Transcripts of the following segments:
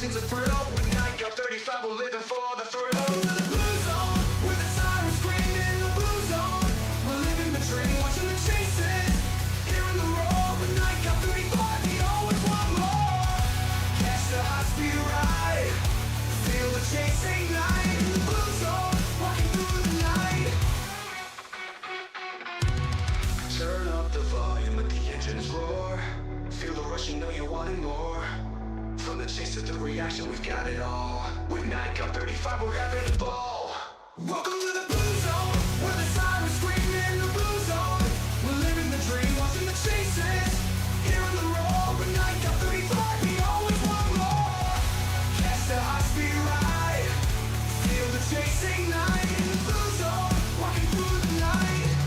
reactions a thrill. With Nike up 35, we're living for the thrill. The blue zone, with the sirens screaming in the blue zone. We're living the dream, watching the chases, hearing the roar. With Nike up 35, we always want more. Catch the high-speed ride, feel the chase ignite. In the blue zone, walking through the night. Turn up the volume, let the engines roar. Feel the rush, you know you're wanting more. From the chase to the reaction, we've got it all. With Nike up 35, we're having a ball. Welcome to the blue zone, where the sirens screaming in the blue zone. We're living the dream, watching the chases, hearing the roar. With Nike up 35, we always want more. Catch the high-speed ride, feel the chase ignite. In the blue zone, walking through the night.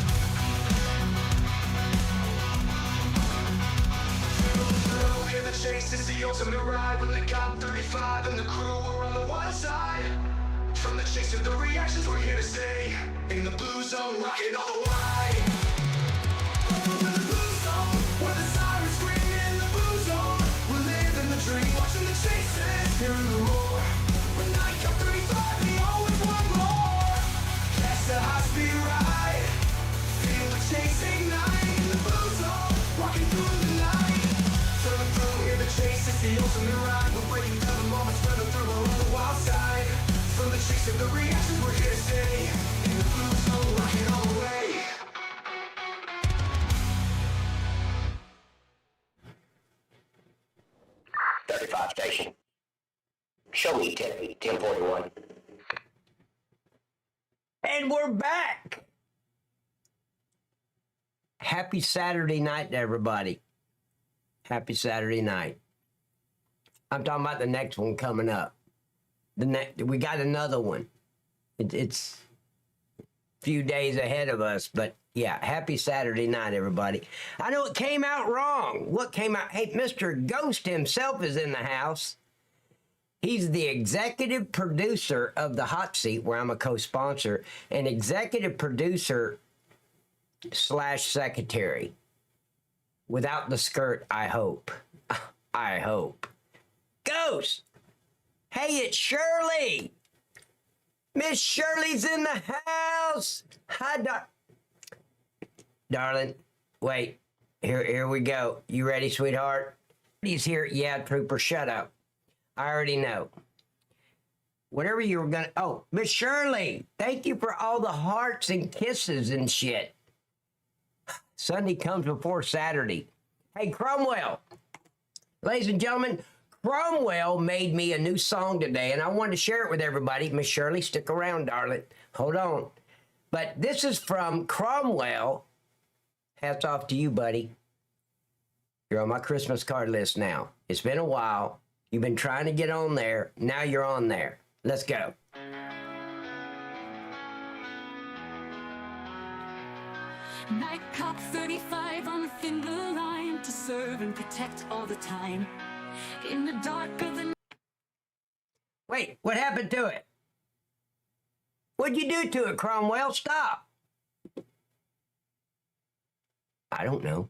Hear the chase, it's the ultimate ride. With the cop 35 and the crew, we're on the wild side. From the chase to the reactions, we're here to stay. In the blue zone, rocking all the way. In the blue zone, where the sirens scream in the blue zone. We're living the dream, watching the chases, hearing the roar. We're Nike up 35, we always want more. Catch the high-speed ride, feel the chase ignite. In the blue zone, walking through the night. Hear the chase, it's the ultimate ride. We're breaking down the moments, running through, we're on the wild side. From the chase to the reactions, we're here to stay. In the blue zone, rocking all the way. Station. Show me 1041. And we're back. Happy Saturday night to everybody. Happy Saturday night. I'm talking about the next one coming up. We got another one. It's a few days ahead of us, but yeah, happy Saturday night, everybody. I know it came out wrong. What came out? Hey, Mr. Ghost himself is in the house. He's the executive producer of The Hot Seat, where I'm a co-sponsor, and executive producer / secretary. Without the skirt, I hope. I hope. Ghost! Hey, it's Shirley! Miss Shirley's in the house! Hi, darling. Wait. Here we go. You ready, sweetheart? He's here. Yeah, Trooper, shut up. I already know. Whatever you were gonna... Oh, Miss Shirley! Thank you for all the hearts and kisses and shit. Sunday comes before Saturday. Hey, Cromwell. Ladies and gentlemen, Cromwell made me a new song today, and I wanted to share it with everybody. Miss Shirley, stick around, darling. Hold on. But this is from Cromwell. Hats off to you, buddy. You're on my Christmas card list now. It's been a while. You've been trying to get on there. Now you're on there. Let's go. Night Cop 35 on a thin blue line to serve and protect all the time. In the dark of the night. Wait, what happened to it? What'd you do to it, Cromwell? Stop. I don't know.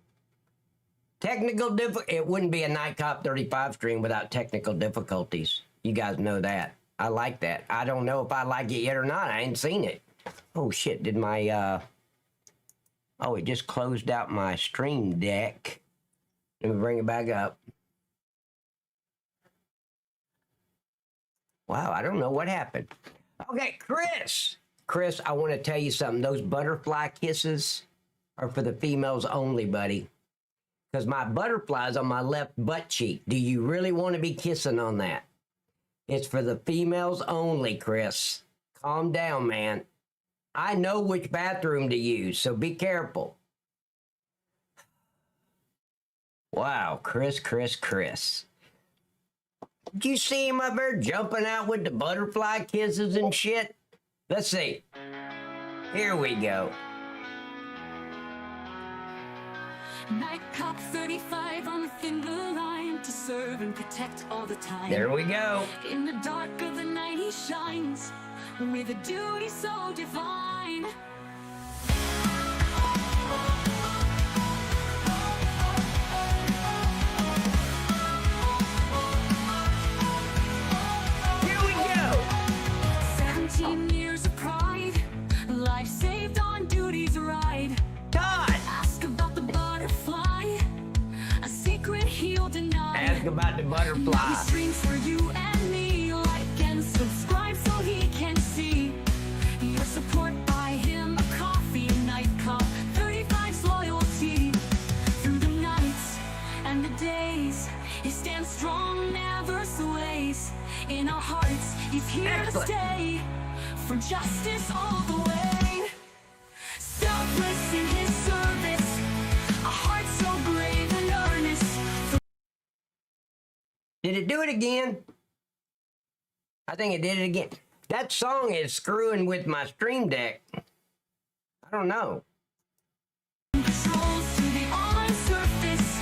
It wouldn't be a Night Cop 35 stream without technical difficulties. You guys know that. I like that. I don't know if I like it yet or not. I ain't seen it. Oh, shit. Did my, Oh, it just closed out my stream deck. Let me bring it back up. Wow, I don't know what happened. Okay, Chris. Chris, I want to tell you something. Those butterfly kisses are for the females only, buddy. Because my butterfly's on my left butt cheek. Do you really want to be kissing on that? It's for the females only, Chris. Calm down, man. I know which bathroom to use, so be careful. Wow, Chris. Did you see him up there jumping out with the butterfly kisses and shit? Let's see. Here we go. Night Cop 35 on a thin blue line to serve and protect all the time. There we go. In the dark of the night he shines with a duty so divine. brag about the Now he butterfly. streams for you and me. Like and subscribe so he can see your support. Buy him a coffee, night cup, 35's loyalty. Through the nights and the days, he stands strong, never sways. In our hearts, he's here Excellent. to stay. For justice all the way. Selfless in his service, a heart so brave and earnest. Did it do it again? I think it did it again. That song is screwing with my stream deck. I don't know. Patrols to the online surface,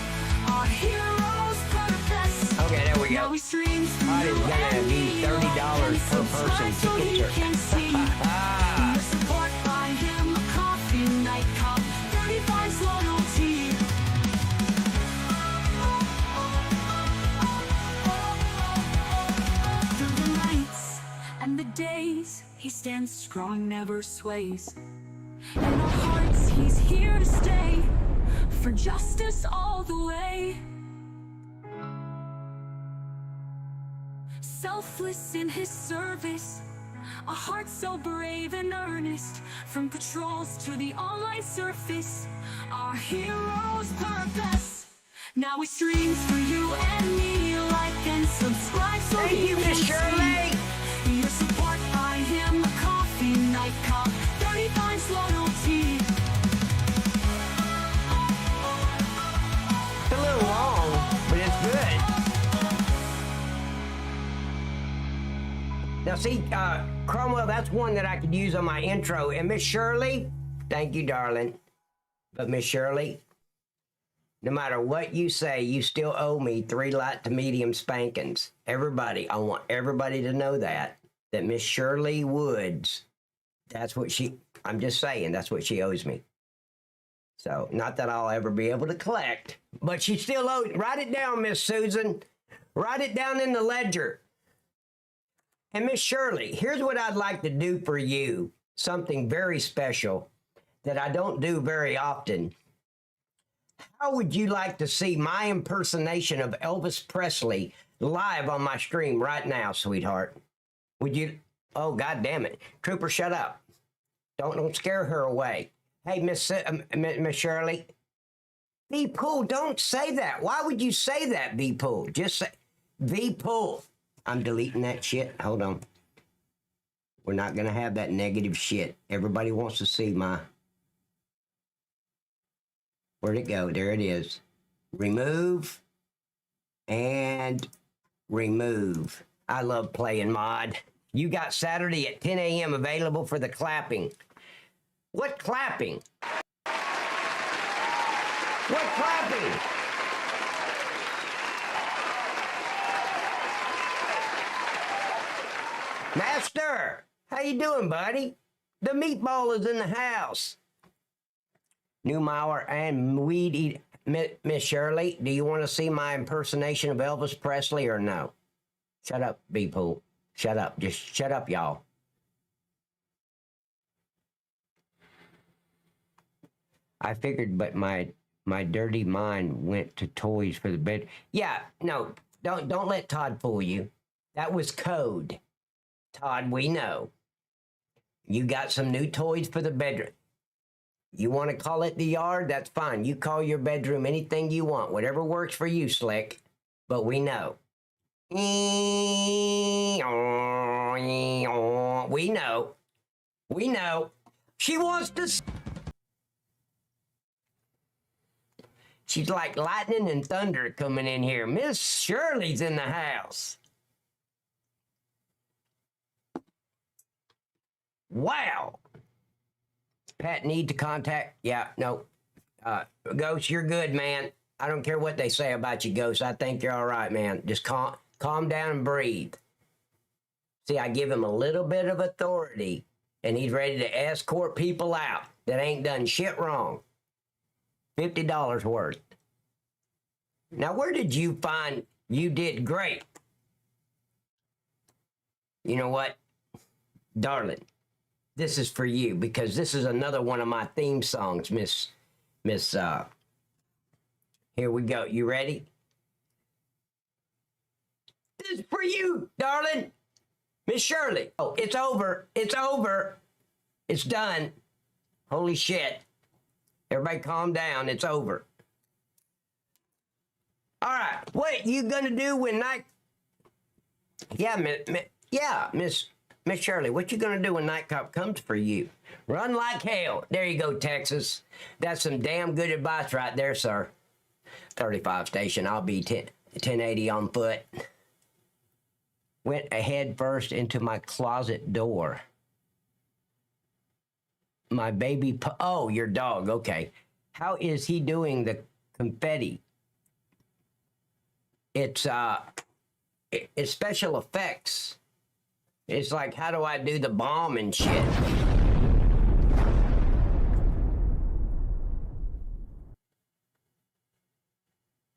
our heroes' purpose. Okay, there we Now go. he streams for That you is gonna and be me. $30 Like and per subscribe person so he tickets are- can see your support. Buy him a coffee, night cup, 35's loyalty. Through the nights and the days, he stands strong, never sways. In our hearts, he's here to stay. For justice all the way. Selfless in his service, a heart so brave and earnest. From patrols to the online surface, our hero's purpose. Now he streams for you and me. Like and subscribe so Thank he you, can Miss Shirley. see your support. Buy him a coffee, night cup, 35's loyalty. It's a little long, but it's good. Now see, Cromwell, that's one that I could use on my intro. And Miss Shirley, thank you, darling. But Miss Shirley, no matter what you say, you still owe me 3 light to medium spankings. Everybody, I want everybody to know that Miss Shirley Woods, that's what I'm just saying, that's what she owes me. So, not that I'll ever be able to collect, but she still owes. Write it down, Miss Susan. Write it down in the ledger. And Miss Shirley, here's what I'd like to do for you. Something very special that I don't do very often. How would you like to see my impersonation of Elvis Presley live on my stream right now, sweetheart? Would you? Oh, God damn it. Trooper, shut up. Don't scare her away. Hey, Miss Shirley. V-Pool, don't say that. Why would you say that, V-Pool? Just say, V-Pool. I'm deleting that shit. Hold on. We're not going to have that negative shit. Everybody wants to see my... Where'd it go? There it is. Remove and remove. I love playing mod. You got Saturday at 10 a.m. available for the clapping. What clapping? What clapping? Master, how you doing, buddy? The meatball is in the house. Newmauer and Weed Eat. Miss Shirley, do you want to see my impersonation of Elvis Presley or no? Shut up, B-Pool. Shut up. Just shut up, y'all. I figured, but my dirty mind went to toys for the bed. Yeah, no, don't let Todd fool you. That was code. Todd, we know. You got some new toys for the bedroom. You want to call it the yard? That's fine. You call your bedroom anything you want. Whatever works for you, Slick. But we know. We know. We know. She wants to... She's like lightning and thunder coming in here. Miss Shirley's in the house. Wow. Pat, need to contact. Yeah, no. Ghost, you're good, man. I don't care what they say about you, Ghost. I think you're all right, man. Just calm down and breathe. See, I give him a little bit of authority, and he's ready to escort people out that ain't done shit wrong. $50 worth. Now, where did you find you did great? You know what? Darling, this is for you because this is another one of my theme songs, Miss, here we go. You ready? This is for you, darling. Miss Shirley. Oh, it's over. It's over. It's done. Holy shit. Everybody calm down. It's over. All right. What you gonna do when night... Yeah, Miss Shirley, what you gonna do when night cop comes for you? Run like hell. There you go, Texas. That's some damn good advice right there, sir. 35 station. I'll be 1080 on foot. Went ahead first into my closet door. My baby... Oh, your dog. Okay. How is he doing the confetti? It's special effects. It's like, how do I do the bomb and shit?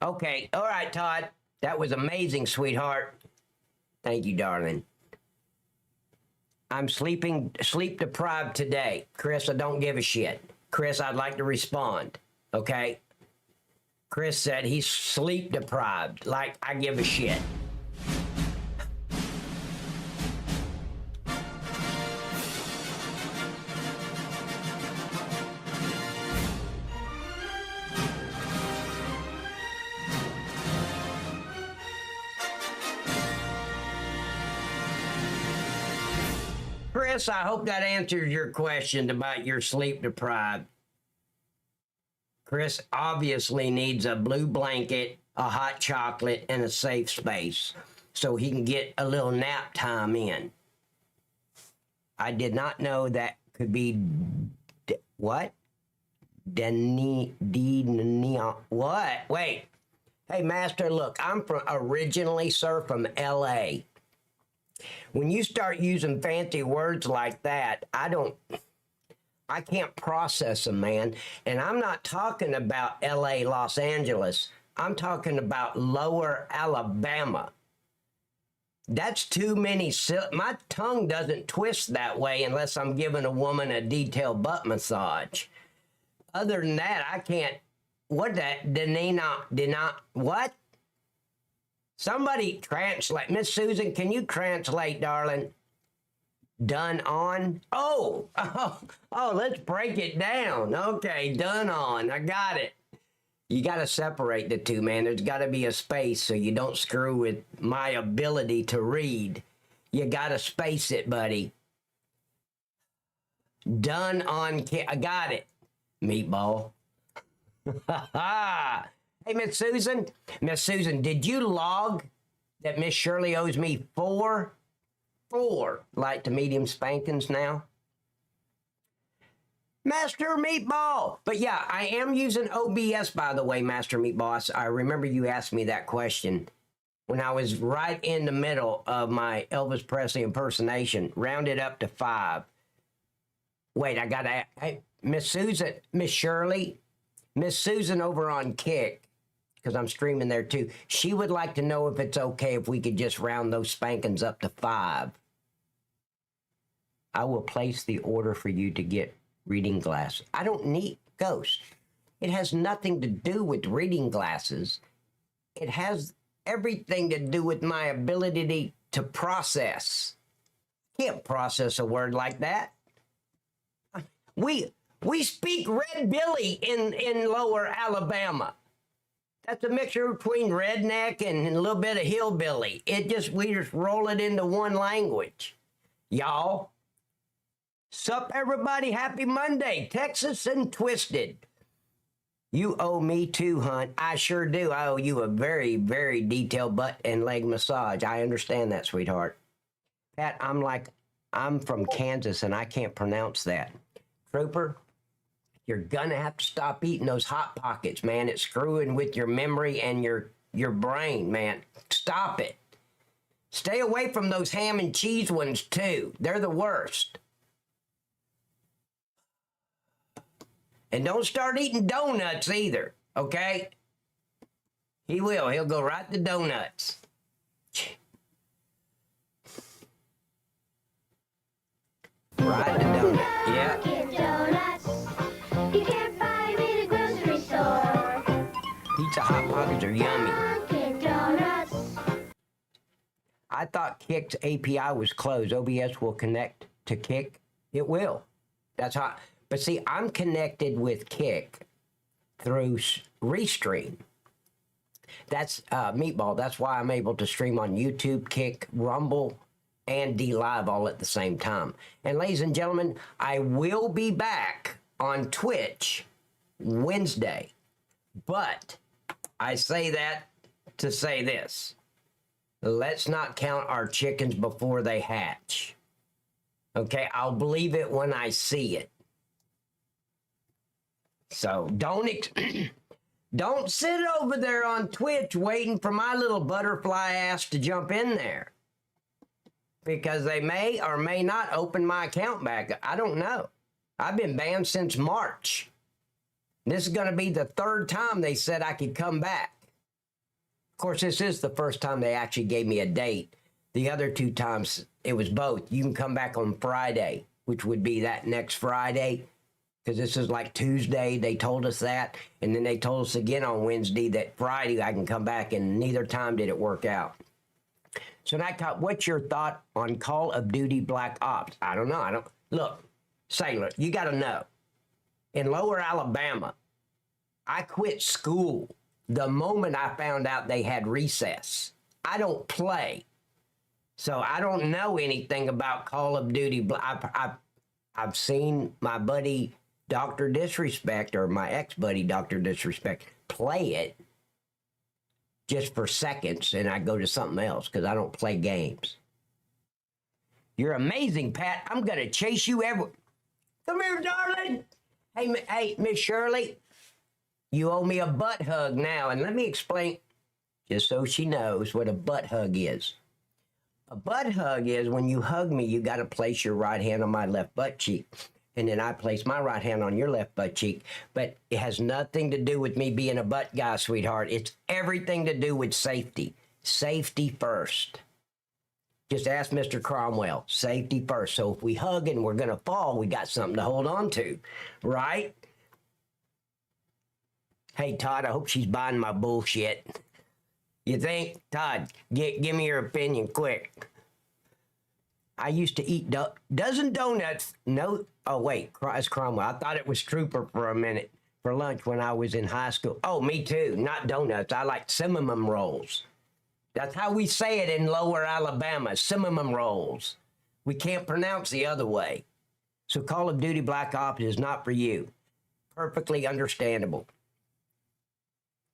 Okay, all right, Todd. That was amazing, sweetheart. Thank you, darling. I'm sleep deprived today. Chris, I don't give a shit. Chris, I'd like to respond, okay? Chris said he's sleep deprived, like I give a shit. Chris, I hope that answers your question about your sleep deprived. Chris obviously needs a blue blanket, a hot chocolate, and a safe space so he can get a little nap time in. I did not know that could be... What? What? Wait. Hey, Master, look, I'm originally, sir, from L.A. When you start using fancy words like that, I can't process them, man. And I'm not talking about L.A., Los Angeles. I'm talking about lower Alabama. That's too many... My tongue doesn't twist that way unless I'm giving a woman a detailed butt massage. Other than that, I can't... What that? What? Somebody translate. Miss Susan, can you translate, darling? Done on? Oh, let's break it down. Okay, done on. I got it. You got to separate the two, man. There's got to be a space so you don't screw with my ability to read. You got to space it, buddy. Done on. I got it. Meatball. Hey, Miss Susan. Miss Susan, did you log that Miss Shirley owes me four light to medium spankings now? Master Meatball. But yeah, I am using OBS, by the way, Master Meatball. I remember you asked me that question when I was right in the middle of my Elvis Presley impersonation, rounded up to 5. Wait, I got to... Hey, Miss Susan, Miss Shirley, Miss Susan over on Kick, because I'm streaming there too, she would like to know if it's okay if we could just round those spankings up to 5. I will place the order for you to get reading glasses. I don't need Ghost. It has nothing to do with reading glasses. It has everything to do with my ability to process. Can't process a word like that. We speak red billy in lower Alabama. That's a mixture between redneck and a little bit of hillbilly. We just roll it into one language. Y'all. Sup, everybody? Happy Monday. Texas and Twisted. You owe me too, Hunt. I sure do. I owe you a very, very detailed butt and leg massage. I understand that, sweetheart. Pat, I'm from Kansas and I can't pronounce that. Trooper, you're gonna have to stop eating those Hot Pockets, man. It's screwing with your memory and your brain, man. Stop it. Stay away from those ham and cheese ones, too. They're the worst. And don't start eating donuts either, okay? He will. He'll go right to donuts. Right to donut. Yeah. You can't buy them in a grocery store. Pizza Hot Pockets are yummy. Dunkin' Donuts. I thought Kick's API was closed. OBS will connect to Kick. It will. That's how. But see, I'm connected with Kick through Restream. That's Meatball. That's why I'm able to stream on YouTube, Kick, Rumble, and D Live all at the same time. And ladies and gentlemen, I will be back on Twitch Wednesday. But I say that to say this. Let's not count our chickens before they hatch. Okay, I'll believe it when I see it. So don't sit over there on Twitch waiting for my little butterfly ass to jump in there. Because they may or may not open my account back. I don't know. I've been banned since March. This is going to be the third time they said I could come back. Of course, this is the first time they actually gave me a date. The other two times, it was both. You can come back on Friday, which would be that next Friday, because this is like Tuesday. They told us that, and then they told us again on Wednesday that Friday I can come back, and neither time did it work out. So, Nightcop, what's your thought on Call of Duty Black Ops? I don't know. Look, Sailor, you got to know. In Lower Alabama, I quit school the moment I found out they had recess. I don't play. So I don't know anything about Call of Duty. I've seen my buddy Dr. Disrespect, or my ex-buddy Dr. Disrespect, play it just for seconds, and I go to something else because I don't play games. You're amazing, Pat. I'm going to chase you everywhere. Come here, darling. Hey, Miss Shirley, you owe me a butt hug now, and let me explain, just so she knows what a butt hug is. A butt hug is when you hug me, you got to place your right hand on my left butt cheek, and then I place my right hand on your left butt cheek, but it has nothing to do with me being a butt guy, sweetheart. It's everything to do with safety. Safety first. Just ask Mr. Cromwell. Safety first. So if we hug and we're going to fall, we got something to hold on to, right? Hey, Todd, I hope she's buying my bullshit. You think? Todd, give me your opinion quick. I used to eat dozen donuts. No, oh, wait, it's Cromwell. I thought it was Trooper for a minute for lunch when I was in high school. Oh, me too. Not donuts. I like cinnamon rolls. That's how we say it in Lower Alabama, cinnamon rolls. We can't pronounce the other way. So Call of Duty Black Ops is not for you. Perfectly understandable.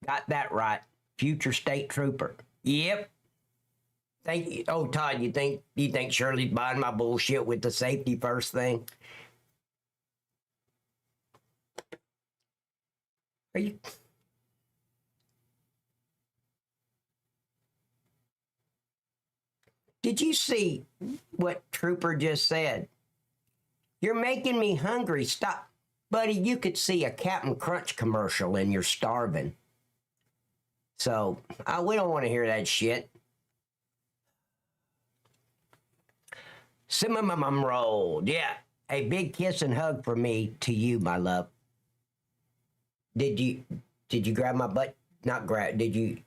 Got that right. Future state trooper. Yep. Thank you. Oh, Todd, you think Shirley's buying my bullshit with the safety first thing? Are you? Did you see what Trooper just said? You're making me hungry. Stop. Buddy, you could see a Captain Crunch commercial and you're starving. So, we don't want to hear that shit. Cinnamon roll. Yeah. A big kiss and hug for me to you, my love. Did you grab my butt? Not grab. Did you,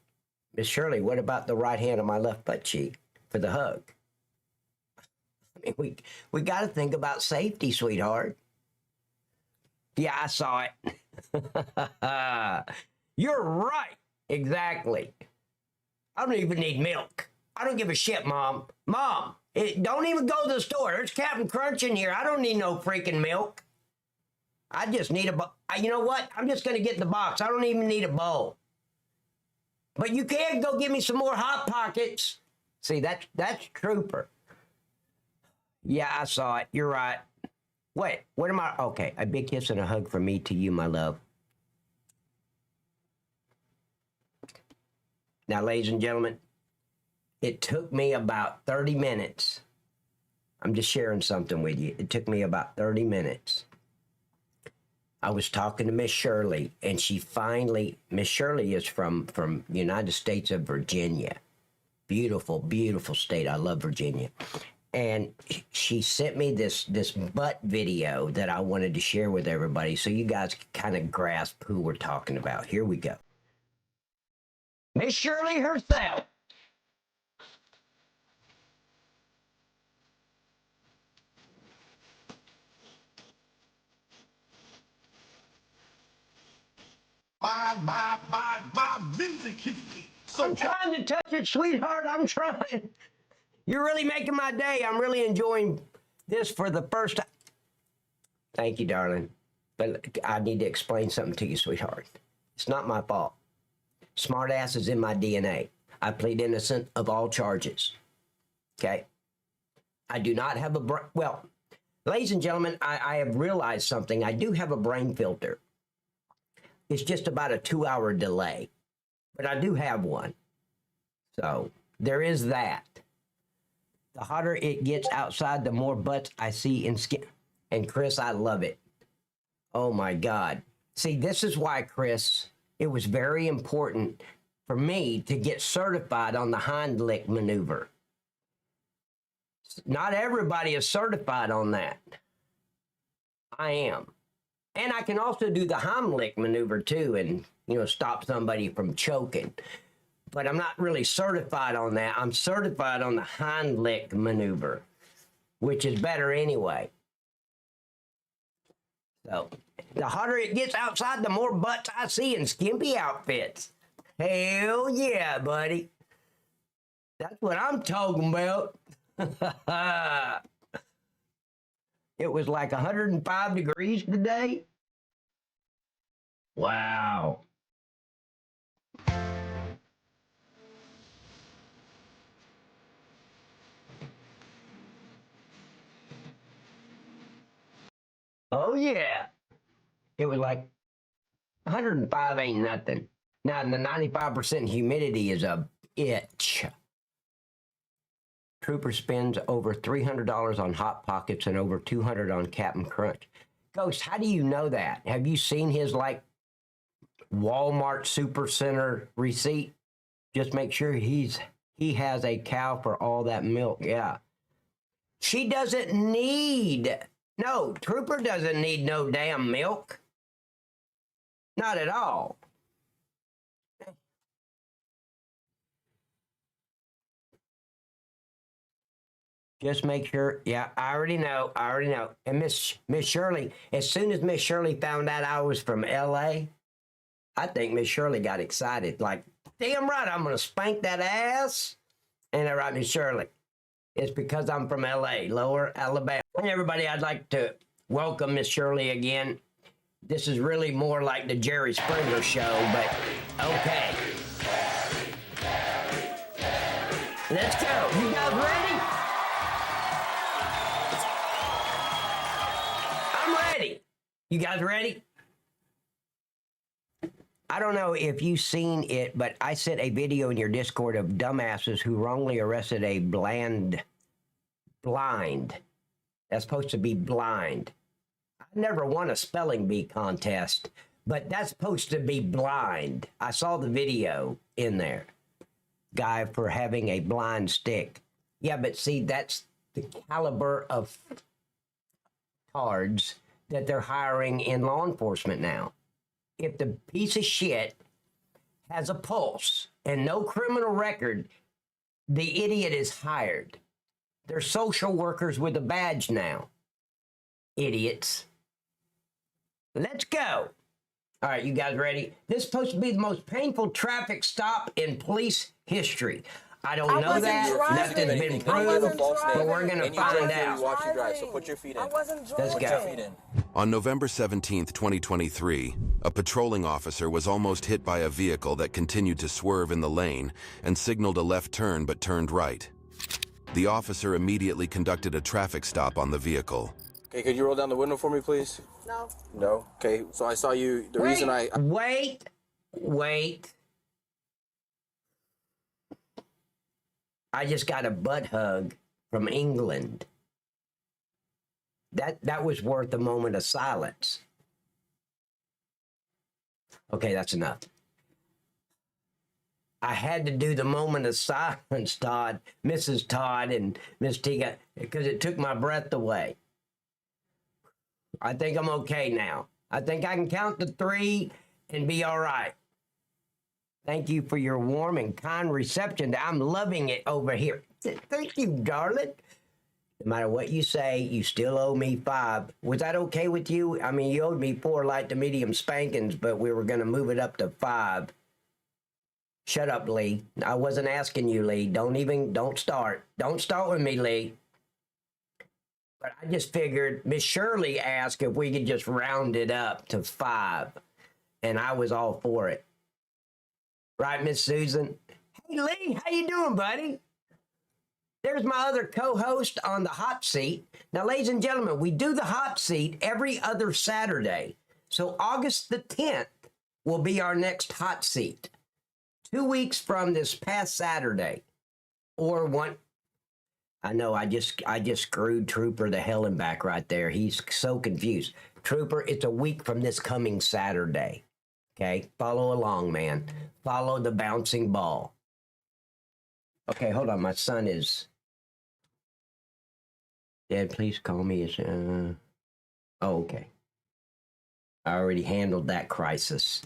Miss Shirley, what about the right hand on my left butt cheek for the hug? I mean, we got to think about safety, sweetheart. Yeah, I saw it. You're right. Exactly. I don't even need milk. I don't give a shit, Mom. Mom, don't even go to the store. There's Captain Crunch in here. I don't need no freaking milk. I just need you know what? I'm just going to get the box. I don't even need a bowl. But you can go give me some more Hot Pockets. See, that's Trooper. Yeah, I saw it. You're right. Wait, what am I? Okay, a big kiss and a hug from me to you, my love. Now, ladies and gentlemen, it took me about 30 minutes. I'm just sharing something with you. It took me about 30 minutes. I was talking to Miss Shirley, and she finally, Miss Shirley is from United States of Virginia. Beautiful, beautiful state. I love Virginia. And she sent me this butt video that I wanted to share with everybody so you guys can kind of grasp who we're talking about. Here we go. Miss Shirley herself. My music is so I'm trying to touch it, sweetheart. I'm trying. You're really making my day. I'm really enjoying this for the first time. Thank you, darling. But I need to explain something to you, sweetheart. It's not my fault. Smartass is in my DNA. I plead innocent of all charges. Okay? I do not have a brain. Well, ladies and gentlemen, I have realized something. I do have a brain filter. It's just about a 2-hour delay, but I do have one. So there is that. The hotter it gets outside, the more butts I see in skin. And Chris, I love it. Oh my God. See, this is why, Chris, it was very important for me to get certified on the hind lick maneuver. Not everybody is certified on that. I am. And I can also do the Heimlich maneuver too and, stop somebody from choking. But I'm not really certified on that. I'm certified on the Heimlich maneuver, which is better anyway. So, the hotter it gets outside, the more butts I see in skimpy outfits. Hell yeah, buddy. That's what I'm talking about. It was like 105 degrees today. Wow. Oh, yeah. It was like 105 ain't nothing. Now, the 95% humidity is a itch. Trooper spends over $300 on Hot Pockets and over $200 on Captain Crunch. Ghost, how do you know that? Have you seen his, Walmart Supercenter receipt? Just make sure he has a cow for all that milk. Yeah. She doesn't need... No, Trooper doesn't need no damn milk. Not at all. Just make sure. Yeah, I already know. And Miss Shirley, as soon as Miss Shirley found out I was from L.A., I think Miss Shirley got excited. Like, damn right, I'm going to spank that ass. Ain't that right, Miss Shirley? It's because I'm from L.A., Lower Alabama. Hey, everybody, I'd like to welcome Miss Shirley again. This is really more like the Jerry Springer show, but okay. Let's go. You guys ready? I'm ready. You guys ready? I don't know if you've seen it, but I sent a video in your Discord of dumbasses who wrongly arrested a blind. That's supposed to be blind. I never won a spelling bee contest, but that's supposed to be blind. I saw the video in there. Guy for having a blind stick. Yeah, but see, that's the caliber of cards that they're hiring in law enforcement now. If the piece of shit has a pulse and no criminal record, the idiot is hired. They're social workers with a badge now. Idiots. Let's go. All right, you guys ready? This is supposed to be the most painful traffic stop in police history. I don't know that. Nothing's been proved, but we're going to find out. Watch you drive, so put your feet in. I wasn't driving. Let's Put your go. feet in. On November 17th, 2023, a patrolling officer was almost hit by a vehicle that continued to swerve in the lane and signaled a left turn but turned right. The officer immediately conducted a traffic stop on the vehicle. Okay, could you roll down the window for me, please? No. No? Okay, so I saw you, the reason I... Wait. I just got a butt hug from England. That was worth a moment of silence. Okay, that's enough. I had to do the moment of silence, Todd, Mrs. Todd and Miss Tika, because it took my breath away. I think I'm okay now. I think I can count to 3 and be all right. Thank you for your warm and kind reception. I'm loving it over here. Thank you, darling. No matter what you say, you still owe me 5. Was that okay with you? I mean, you owed me 4 light to medium spankings, but we were going to move it up to 5. Shut up, Lee. I wasn't asking you, Lee. Don't start. Don't start with me, Lee. But I just figured Miss Shirley asked if we could just round it up to 5. And I was all for it. Right, Miss Susan? Hey, Lee, how you doing, buddy? There's my other co-host on the hot seat. Now, ladies and gentlemen, we do the hot seat every other Saturday. So August the 10th will be our next hot seat. 2 weeks from this past Saturday. Or one. I know, I just screwed Trooper the hell and back right there. He's so confused. Trooper, it's a week from this coming Saturday. Okay? Follow along, man. Follow the bouncing ball. Okay, hold on. My son is... Dad, please call me. Oh, okay. I already handled that crisis.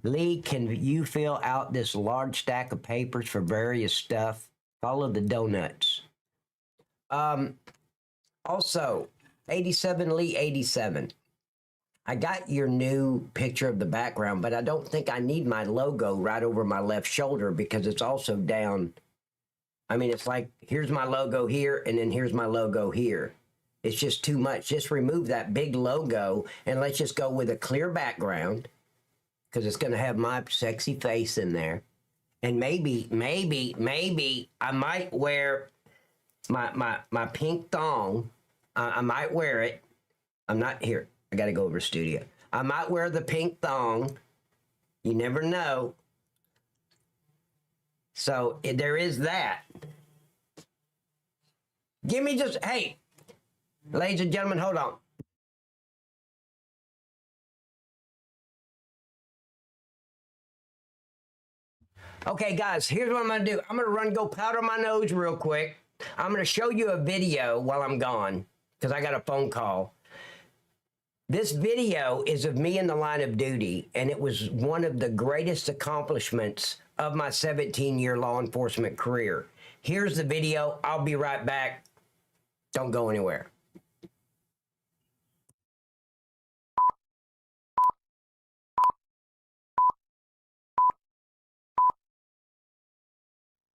Lee, can you fill out this large stack of papers for various stuff? Follow the donuts. Also, 87 Lee 87. I got your new picture of the background, but I don't think I need my logo right over my left shoulder because it's also down. I mean, it's like, here's my logo here, and then here's my logo here. It's just too much. Just remove that big logo, and let's just go with a clear background, because it's going to have my sexy face in there. And maybe, I might wear my pink thong. I might wear it. I'm not here. I got to go over to studio. I might wear the pink thong. You never know. So there is that. Give me just, hey, ladies and gentlemen, hold on. Okay, guys, here's what I'm going to do. I'm going to go powder my nose real quick. I'm going to show you a video while I'm gone because I got a phone call. This video is of me in the line of duty, and it was one of the greatest accomplishments of my 17-year law enforcement career. Here's the video. I'll be right back. Don't go anywhere.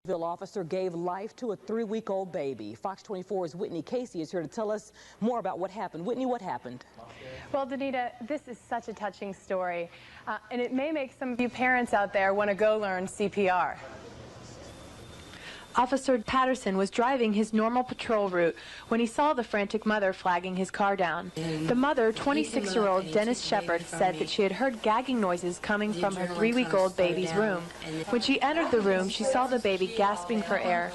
Officer gave life to a 3-week-old baby. Fox 24's Whitney Casey is here to tell us more about what happened. Whitney, what happened? Well, Danita, this is such a touching story, and it may make some of you parents out there want to go learn CPR. Officer Patterson was driving his normal patrol route when he saw the frantic mother flagging his car down. The mother, 26-year-old Dennis Shepard, said that she had heard gagging noises coming from her 3-week-old baby's room. When she entered the room, she saw the baby gasping for air.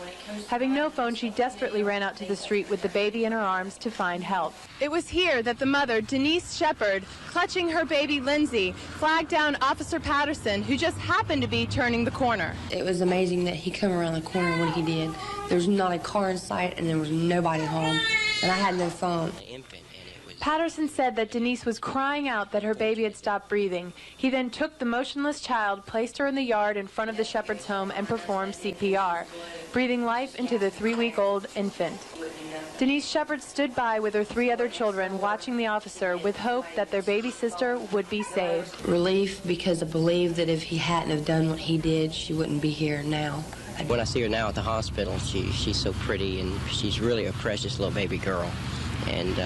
Having no phone, she desperately ran out to the street with the baby in her arms to find help. It was here that the mother, Denise Shepard, clutching her baby Lindsay, flagged down Officer Patterson, who just happened to be turning the corner. It was amazing that he came around the corner when he did. There was not a car in sight, and there was nobody home, and I had no phone. Patterson said that Denise was crying out that her baby had stopped breathing. He then took the motionless child, placed her in the yard in front of the Shepard's home, and performed CPR, breathing life into the 3-week-old infant. Denise Shepard stood by with her 3 other children, watching the officer with hope that their baby sister would be saved. Relief, because I believe that if he hadn't have done what he did, she wouldn't be here now. When I see her now at the hospital, she's so pretty, and she's really a precious little baby girl. And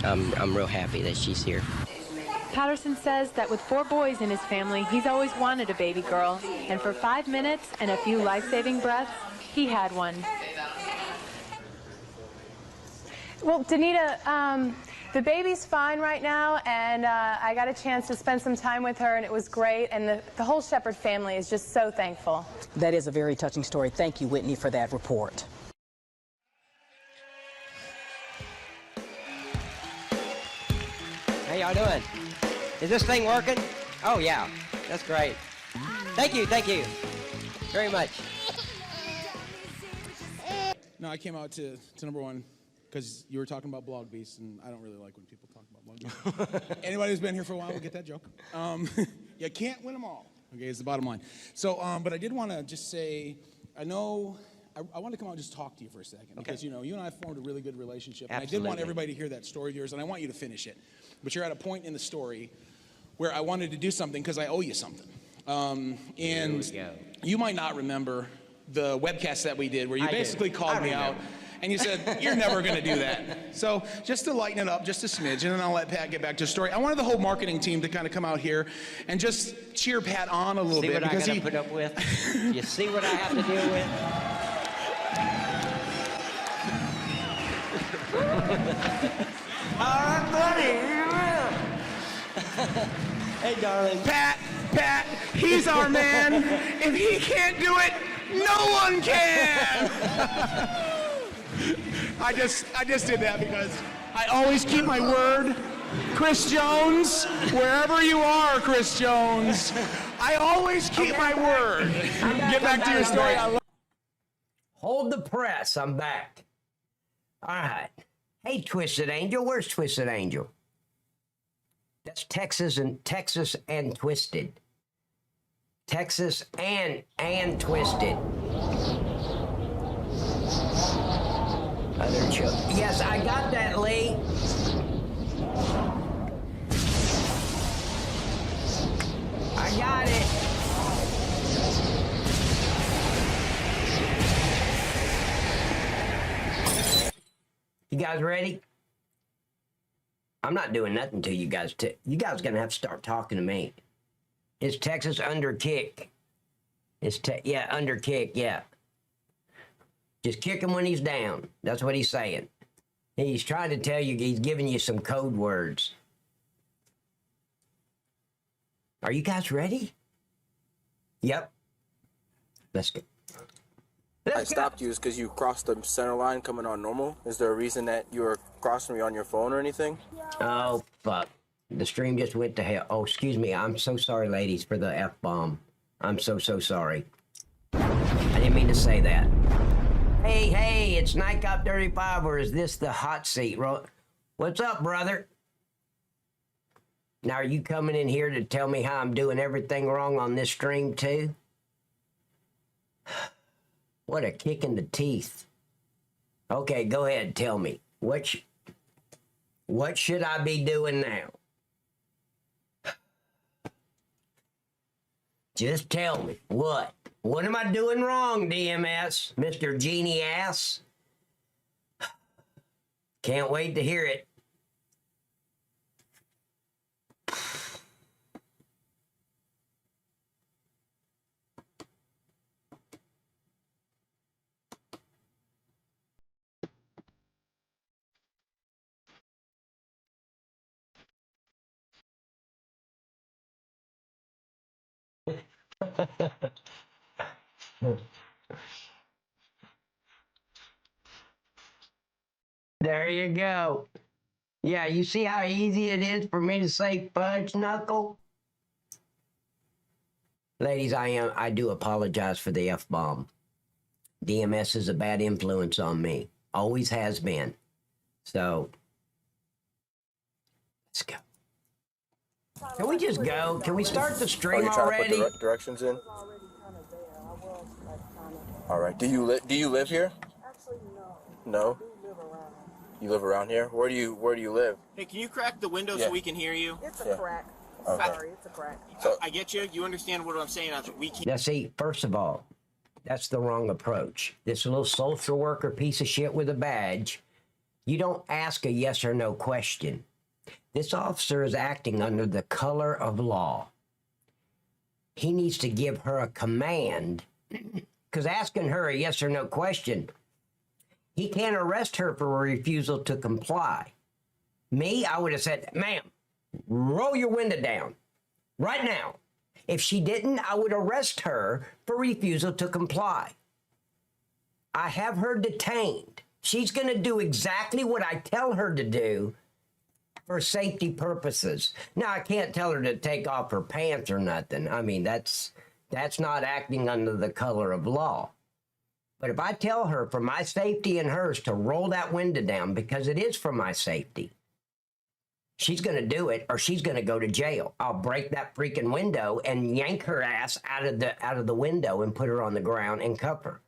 I'm real happy that she's here. Patterson says that with 4 boys in his family, he's always wanted a baby girl. And for 5 minutes and a few life-saving breaths, he had one. Well, Danita, the baby's fine right now, and I got a chance to spend some time with her, and it was great. And the whole Shepard family is just so thankful. That is a very touching story. Thank you, Whitney, for that report. How y'all doing? Is this thing working? Oh, yeah. That's great. Thank you very much. No, I came out to number 1 because you were talking about blog beasts, and I don't really like when people talk about blog beasts. Anybody who's been here for a while will get that joke. You can't win them all, okay, is the bottom line. So, but I did want to just say, I know I want to come out and just talk to you for a second because you and I have formed a really good relationship, and I did Absolutely. want everybody to hear that story of yours, and I want you to finish it. But you're at a point in the story where I wanted to do something because I owe you something. And you might not remember the webcast that we did where you basically called me out. And you said, you're never going to do that. So just to lighten it up just a smidge, and then I'll let Pat get back to the story. I wanted the whole marketing team to kind of come out here and just cheer Pat on a little bit. See what I got to put up with? You see what I have to deal with? All right, buddy. Hey, darling. Pat, he's our man. If he can't do it, no one can. I just did that because I always keep my word. Chris Jones, wherever you are, Chris Jones, I always keep my word. Get back to your story. Hold the press. I'm back. All right. Hey, Twisted Angel. Where's Twisted Angel? That's Texas and Twisted. Texas and Twisted. Other children. Yes, I got that, Lee. I got it. You guys ready? I'm not doing nothing till you guys. You guys gonna have to start talking to me. It's Texas under kick. Under kick. Yeah. Just kick him when he's down. That's what he's saying. He's trying to tell you, he's giving you some code words. Are you guys ready? Yep. Let's go. I stopped you because you crossed the center line coming on normal. Is there a reason that you were crossing me on your phone or anything? Oh, fuck. The stream just went to hell. Oh, excuse me. I'm so sorry, ladies, for the F-bomb. I'm so sorry. I didn't mean to say that. Hey, it's Night Cop 35, or is this the hot seat? What's up, brother? Now, are you coming in here to tell me how I'm doing everything wrong on this stream, too? What a kick in the teeth. Okay, go ahead, tell me. What should I be doing now? Just tell me. What? What am I doing wrong, DMS? Mr. Genie Ass? Can't wait to hear it. There you go. Yeah, you see how easy it is for me to say fudge knuckle? Ladies, I do apologize for the F-bomb. DMS is a bad influence on me. Always has been. So, let's go. Can we just go? Can we start the stream already? To put the directions in? All right. Do you live here? Actually, no. No. I do live around here. You live around here? Where do you live? Hey, can you crack the window so we can hear you? It's a crack. Okay. Sorry, it's a crack. So, I get you. You understand what I'm saying? We can't. Now, see, first of all, that's the wrong approach. This little social worker piece of shit with a badge, you don't ask a yes or no question. This officer is acting under the color of law. He needs to give her a command, because asking her a yes or no question, he can't arrest her for a refusal to comply. Me, I would have said, ma'am, roll your window down right now. If she didn't, I would arrest her for refusal to comply. I have her detained. She's going to do exactly what I tell her to do for safety purposes. Now, I can't tell her to take off her pants or nothing. I mean, that's not acting under the color of law. But if I tell her for my safety and hers to roll that window down, because it is for my safety, she's going to do it or she's going to go to jail. I'll break that freaking window and yank her ass out of the window and put her on the ground and cuff her.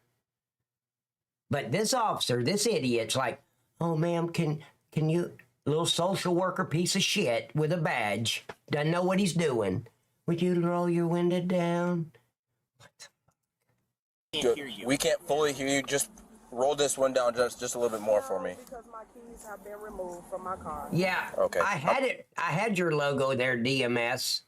But this officer, this idiot's like, oh, ma'am, can you, little social worker piece of shit with a badge, doesn't know what he's doing. Would you roll your window down? We can't fully hear you. Just roll this one down just a little bit more for me. Because my keys have been removed from my car. Yeah. Okay. I had your logo there, DMS,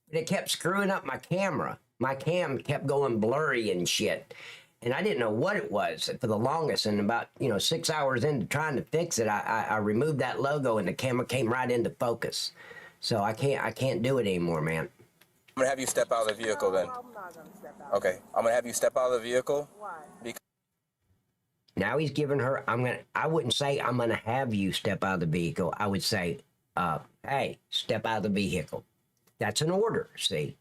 but it kept screwing up my camera. My cam kept going blurry and shit. And I didn't know what it was for the longest. And about, 6 hours into trying to fix it, I removed that logo and the camera came right into focus. So I can't do it anymore, man. I'm gonna have you step out of the vehicle then. I'm not going to step out. Okay. I'm gonna have you step out of the vehicle. Why? Now he's giving her, I wouldn't say I'm gonna have you step out of the vehicle. I would say, hey, step out of the vehicle. That's an order, see?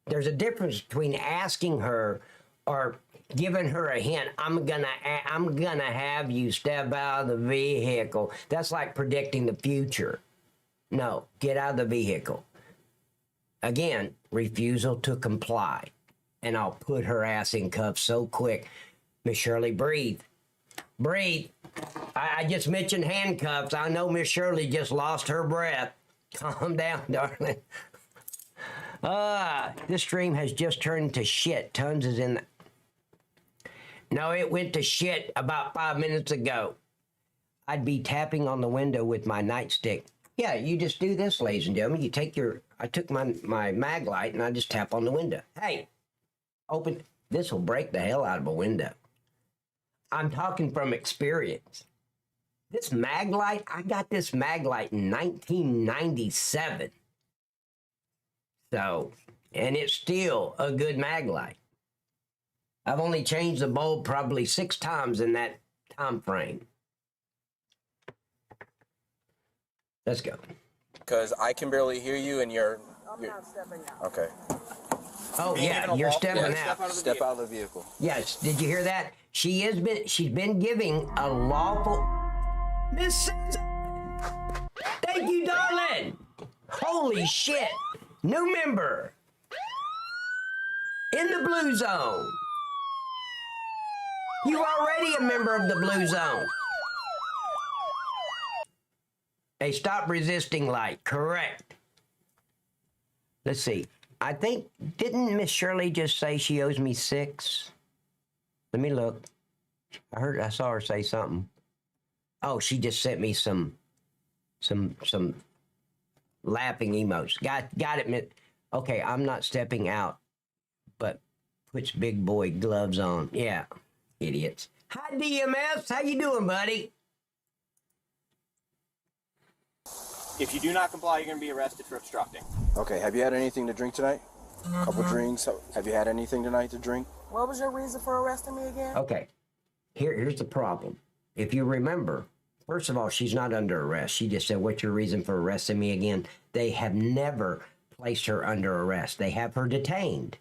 There's a difference between asking her or giving her a hint. I'm gonna have you step out of the vehicle. That's like predicting the future. No, get out of the vehicle. Again, refusal to comply. And I'll put her ass in cuffs so quick. Miss Shirley, breathe. Breathe. I just mentioned handcuffs. I know Miss Shirley just lost her breath. Calm down, darling. This stream has just turned to shit. Tons is in the... No, it went to shit about 5 minutes ago. I'd be tapping on the window with my nightstick. Yeah, you just do this, ladies and gentlemen. You take I took my mag light and I just tap on the window. Hey, open. This will break the hell out of a window. I'm talking from experience. This mag light, I got this mag light in 1997. So, and it's still a good mag light. I've only changed the bulb probably 6 times in that time frame. Let's go. Because I can barely hear you and you're not stepping out. Okay. Oh yeah, you're stepping out. Step out of the vehicle. Yes. Did you hear that? She's been giving a lawful. Miss Susan. Thank you, darling. Holy shit. New member. In the blue zone. You already a member of the blue zone. A stop resisting light. Correct. Let's see. I think, didn't Miss Shirley just say she owes me 6? Let me look. I saw her say something. Oh, she just sent me some laughing emotes. Got it. Okay, I'm not stepping out, but puts big boy gloves on. Yeah, idiots. Hi, DMS. How you doing, buddy? If you do not comply, you're going to be arrested for obstructing. Okay, have you had anything to drink tonight? A couple drinks. Have you had anything tonight to drink? What was your reason for arresting me again? Okay, here's the problem. If you remember, first of all, she's not under arrest. She just said, what's your reason for arresting me again? They have never placed her under arrest. They have her detained.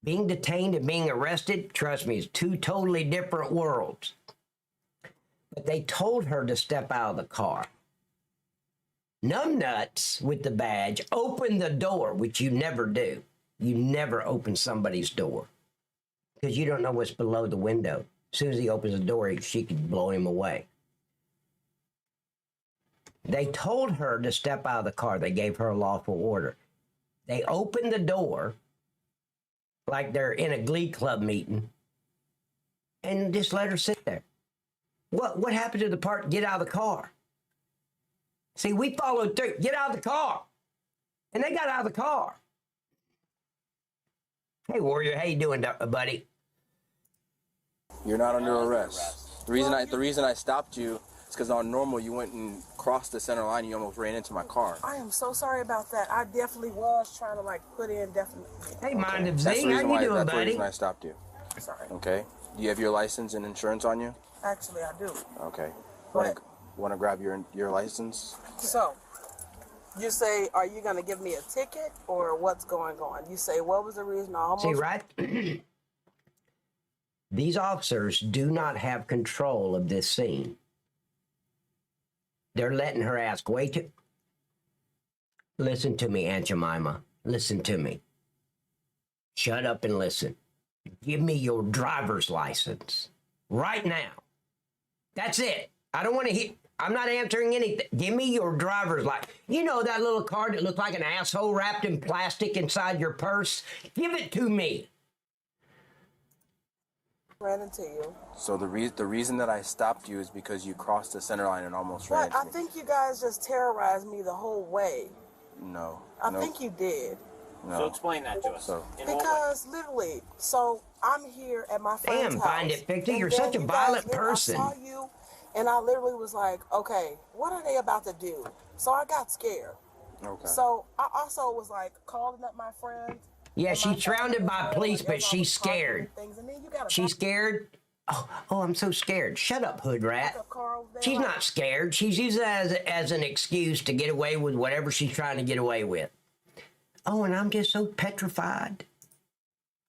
Being detained and being arrested, trust me, is 2 totally different worlds. But they told her to step out of the car. Numbnuts with the badge open the door, which you never do. You never open somebody's door because you don't know what's below the window. As soon as he opens the door, she could blow him away. They told her to step out of the car. They gave her a lawful order. They opened the door like they're in a glee club meeting and just let her sit there. What happened to the part, get out of the car? See, we followed through. Get out of the car. And they got out of the car. Hey, Warrior, how you doing, buddy? You're not under arrest. The reason I stopped you is because on normal you went and crossed the center line and you almost ran into my car. I am so sorry about that. I definitely was trying to put in definitely. Hey, Mind of Z, how you doing, buddy? That's the reason I stopped you. Sorry. Okay. Do you have your license and insurance on you? Actually, I do. Okay. But Want to grab your license? so, you say, are you going to give me a ticket or what's going on? You say, what was the reason I almost... See, right? These officers do not have control of this scene. They're letting her ask way too... Listen to me, Aunt Jemima. Listen to me. Shut up and listen. Give me your driver's license right now. That's it. I don't want to hear. I'm not answering anything. Give me your driver's license. You know that little card that looked like an asshole wrapped in plastic inside your purse? Give it to me. Ran into you. So the reason that I stopped you is because you crossed the center line and almost ran But I into me. think you guys just terrorized me the whole way. No. I think you did. No. So explain that to us. So. Because literally, so I'm here at my friend's house. Find it, Victor. and You're then such a you violent guys, person. I saw you, and I literally was like, okay, what are they about to do? So I got scared. Okay. So I also was like calling up my friends. Yeah, she's surrounded by police, but she's scared. She's scared? Oh, I'm so scared. Shut up, hood rat. She's not scared. She's using it as an excuse to get away with whatever she's trying to get away with. Oh, and I'm just so petrified.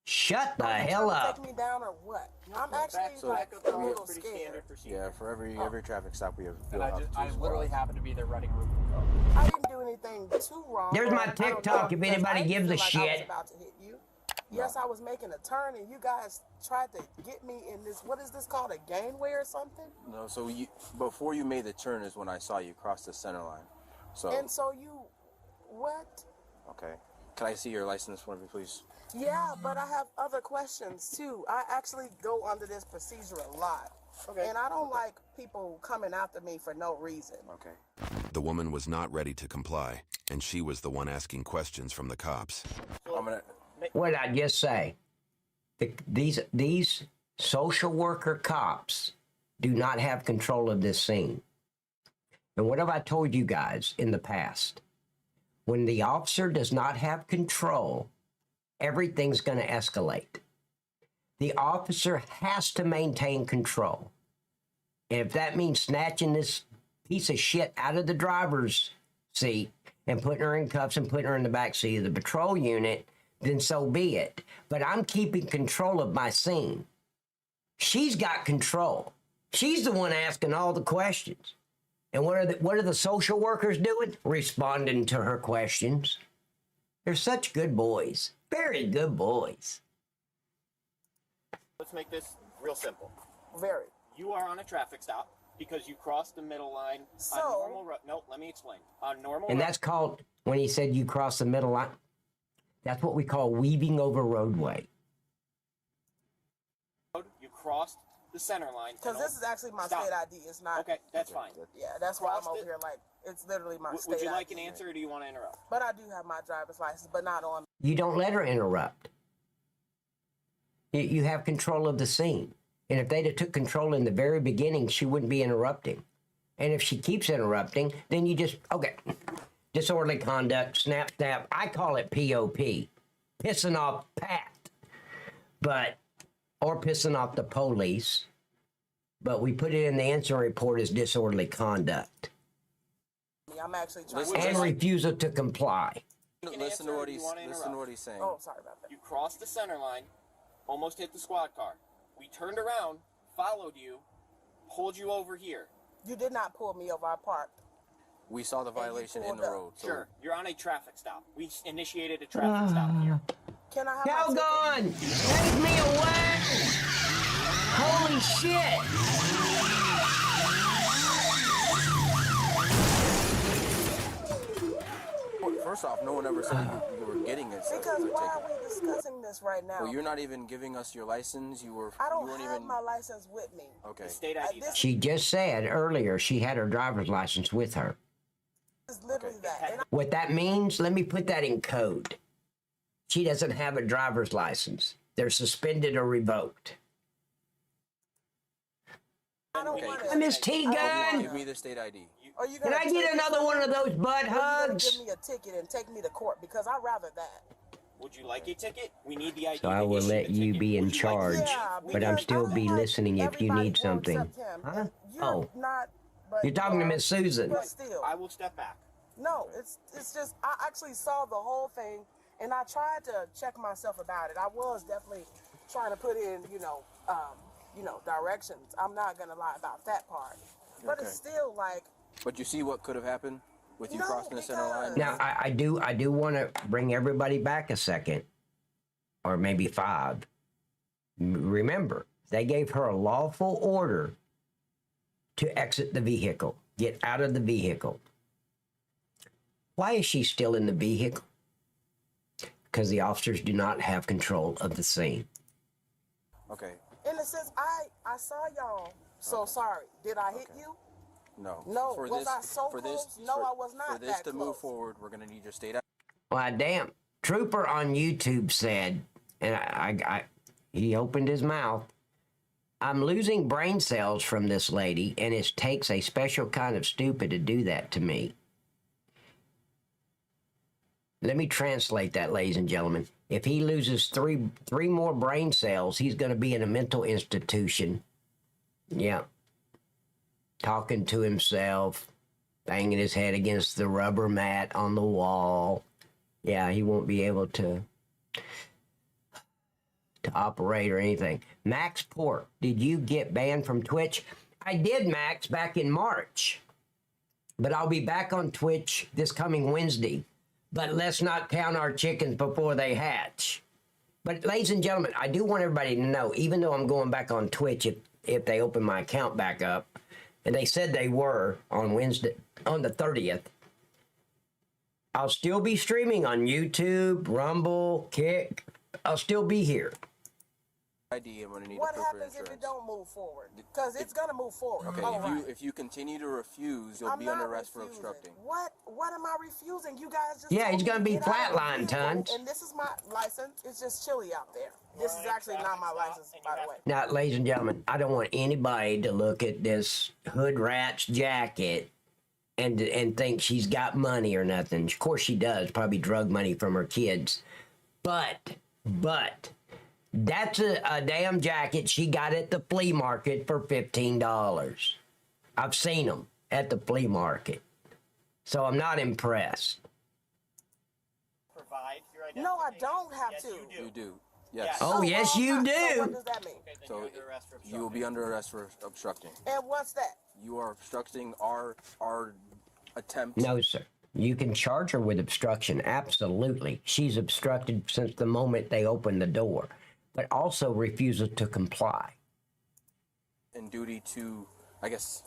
Shut the hell up. Take me down or what? I'm actually like a little scared. Yeah, for every traffic stop we have. And I literally happened to be there running room. I didn't do anything too wrong. There's my TikTok if anybody gives a shit. I was about to hit you. Yes, I was making a turn and you guys tried to get me in this, what is this called, a gangway or something? No, so you before you made the turn is when I saw you cross the center line. So. And so you, what? Okay. Can I see your license for me, please? Yeah, but I have other questions too. I actually go under this procedure a lot. Okay. And I don't like people coming after me for no reason. Okay. The woman was not ready to comply, and she was the one asking questions from the cops. What did I just say? These social worker cops do not have control of this scene. And what have I told you guys in the past? When the officer does not have control, everything's going to escalate. The officer has to maintain control. And if that means snatching this piece of shit out of the driver's seat and putting her in cuffs and putting her in the back seat of the patrol unit, then so be it. But I'm keeping control of my scene. She's got control. She's the one asking all the questions. And what are the social workers doing? Responding to her questions. They're such good boys. Very good boys. Let's make this real simple. Very. You are on a traffic stop because you crossed the middle line on normal road. No, let me explain. On normal And that's called, when he said you cross the middle line, that's what we call weaving over roadway. You crossed the center line. Because this is actually my state ID. It's not. Okay, that's fine. Yeah, that's why I'm over here. Like, it's literally my state ID. Would you like an answer or do you want to interrupt? But I do have my driver's license, but not on. You don't let her interrupt. You have control of the scene. And if they'd have took control in the very beginning, she wouldn't be interrupting. And if she keeps interrupting, then you just, okay, disorderly conduct, snap, snap. I call it POP, pissing off Pat, or pissing off the police. But we put it in the incident report as disorderly conduct. I'm actually trying and refusal to comply. Listen to what he's saying. Oh, sorry about that. You crossed the center line, almost hit the squad car. We turned around, followed you, pulled you over here. You did not pull me over. I parked. We saw the violation in the road. So. Sure, you're on a traffic stop. We initiated a traffic stop here. Can I have Calgon, take me away! Holy shit! First off, no one ever said you were getting it. Because why are we discussing this right now? Well, you're not even giving us your license. I don't have my license with me. Okay. State ID. She just said earlier she had her driver's license with her. It's literally that. What that means, let me put that in code. She doesn't have a driver's license. They're suspended or revoked. Miss T-Gun! Give me the state ID. Can I get another one of those butt hugs? Give me a ticket and take me to court because I'd rather that. Would you like a ticket? We need the ID. So I will let you be in charge, but I'm still be listening if you need something. Huh? Oh, you're talking to Miss Susan. But still, I will step back. No, it's just I actually saw the whole thing and I tried to check myself about it. I was definitely trying to put in, directions. I'm not gonna lie about that part, but it's still like. But you see what could have happened with you crossing the center line? Now, I do want to bring everybody back a second, or maybe 5. Remember, they gave her a lawful order to exit the vehicle, get out of the vehicle. Why is she still in the vehicle? Because the officers do not have control of the scene. Okay. In a sense, I saw y'all. So sorry. Did I hit you? No. No. Was I so close? No, I was not. For this that to close. move forward, we're gonna need your state. Why, damn. Trooper on YouTube said, and he opened his mouth, I'm losing brain cells from this lady, and it takes a special kind of stupid to do that to me. Let me translate that, ladies and gentlemen. If he loses three more brain cells, he's going to be in a mental institution. Yeah. Talking to himself, banging his head against the rubber mat on the wall. Yeah, he won't be able to operate or anything. Max Port, did you get banned from Twitch? I did, Max, back in March. But I'll be back on Twitch this coming Wednesday. But let's not count our chickens before they hatch. But ladies and gentlemen, I do want everybody to know, even though I'm going back on Twitch if they open my account back up, and they said they were on Wednesday, on the 30th, I'll still be streaming on YouTube, Rumble, Kick. I'll still be here. ID and when you need What proof of happens if insurance. it don't move forward? Because it's gonna move forward. Okay, All right. if you continue to refuse, you'll I'm be not under arrest for refusing. obstructing. What am I refusing? You guys just Yeah, told he's me gonna be get out of the flatlined, vehicle, tons. And this is my license. It's just chilly out there. This is actually not my license, by the way. Now, ladies and gentlemen, I don't want anybody to look at this hood rat's jacket and think she's got money or nothing. Of course she does, probably drug money from her kids. But that's a damn jacket she got at the flea market for $15. I've seen them at the flea market. So I'm not impressed. Provide your identity. No, I don't have to. You do. Yes. Oh, yes, you So do. what does that mean? So you will be under arrest for obstructing. And what's that? You are obstructing our attempt. No, sir. You can charge her with obstruction, absolutely. She's obstructed since the moment they opened the door, but also refuses to comply. And duty to, I guess,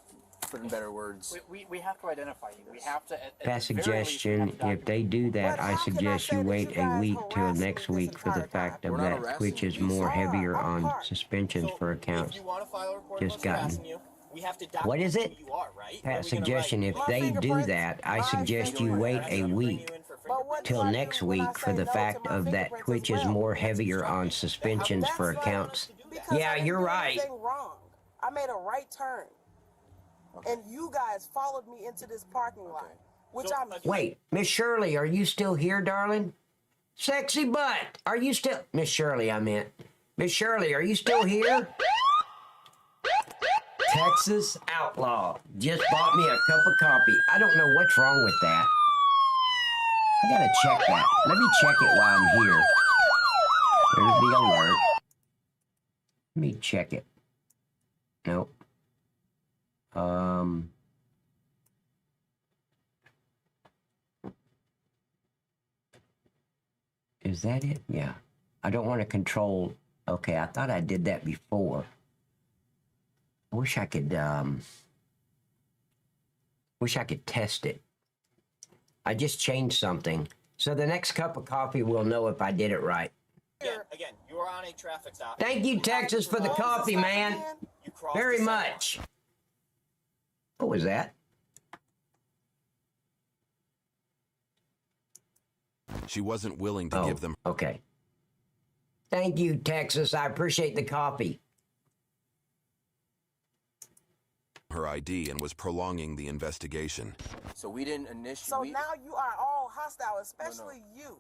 put in better words. We have to identify you. We have to. Past suggestion, if they do that, I suggest you wait a week till next week for the fact of that Twitch is more heavier on suspensions for accounts. Just gotten. What is it? Pat suggestion, if they do that, I suggest you wait a week till next week for the fact of that Twitch is more heavier on suspensions for accounts. Yeah, you're right. Wrong. I made a right turn. And you guys followed me into this parking lot. Which I'm Wait, Miss Shirley, are you still here, darling? Sexy butt, are you still... Miss Shirley, I meant. Miss Shirley, are you still here? Texas Outlaw just bought me a cup of coffee. I don't know what's wrong with that. I gotta check that. Let me check it while I'm here. There's the alert. Let me check it. Nope. Is that it? Yeah. I don't want to control... Okay, I thought I did that before. I wish I could test it. I just changed something. So the next cup of coffee will know if I did it right. Again, you are on a traffic stop. Thank you, Texas, for the coffee, man. Very much. What was that? She wasn't willing to give them. Okay. Thank you, Texas. I appreciate the coffee. Her ID and was prolonging the investigation. So we didn't initiate. So now you are all hostile, especially you.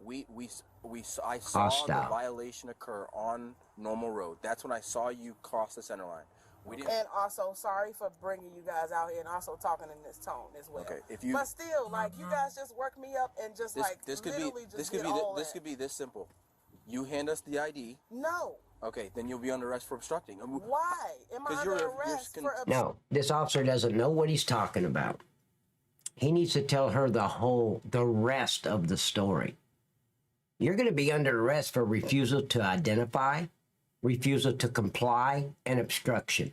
I saw Hostile. the violation occur on normal road. That's when I saw you cross the center line. We didn't. And also, sorry for bringing you guys out here and also talking in this tone as well. Okay, if you. But still, like, you guys just work me up and just This could be this could be this simple. You hand us the ID. No. Okay, then you'll be under arrest for obstructing. Why am I under arrest for obstructing? No, this officer doesn't know what he's talking about. He needs to tell her the rest of the story. You're going to be under arrest for refusal to identify, refusal to comply, and obstruction.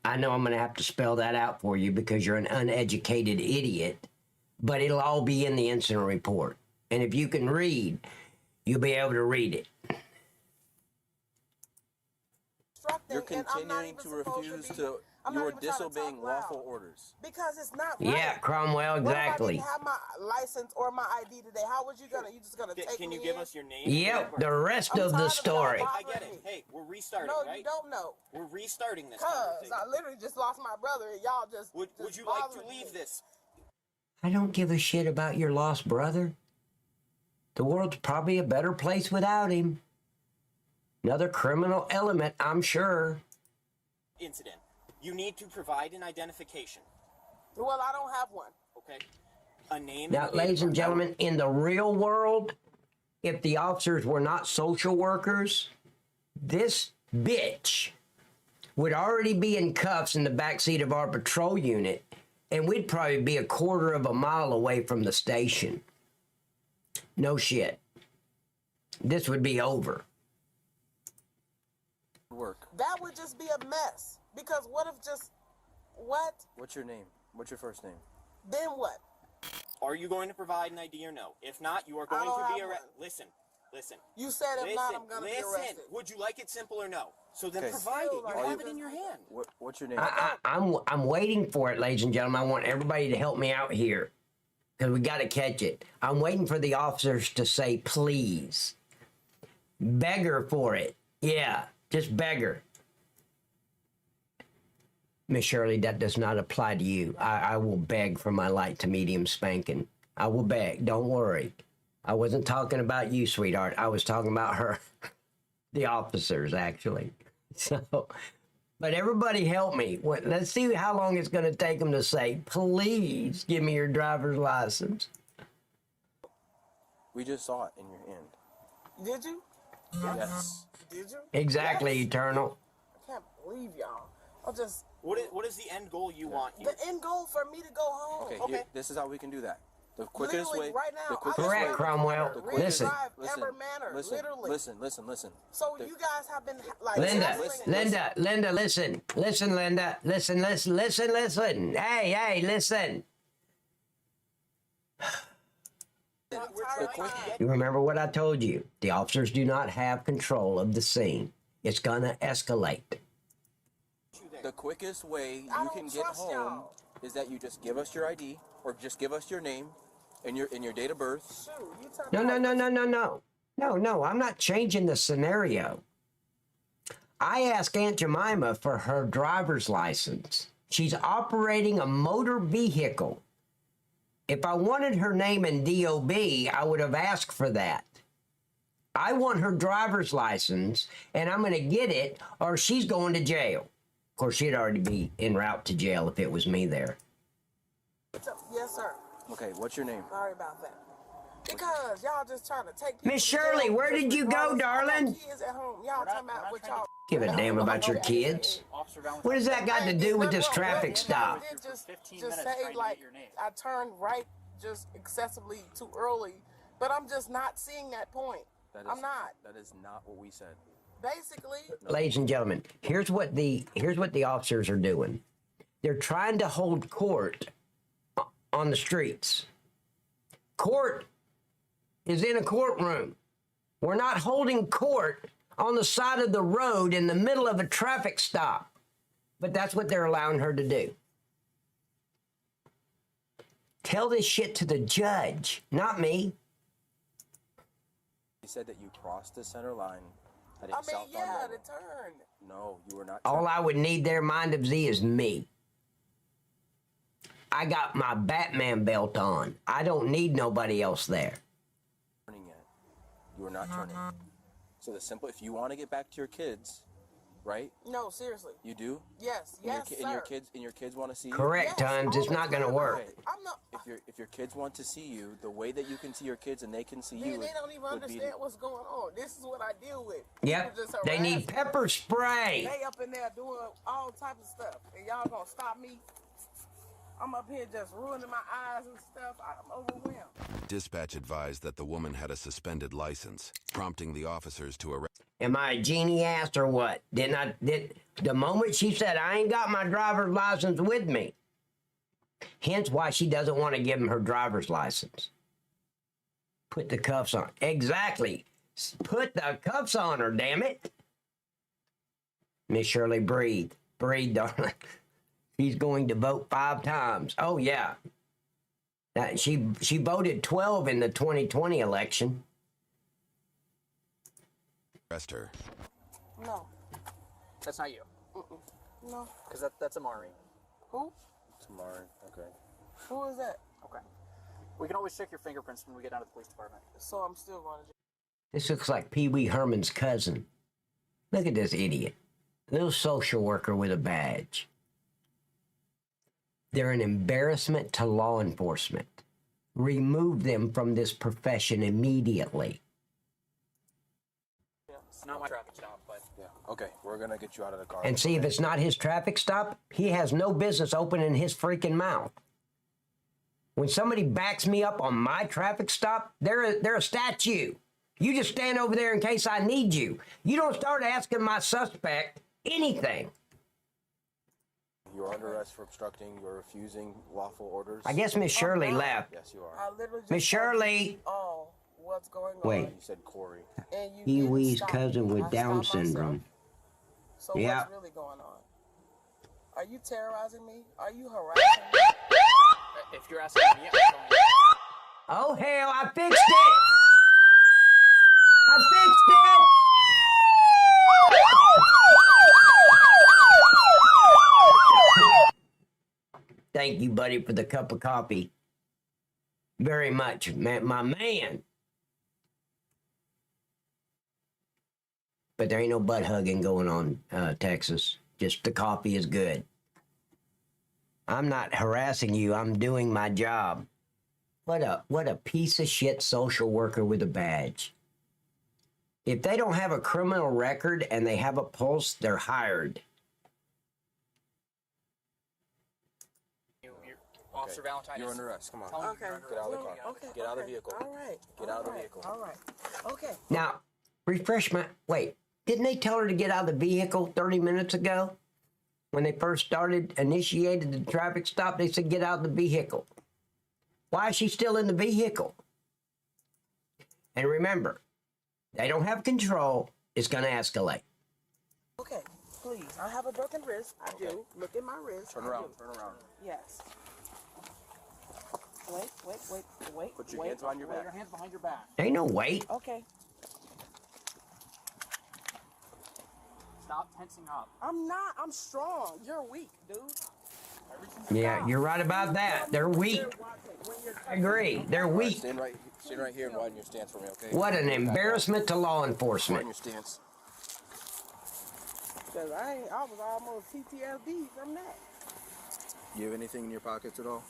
I know I'm going to have to spell that out for you because you're an uneducated idiot, but it'll all be in the incident report. And if you can read, you'll be able to read it. You're continuing to refuse to. You're disobeying lawful orders. Because it's not right. Yeah, Cromwell, exactly. What if I didn't have my license or my ID today? How was you just gonna take me? Can you give us your name? Yep, the rest of the story. I get it. Hey, we're restarting, no, right? No, you don't know. We're restarting this Cause conversation. I literally just lost my brother, and y'all just. Would you like to leave this? I don't give a shit about your lost brother. The world's probably a better place without him. Another criminal element, I'm sure. Incident. You need to provide an identification. Well, I don't have one. Okay. A name. Now, ladies and gentlemen, in the real world, if the officers were not social workers, this bitch would already be in cuffs in the backseat of our patrol unit, and we'd probably be a quarter of a mile away from the station. No shit. This would be over. Work. That would just be a mess. Because what if what? What's your name? What's your first name? Then what? Are you going to provide an ID or no? If not, you are going to be arrested. Listen. You said if not, I'm going to be arrested. Would you like it simple or no? So then provide it. You have it in your hand. What's your name? I'm waiting for it, ladies and gentlemen. I want everybody to help me out here because we got to catch it. I'm waiting for the officers to say please. Beg her for it. Yeah, just beg her. Miss Shirley, that does not apply to you. I will beg for my light to medium spanking. I will beg. Don't worry. I wasn't talking about you, sweetheart. I was talking about her. The officers, actually. So, but everybody help me. Let's see how long it's going to take them to say, please give me your driver's license. We just saw it in your hand. Did you? Yes. Did you? Exactly, yes. Eternal. I can't believe y'all. I'll just... What is the end goal you want here? The end goal for me to go home. Okay. Here, this is how we can do that. The quickest way. Right now, correct, Cromwell. Listen. Listen. So you guys have been like Linda, listen. Listen, Linda. Listen. Hey, listen. You remember what I told you? The officers do not have control of the scene. It's gonna escalate. The quickest way you can get home is that you just give us your ID or just give us your name and your date of birth. No. No, I'm not changing the scenario. I asked Aunt Jemima for her driver's license. She's operating a motor vehicle. If I wanted her name and DOB, I would have asked for that. I want her driver's license, and I'm going to get it, or she's going to jail. Of course, she'd already be en route to jail if it was me there. Yes, sir. Okay, what's your name? Sorry about that. Because y'all just trying to take Miss Shirley, where did you go, darling? Kids at home. Y'all talking about what y'all... Give a damn about your kids. What does that got to do with this traffic stop? Just say, like, I turned right just excessively too early, but I'm just not seeing that point. I'm not. That is not what we said. Basically. Ladies and gentlemen, here's what the officers are doing. They're trying to hold court on the streets. Court is in a courtroom. We're not holding court on the side of the road in the middle of a traffic stop. But that's what they're allowing her to do. Tell this shit to the judge, not me. You said that you crossed the center line. The turn. No, you were not. All I would need their mind of Z is me. I got my Batman belt on. I don't need nobody else there. Turning yet. You were not turning. So if you want to get back to your kids, right? No, seriously. You do? Yes, sir. And your kids want to see you? Correct, Tons. It's not going to work. Okay. I'm not... If your kids want to see you, the way that you can see your kids and they can see you, they don't even understand what's going on. This is what I deal with. Yep. They need pepper spray. They up in there doing all types of stuff, and y'all gonna stop me? I'm up here just ruining my eyes and stuff. I'm overwhelmed. Dispatch advised that the woman had a suspended license, prompting the officers to arrest. Am I a genie ass or what? Did the moment she said, I ain't got my driver's license with me. Hence why she doesn't want to give him her driver's license. Put the cuffs on. Exactly. Put the cuffs on her, damn it. Miss Shirley, breathe. Breathe, darling. She's going to vote 5 times. Oh, yeah. Now, she voted 12 in the 2020 election. Arrest her. No. That's not you. No. Because that's Amari. Who? It's Amari. Okay. Who is that? Okay. We can always check your fingerprints when we get down to the police department. So I'm still going to jail. This looks like Pee Wee Herman's cousin. Look at this idiot. Little social worker with a badge. They're an embarrassment to law enforcement. Remove them from this profession immediately. Yeah, it's not my traffic stop, but... Yeah. Okay, we're going to get you out of the car. And see, if it's not his traffic stop, he has no business opening his freaking mouth. When somebody backs me up on my traffic stop, they're a statue. You just stand over there in case I need you. You don't start asking my suspect anything. You're under arrest for obstructing. You're refusing lawful orders. I guess Miss Shirley left. Yes, you are. I literally just Miss Shirley. Oh, what's going on? Wait. You said Corey. And you Pee didn't Wee's stop cousin me. with I Down stopped myself. syndrome. So Yeah. what's really going on? Are you terrorizing me? Are you harassing me? If you're asking me, I'm telling you. Oh, hell, I fixed it. I fixed it. Thank you, buddy, for the cup of coffee. Very much, man, my man. But there ain't no butt hugging going on, Texas. Just the coffee is good. I'm not harassing you. I'm doing my job. What a piece of shit social worker with a badge. If they don't have a criminal record and they have a pulse, they're hired. Officer Valentine. You're under arrest. Come on. Okay. Get out of the car. Okay. Get out of the vehicle. All right. Get out of the vehicle. All right. Okay. Now, wait, didn't they tell her to get out of the vehicle 30 minutes ago? When they first initiated the traffic stop, they said get out of the vehicle. Why is she still in the vehicle? And remember, they don't have control. It's going to escalate. Okay. Please. I have a broken wrist. I do. Look at my wrist. Turn around. Turn around. Yes. Wait. Put your hands behind your back. Your hands behind your back. Ain't no wait. Okay. Stop tensing up. I'm not. I'm strong. You're weak, dude. Yeah, you're right about that. They're weak. I agree. They're weak. Stand right here and widen your stance for me, okay? What an embarrassment to law enforcement. Widen your stance. Because I was almost PTSD from that. Do you have anything in your pockets at all?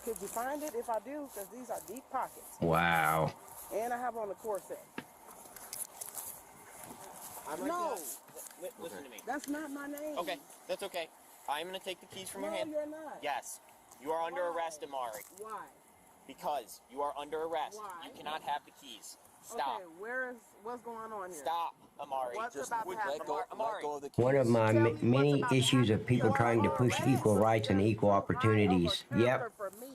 Could you find it if I do? Because these are deep pockets. Wow. And I have on a corset. No. Listen to me. That's not my name. Okay, that's okay. I'm going to take the keys from your hand. No, you're not. Yes. You are under arrest, Amari. Why? Because you are under arrest. Why? You cannot have the keys. Stop. Okay, what's going on here? Stop, Amari. What's Just about to happen? Let go of the keys. One of my many issues of people trying to push equal rights and equal opportunities. Yep. For me.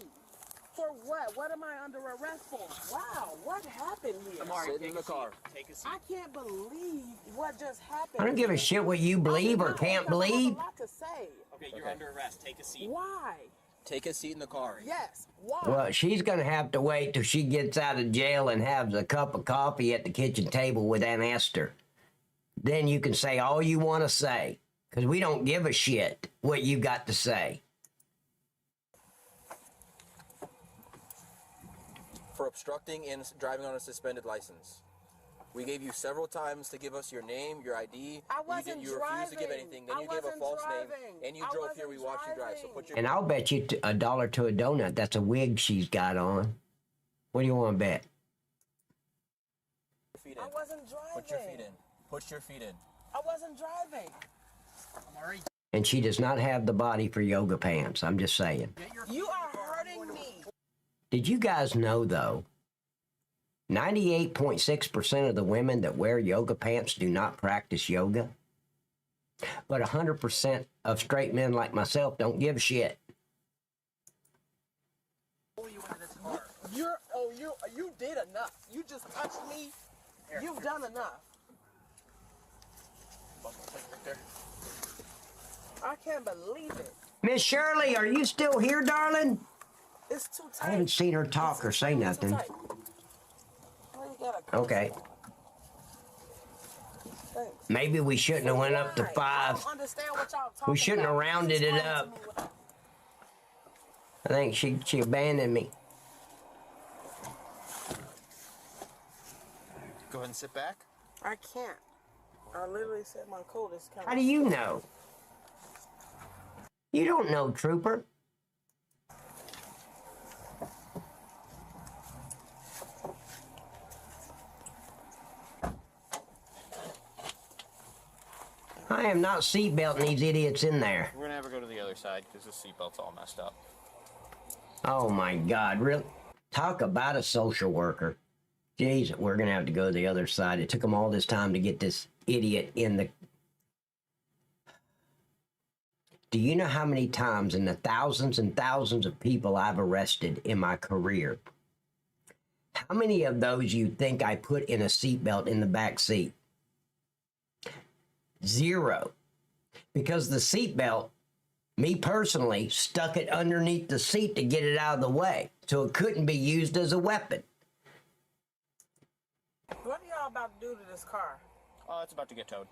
For what? What am I under arrest for? Wow, what happened here? Amari, Sit in the car. Take a seat. I can't believe what just happened. I don't give a shit what you believe or can't believe. I have a lot to say. Okay, you're under arrest. Take a seat. Why? Take a seat in the car. Yes. Why? Well, she's going to have to wait till she gets out of jail and has a cup of coffee at the kitchen table with Aunt Esther. Then you can say all you want to say, because we don't give a shit what you got to say. For obstructing and driving on a suspended license. We gave you several times to give us your name, your ID. I wasn't you refused to give driving. anything. Then I you gave a wasn't false driving. name. And you I drove here. We wasn't watched you drive. So driving. put your And I'll bet you $1 to a donut. That's a wig she's got on. What do you want to bet? feet in. I wasn't driving. Put your feet in. Put your feet in. I wasn't driving. Amari. And she does not have the body for yoga pants. I'm just saying. You are hurting me. Did you guys know, though, 98.6% of the women that wear yoga pants do not practice yoga? But 100% of straight men like myself don't give a shit. You did enough. You just touched me. You've done enough. I can't believe it. Miss Shirley, are you still here, darling? It's too tight. I haven't seen her talk or say nothing. Okay. Maybe we shouldn't have went up to 5. We shouldn't have rounded it up. I think she abandoned me. Go ahead and sit back. I can't. I literally said my coat is kind of... How do you know? You don't know, Trooper. I am not seatbelting these idiots in there. We're gonna have to go to the other side because the seatbelt's all messed up. Oh my God, really? Talk about a social worker. Jeez, we're gonna have to go to the other side. It took them all this time to get this idiot in the... Do you know how many times in the thousands and thousands of people I've arrested in my career, how many of those you think I put in a seatbelt in the back seat? 0. Because the seatbelt, me personally, stuck it underneath the seat to get it out of the way, so it couldn't be used as a weapon. What are y'all about to do to this car? Oh, it's about to get towed.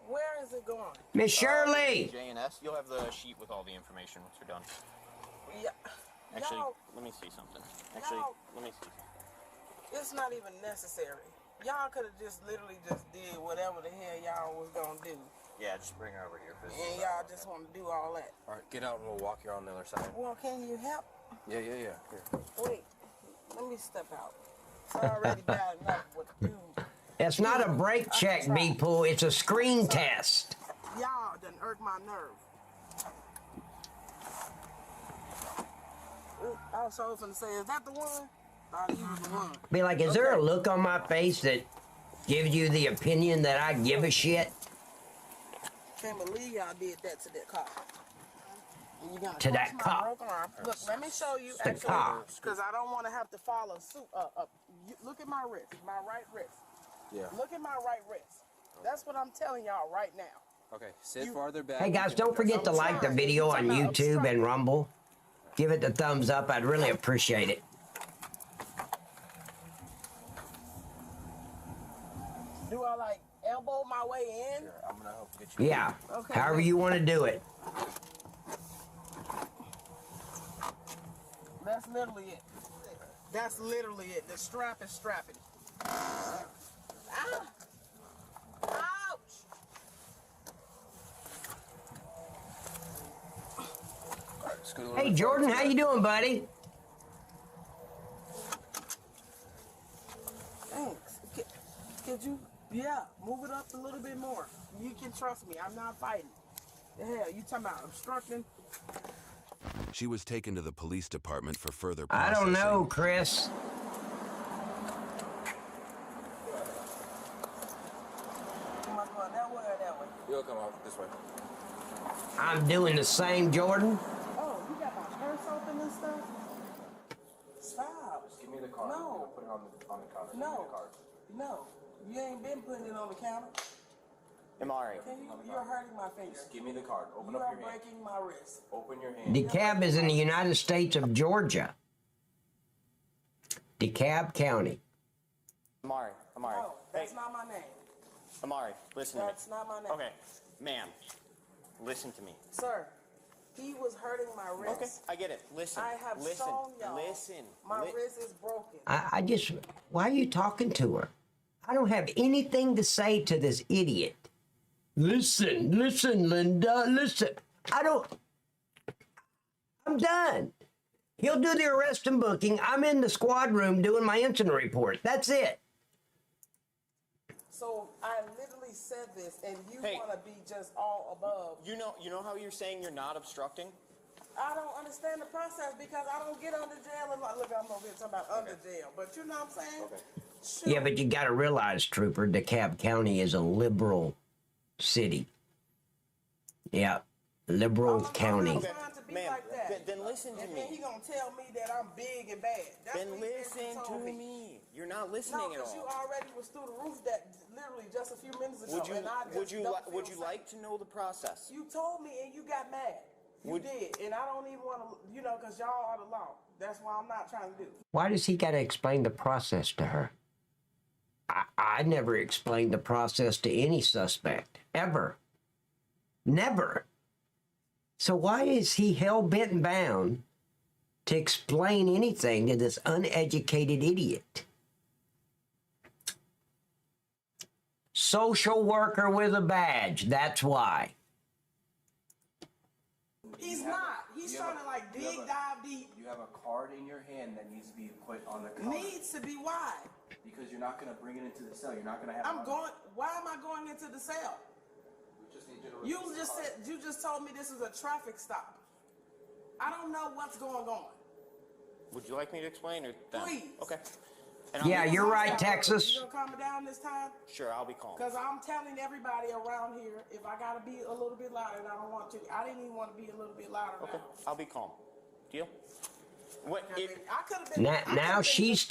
Where is it going? Miss Shirley! J&S, you'll have the sheet with all the information once you're done. Yeah. Actually, let me see something. Let me see. It's not even necessary. Y'all could have just literally just did whatever the hell y'all was gonna do. Yeah, just bring her over here. And y'all just want to do all that. All right, get out and we'll walk you on the other side. Well, can you help? Yeah. Here. Wait, let me step out. It's already bad enough what to do. It's not a brake check, B-Pool. It's a screen test. Y'all done irked my nerve. I was so finna say, is that the one? Thought you was the one. Be like, is there a look on my face that gives you the opinion that I give a shit? Can't believe y'all did that to that car. And you gotta To that my car. broken arm. Look, let me show you. The car. Because I don't want to have to follow suit. Look at my wrist, my right wrist. Yeah. Look at my right wrist. That's what I'm telling y'all right now. Okay, sit farther back. Hey guys, don't forget to like the video on YouTube and Rumble. Give it the thumbs up. I'd really appreciate it. Do I like elbow my way in? Sure, I'm gonna help get you. Yeah. Okay. However you want to do it. That's literally it. That's literally it. The strap is strapping. Ah. Ouch! Hey Jordan, how you doing, buddy? Thanks. Could you, move it up a little bit more. You can trust me. I'm not fighting. The hell, you talking about obstructing? She was taken to the police department for further I processing. don't know, Chris. Am I going that way or that way? You'll come out this way. I'm doing the same, Jordan. Oh, you got my purse open and stuff? Stop. Just give me the card. No. Put it on the counter. No. Give me the card. No. You ain't been putting it on the counter. Amari. You're hurting my finger. Just give me the card. Open You up are your hand. breaking my wrist. Open your hand. DeKalb is in the United States of Georgia. DeKalb County. Amari. No, that's not my name. Amari, listen to me. That's not my name. Okay, ma'am, listen to me. Sir, he was hurting my wrist. Okay, I get it. Listen. I have listen, shown y'all. Listen. My wrist is broken. I just, why are you talking to her? I don't have anything to say to this idiot. Listen, Linda, listen. I'm done. He'll do the arrest and booking. I'm in the squad room doing my incident report. That's it. So I literally said this, and you Hey. want to be just all above. You know how you're saying you're not obstructing? I don't understand the process because I don't get under jail. And look, I'm over here talking about under jail, but you know what I'm saying? Shoot. Yeah, but you got to realize, Trooper, DeKalb County is a liberal city. Yeah, liberal county. I'm trying to be like that. Then listen to and me. then he gonna tell me that I'm big and bad. That's Then what he listen told to me. You're not listening No, at because you all. already was through the roof that literally just a few minutes ago. Would you and I just would you don't li- would feel you safe. like to know the process? You told me and you got mad. You did, and I don't even want to, because y'all are the law. That's why I'm not trying to do. Why does he got to explain the process to her? I never explained the process to any suspect, ever. Never. So why is he hell-bent and bound to explain anything to this uneducated idiot? Social worker with a badge, that's why. He's not. He's trying to dive deep. You have a card in your hand that needs to be put on the counter. Needs to be why? Because you're not going to bring it into the cell. You're not going to have. Why am I going into the cell? We just need you to You just told me this is a traffic stop. I don't know what's going on. Would you like me to explain or then? Please. Okay. Yeah, you're right, Texas. You gonna calm it down this time? Sure, I'll be calm. Because I'm telling everybody around here, if I gotta be a little bit louder, and I don't want to. I didn't even want to be a little bit louder. Okay, now. I'll be calm. Deal? What? I could have been. Now she's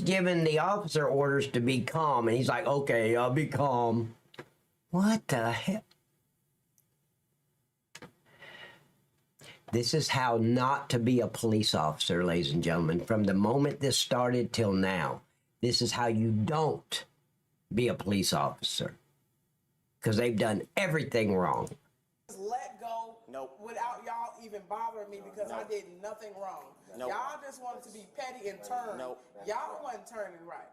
giving the officer orders to be calm, and he's like, "Okay, I'll be calm." What the hell? This is how not to be a police officer, ladies and gentlemen. From the moment this started till now, this is how you don't be a police officer. Because they've done everything wrong. Just let go without y'all even bothering me because I did nothing wrong. Nope. Y'all just wanted to be petty and turn. Y'all wasn't turning right.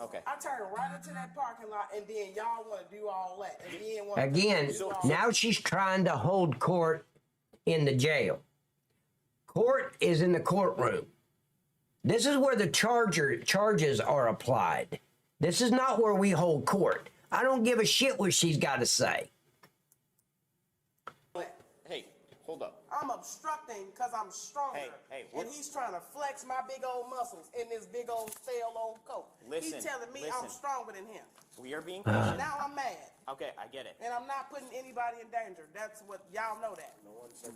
Okay. I turned right into that parking lot, and then y'all want to do all that. And then want Again, to do all now she's trying to hold court in the jail. Court is in the courtroom. This is where the charges are applied. This is not where we hold court. I don't give a shit what she's got to say. Hey, hold up. I'm obstructing because I'm stronger. Hey, and he's trying to flex my big old muscles in this big old stale old coat. He's telling me I'm stronger than him. We are being patient. Now I'm mad. Okay, I get it. And I'm not putting anybody in danger. That's what y'all know that.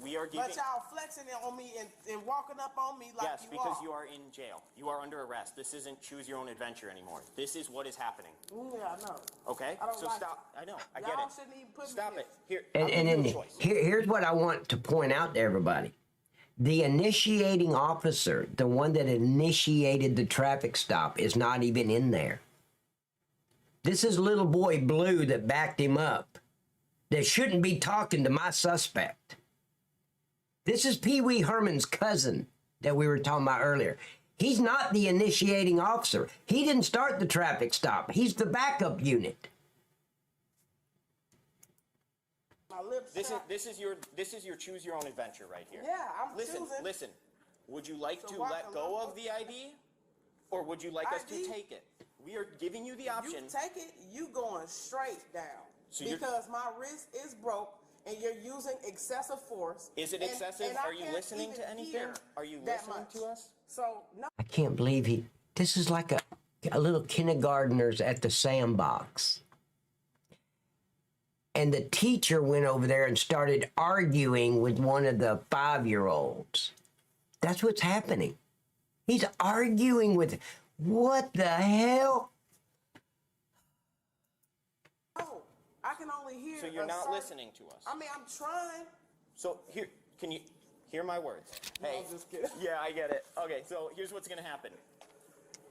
We are giving. But y'all flexing it on me and walking up on me like yes, because you are in jail. You are under arrest. This isn't choose your own adventure anymore. This is what is happening. Yeah, I know. Okay? I don't so like stop. I know. I get Y'all it. shouldn't even put Stop me it. Here. And then here's what I want to point out to everybody. The initiating officer, the one that initiated the traffic stop, is not even in there. This is little boy Blue that backed him up. That shouldn't be talking to my suspect. This is Pee Wee Herman's cousin that we were talking about earlier. He's not the initiating officer. He didn't start the traffic stop. He's the backup unit. This is your choose your own adventure right here. Yeah, I'm choosing. Listen. Would you like to let go of the ID, or would you like us to take it? We are giving you the option. You take it, you going straight down. So because my wrist is broke and you're using excessive force. Is it excessive? And I Are you can't listening even to anything? hear Are you that listening much. to us? So, no. I can't believe this is like a little kindergartners at the sandbox. And the teacher went over there and started arguing with one of the 5-year-olds. That's what's happening. He's arguing with, what the hell? No, I can only hear. So you're not listening to us. I mean, I'm trying. So here, can you hear my words? Hey, I'm just kidding. yeah, I get it. Okay, so here's what's gonna happen.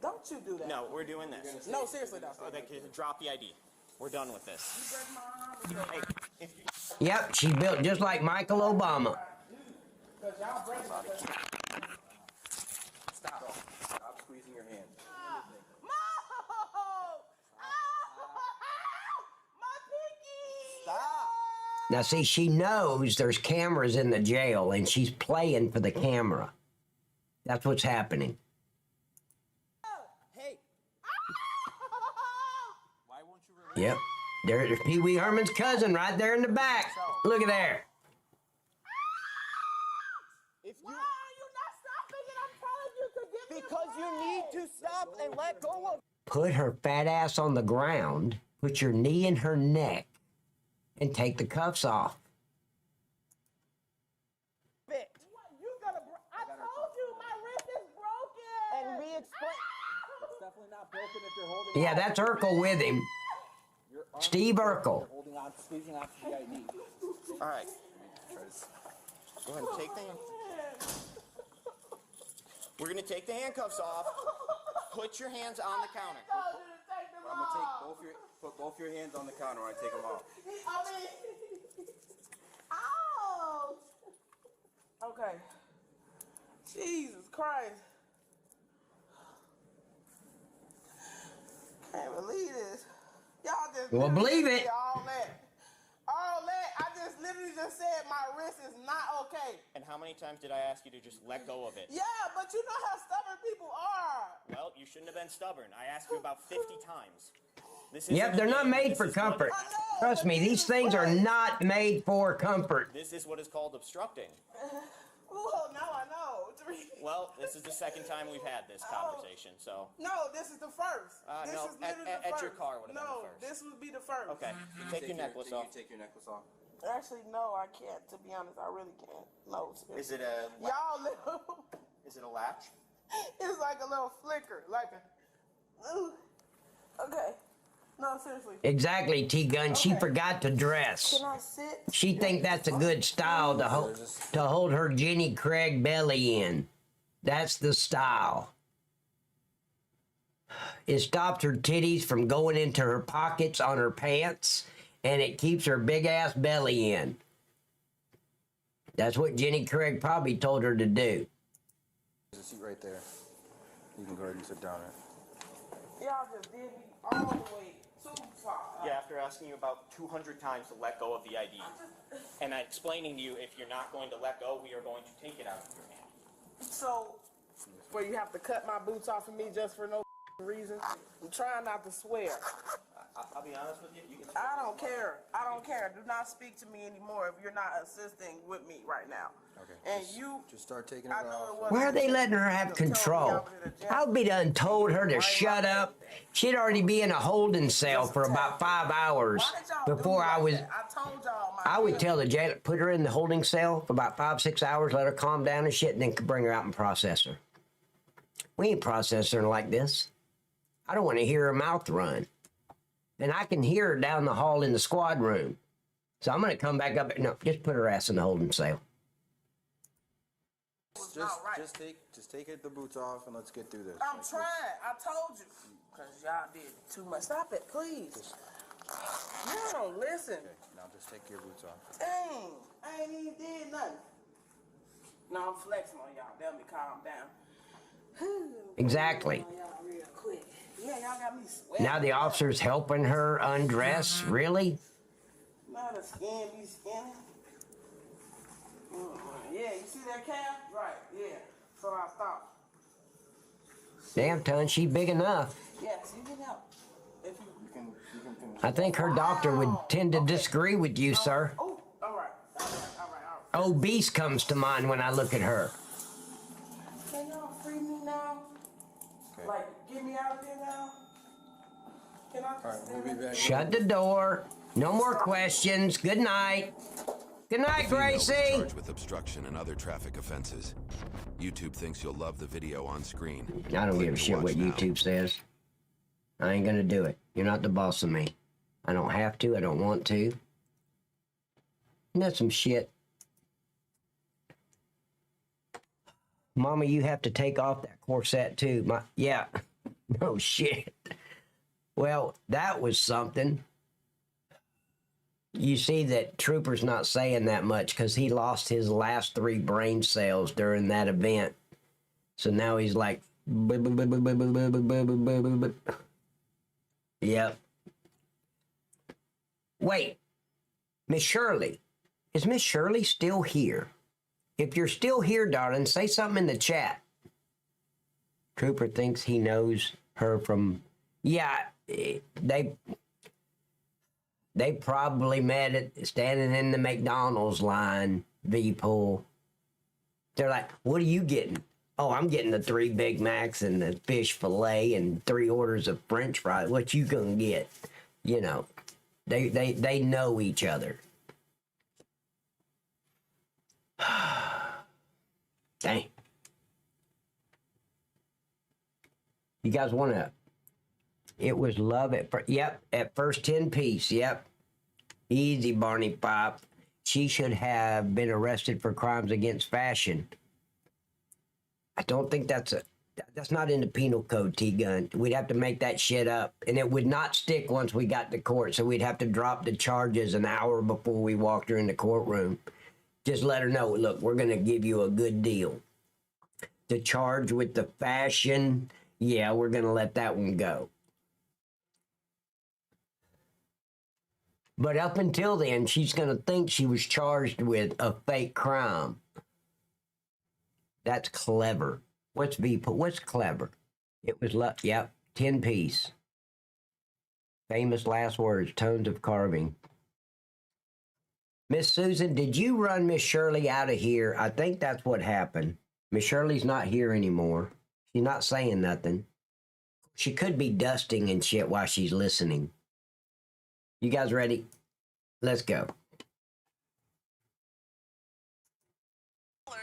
Don't you do that. No, we're doing this. No, seriously, don't. Oh, drop the ID. We're done with this. You break my arm. Hey, Yep, she built just like Michael Obama. Because y'all break my Stop squeezing your hand. Now, see, she knows there's cameras in the jail, and she's playing for the camera. That's what's happening. hey. Why won't you Yep. There's Pee Wee Herman's cousin right there in the back. Look at there. Why are you not stopping it? I'm telling you to give me Because you need to stop and let go of Put her fat ass on the ground, put your knee in her neck, and take the cuffs off. it. You gotta. I told you my wrist is broken. and re-explain. It's definitely not broken if you're holding. Yeah, that's Urkel with him. Steve Urkel. Holding on, squeezing on to the ID. All right. Go ahead and take the. We're gonna take the handcuffs off. Put your hands on the counter. I'm gonna put both your hands on the counter when I take them off. Ouch. Okay. Jesus Christ. Can't believe this. Y'all just. Well, believe it. All that. I just literally just said my wrist is not okay. And how many times did I ask you to just let go of it? Yeah, but you know how stubborn people are. Well, you shouldn't have been stubborn. I asked you about 50 times. Yep, they're not made for comfort. Trust me, these things are not made for comfort. This is what is called obstructing. Well, now I know. Well, this is the second time we've had this conversation, so. No, this is the first. This No, is literally the at first. your car would have been the first. This would be the first. Okay, you take your necklace off. Take your necklace off. Actually, no, I can't. To be honest, I really can't. No. Is it a? Y'all little. Is it a latch? It's like a little flicker, like a. Ooh. Okay. No, seriously. Exactly, T-Gun. She forgot to dress. Can I sit? She think that's a good style to hold her Jenny Craig belly in. That's the style. It stops her titties from going into her pockets on her pants, and it keeps her big ass belly in. That's what Jenny Craig probably told her to do. There's a seat right there. You can go ahead and sit down in. Y'all just did me all the way too far. Yeah, after asking you about 200 times to let go of the ID, and I explaining to you if you're not going to let go, we are going to take it out of your hand. So, where you have to cut my boots off of me just for no reason? I'm trying not to swear. I'll be honest with you. You can. I don't care. I don't care. Do not speak to me anymore if you're not assisting with me right now. Okay. And just start taking it off. Why are they letting her have control? I would be done told her to shut up. She'd already be in a holding cell for about 5 hours before I was. I would tell the jailer, put her in the holding cell for about 5, 6 hours, let her calm down and shit, and then bring her out and process her. We ain't processing her like this. I don't want to hear her mouth run. And I can hear her down the hall in the squad room. So I'm going to come back up. No, just put her ass in the holding cell. Just take the boots off and let's get through this. I'm trying. I told you. Because y'all did too much. Stop it, please. You don't listen. Okay, now just take your boots off. Dang. I ain't even did nothing. No, I'm flexing on y'all. Let me calm down. Exactly. Y'all real quick. Yeah, y'all got me sweating. Now the officer's helping her undress? Really? Now the skin be skinny. Yeah, you see that calf? Right, yeah. So I stopped. Damn, Ton, she big enough. Yes, you can help. If you can finish. I think her doctor would tend to disagree with you, sir. Oh, all right. Obese comes to mind when I look at her. Can y'all free me now? Okay. Like, get me out of here now? Can I just we'll be back. Shut the door. No more questions. Good night. Good night, The female was Gracie. charged with obstruction and other traffic offenses. YouTube thinks you'll love the video on screen. I don't Click give a to shit watch what now. YouTube says. I ain't gonna do it. You're not the boss of me. I don't have to. I don't want to. And that's some shit. Mama, you have to take off that corset too. Yeah. No shit. Well, that was something. You see that Trooper's not saying that much because he lost his last 3 brain cells during that event. So now he's like, yep. Wait, Miss Shirley. Is Miss Shirley still here? If you're still here, darling, say something in the chat. Trooper thinks he knows her from, yeah, they, They probably met it standing in the McDonald's line, V-Pool. They're like, what are you getting? Oh, I'm getting the 3 Big Macs and the fish fillet and 3 orders of French fries. What you gonna get? You know, they know each other. Dang. You guys want to? It was love at first. Yep, at first 10 piece. Yep. Easy, Barney Pop. She should have been arrested for crimes against fashion. I don't think that's not in the penal code, T-Gun. We'd have to make that shit up. And it would not stick once we got to court. So we'd have to drop the charges an hour before we walked her in the courtroom. Just let her know, look, we're going to give you a good deal. The charge with the fashion, yeah, we're going to let that one go. But up until then, she's going to think she was charged with a fake crime. That's clever. What's clever? It was, yep, 10 piece. Famous last words, tones of carving. Miss Susan, did you run Miss Shirley out of here? I think that's what happened. Miss Shirley's not here anymore. She's not saying nothing. She could be dusting and shit while she's listening. You guys ready? Let's go.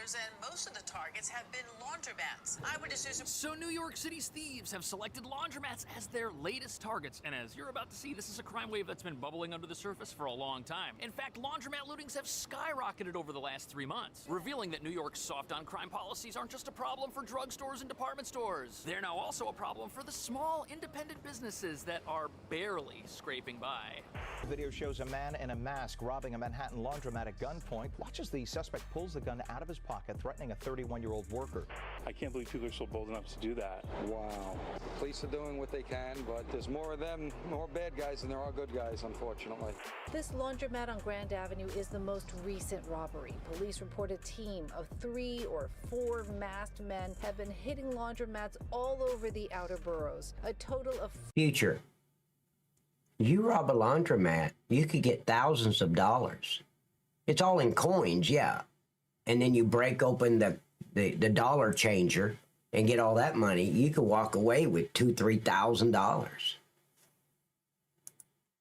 And most of the targets have been laundromats. Eyewitnesses. So New York City's thieves have selected laundromats as their latest targets. And as you're about to see, this is a crime wave that's been bubbling under the surface for a long time. In fact, laundromat lootings have skyrocketed over the last 3 months, revealing that New York's soft on crime policies aren't just a problem for drugstores and department stores. They're now also a problem for the small independent businesses that are barely scraping by. The video shows a man in a mask robbing a Manhattan laundromat at gunpoint. Watch as the suspect pulls the gun out of his pocket, threatening a 31-year-old worker. I can't believe people are so bold enough to do that. Wow. The police are doing what they can, but there's more of them, more bad guys than there are good guys, unfortunately. This laundromat on Grand Avenue is the most recent robbery. Police report a team of 3 or 4 masked men have been hitting laundromats all over the outer boroughs. A total of... Future. You rob a laundromat, you could get thousands of dollars. It's all in coins, yeah. And then you break open the dollar changer and get all that money. You could walk away with $2,000-$3,000.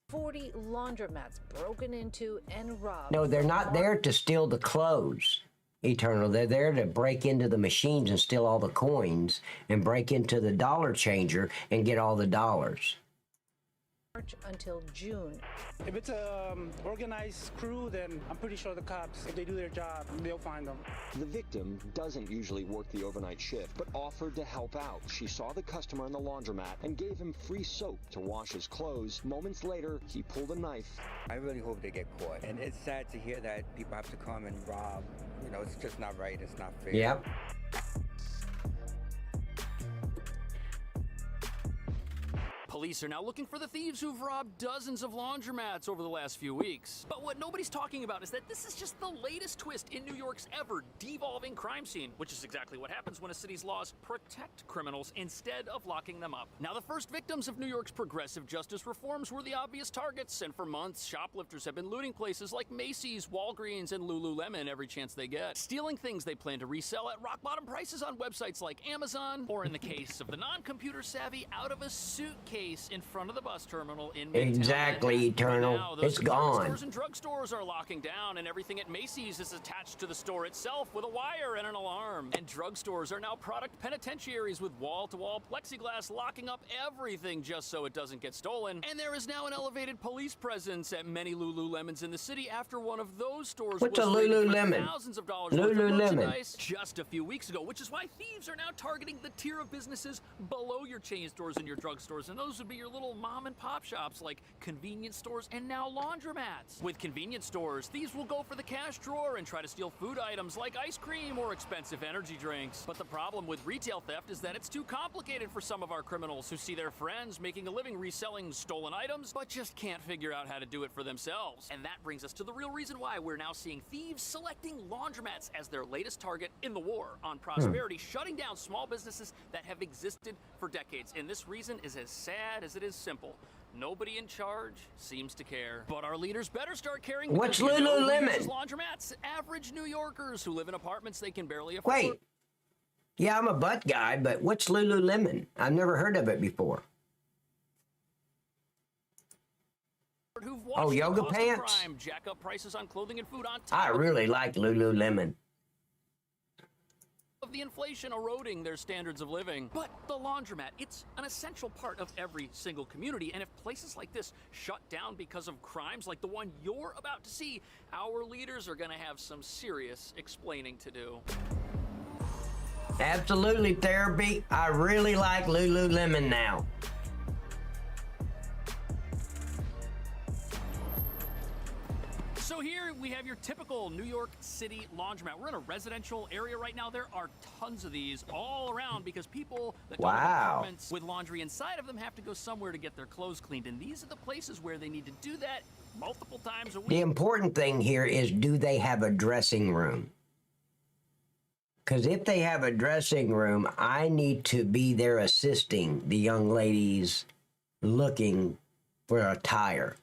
40 laundromats broken into and robbed. No, they're not there to steal the clothes, Eternal. They're there to break into the machines and steal all the coins and break into the dollar changer and get all the dollars. Until June. If it's a organized crew, then I'm pretty sure the cops, if they do their job, they'll find them. The victim doesn't usually work the overnight shift, but offered to help out. She saw the customer in the laundromat and gave him free soap to wash his clothes. Moments later, he pulled a knife. I really hope they get caught. And it's sad to hear that people have to come and rob. You know, it's just not right. It's not fair. Yep. Police are now looking for the thieves who've robbed dozens of laundromats over the last few weeks. But what nobody's talking about is that this is just the latest twist in New York's ever-devolving crime scene, which is exactly what happens when a city's laws protect criminals instead of locking them up. Now, the first victims of New York's progressive justice reforms were the obvious targets, and for months, shoplifters have been looting places like Macy's, Walgreens, and Lululemon every chance they get, stealing things they plan to resell at rock-bottom prices on websites like Amazon, or in the case of the non-computer savvy, out of a suitcase in front of the bus terminal in Midtown. Exactly, Eternal. Now, those it's gone. Stores and drugstores are locking down, and everything at Macy's is attached to the store itself with a wire and an alarm. And drugstores are now product penitentiaries with wall-to-wall plexiglass locking up everything just so it doesn't get stolen. And there is now an elevated police presence at many Lululemons in the city after one of those stores What's was a raided for Lululemon? thousands of dollars worth of Lululemon. merchandise just a few weeks ago, which is why thieves are now targeting the tier of businesses below your chain stores and your drugstores, and those would be your little mom and pop shops like convenience stores and now laundromats. With convenience stores, thieves will go for the cash drawer and try to steal food items like ice cream or expensive energy drinks. But the problem with retail theft is that it's too complicated for some of our criminals who see their friends making a living reselling stolen items but just can't figure out how to do it for themselves. And that brings us to the real reason why we're now seeing thieves selecting laundromats as their latest target in the war on prosperity, shutting down small businesses that have existed for decades. And this reason is as sad as it is simple. nobody in charge seems to care. But our leaders better start caring. What's because you know who Lululemon? uses laundromats? Average New Yorkers who live in apartments they can barely afford. Wait. Yeah, I'm a butt guy, but what's Lululemon? I've never heard of it before. Oh, yoga pants? Crime, jack up prices on clothing and food on I top really like Lululemon. of the inflation eroding their standards of living. But the laundromat, it's an essential part of every single community. And if places like this shut down because of crimes like the one you're about to see, our leaders are going to have some serious explaining to do. Absolutely, therapy. I really like Lululemon now. So here we have your typical New York City laundromat. We're in a residential area right now. There are tons of these all around because people that don't have apartments with laundry inside of them have to go somewhere to get their clothes cleaned. And these are the places where they need to do that multiple times a week. The important thing here is, do they have a dressing room? Because if they have a dressing room, I need to be there assisting the young ladies looking for attire.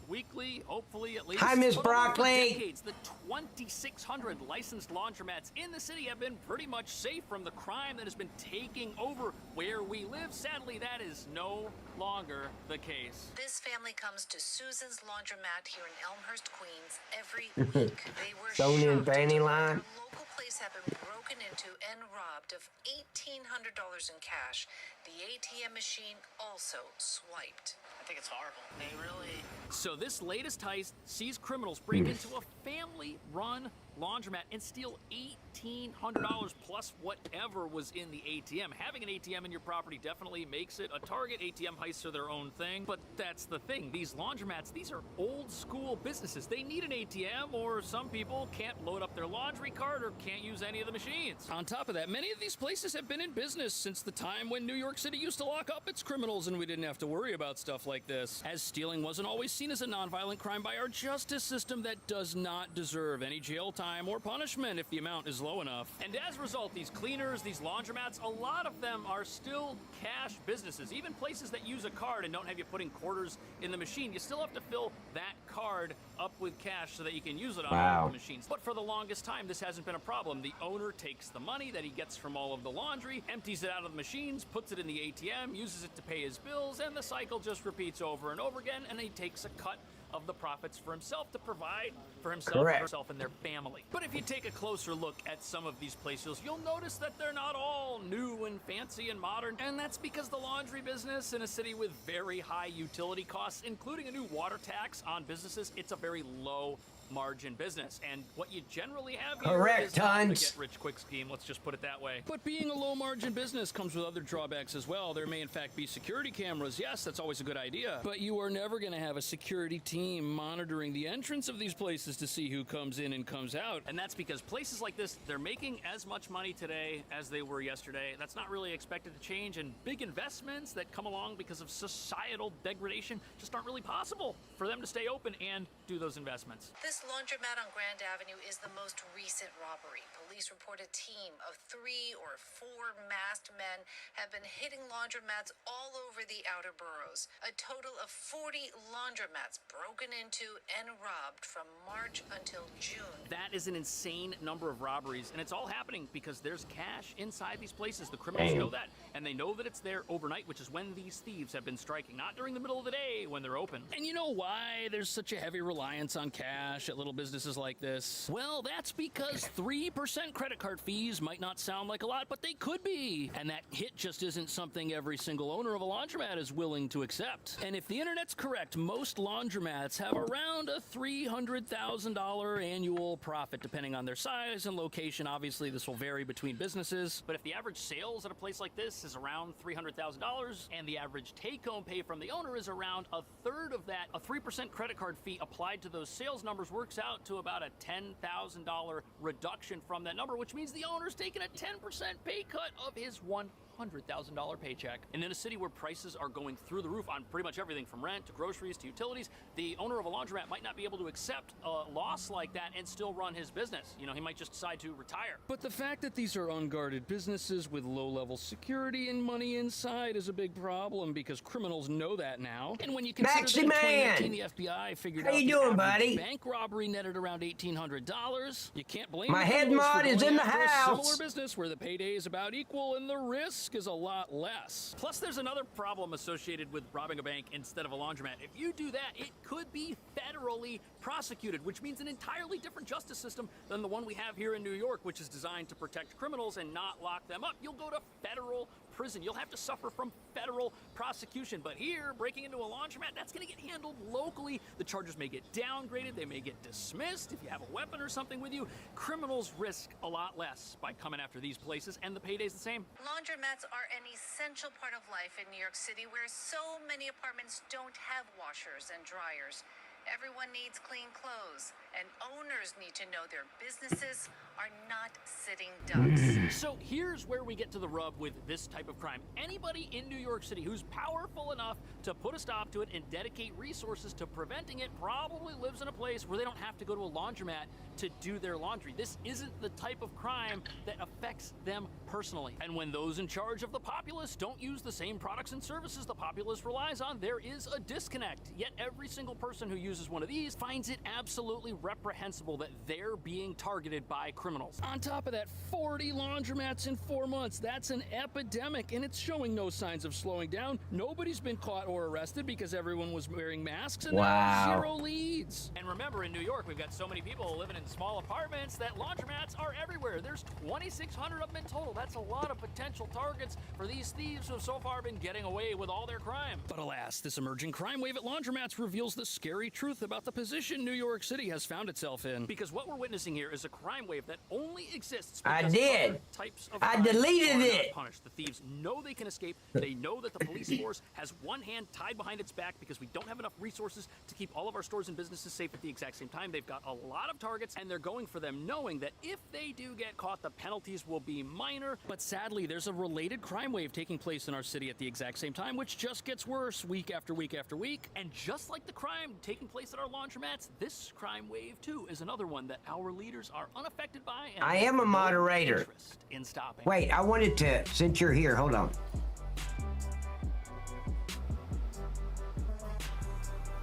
Weekly, hopefully at least. Hi, Miss But over Broccoli. decades, the 2,600 licensed laundromats in the city have been pretty much safe from the crime that has been taking over where we live. Sadly, that is no longer the case. This family comes to Susan's Laundromat here in Elmhurst, Queens every week. They were Sony and shocked Fanny to line. learn their local place had been broken into and robbed of $1,800 in cash. The ATM machine also swiped. I think it's horrible. They really... So this latest heist sees criminals break into a family-run laundromat and steal $1,800 plus whatever was in the ATM. Having an ATM in your property definitely makes it a target. ATM heists are their own thing, but that's the thing. These laundromats, these are old-school businesses. They need an ATM, or some people can't load up their laundry cart or can't use any of the machines. On top of that, many of these places have been in business since the time when New York City used to lock up its criminals and we didn't have to worry about stuff like this. As stealing wasn't always seen as a nonviolent crime by our justice system that does not deserve any jail time or punishment if the amount is low enough. And as a result, these cleaners, these laundromats, a lot of them are still cash businesses. Even places that use a card and don't have you putting quarters in the machine, you still have to fill that card up with cash so that you can use it on all of the machines. But for the longest time, this hasn't been a problem. The owner takes the money that he gets from all of the laundry, empties it out of the machines, puts it in the ATM, uses it to pay his bills, and the cycle just repeats over and over again, and he takes a cut of the profits for himself to provide for himself, herself, and their family. But if you take a closer look at some of these places, you'll notice that they're not all new and fancy and modern, and that's because the laundry business in a city with very high utility costs, including a new water tax on businesses, it's a very low margin business. And what you generally have here is not a get-rich-quick scheme, let's just put it that way. But being a low-margin business comes with other drawbacks as well. There may in fact be security cameras. Yes, that's always a good idea. But you are never going to have a security team monitoring the entrance of these places to see who comes in and comes out. And that's because places like this, they're making as much money today as they were yesterday. That's not really expected to change, and big investments that come along because of societal degradation just aren't really possible for them to stay open and do those investments. This laundromat on Grand Avenue is the most recent robbery. Police report a team of 3 or 4 masked men have been hitting laundromats all over the outer boroughs. A total of 40 laundromats broken into and robbed from March until June. That is an insane number of robberies, and it's all happening because there's cash inside these places. The criminals know that, and they know that it's there overnight, which is when these thieves have been striking, not during the middle of the day when they're open. And you know why there's such a heavy reliance on cash at little businesses like this? Well, that's because 3% credit card fees might not sound like a lot, but they could be. And that hit just isn't something every single owner of a laundromat is willing to accept. And if the internet's correct, most laundromats have around a $300,000 annual profit, depending on their size and location. Obviously, this will vary between businesses, but if the average sales at a place like this is around $300,000 and the average take-home pay from the owner is around a third of that, a 3% credit card fee applied to those sales numbers works out to about a $10,000 reduction from that number, which means the owner's taking a 10% pay cut of his $100,000 $500,000 paycheck. And in a city where prices are going through the roof on pretty much everything from rent to groceries to utilities, the owner of a laundromat might not be able to accept a loss like that and still run his business. You know, he might just decide to retire. But the fact that these are unguarded businesses with low-level security and money inside is a big problem because criminals know that now. And when you consider Maxi that in Man! 2019 the FBI figured How out you the doing, average buddy? bank robbery netted around $1,800, you can't blame My the head criminals for mod is going in the after a house. similar business where the payday is about equal and the risk is a lot less. Plus, there's another problem associated with robbing a bank instead of a laundromat. If you do that, it could be federally prosecuted, which means an entirely different justice system than the one we have here in New York, which is designed to protect criminals and not lock them up. You'll go to federal prison. You'll have to suffer from federal prosecution. But here, breaking into a laundromat, that's going to get handled locally. The charges may get downgraded. They may get dismissed. If you have a weapon or something with you, criminals risk a lot less by coming after these places, and the payday's the same. Laundromats are an essential part of life in New York City where so many apartments don't have washers and dryers. Everyone needs clean clothes, and owners need to know their businesses are not sitting ducks. So here's where we get to the rub with this type of crime. Anybody in New York City who's powerful enough to put a stop to it and dedicate resources to preventing it probably lives in a place where they don't have to go to a laundromat to do their laundry. This isn't the type of crime that affects them personally. And when those in charge of the populace don't use the same products and services the populace relies on, there is a disconnect. Yet every single person who uses one of these finds it absolutely reprehensible that they're being targeted by criminals. On top of that, 40 laundromats in 4 months. That's an epidemic, and it's showing no signs of slowing down. Nobody's been caught or arrested because everyone was wearing masks, and there are zero leads. And remember, in New York, we've got so many people living in small apartments that laundromats are everywhere. There's 2,600 of them in total. That's a lot of potential targets for these thieves who have so far been getting away with all their crime. But alas, this emerging crime wave at laundromats reveals the scary truth about the position New York City has found itself in. Because what we're witnessing here is a crime wave that only exists I because did. other types of I crime deleted are not it. punished. The thieves know they can escape. They know that the police force has one hand tied behind its back because we don't have enough resources to keep all of our stores and businesses safe at the exact same time. They've got a lot of targets, and they're going for them knowing that if they do get caught, the penalties will be minor. But sadly, there's a related crime wave taking place in our city at the exact same time, which just gets worse week after week after week. And just like the crime taking place at our laundromats, this crime wave too is another one that our leaders are unaffected by. And I am a no moderator. interest in stopping. Wait, I wanted to, since you're here, hold on.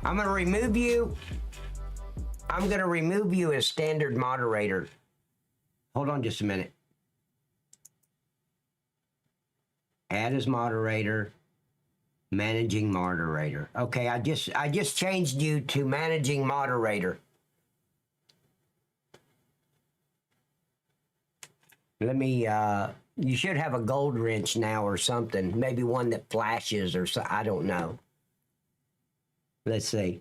I'm going to remove you. I'm going to remove you as standard moderator. Hold on just a minute. Add as moderator. Managing moderator. Okay, I just changed you to managing moderator. Let me, you should have a gold wrench now or something. Maybe one that flashes or so. I don't know. Let's see.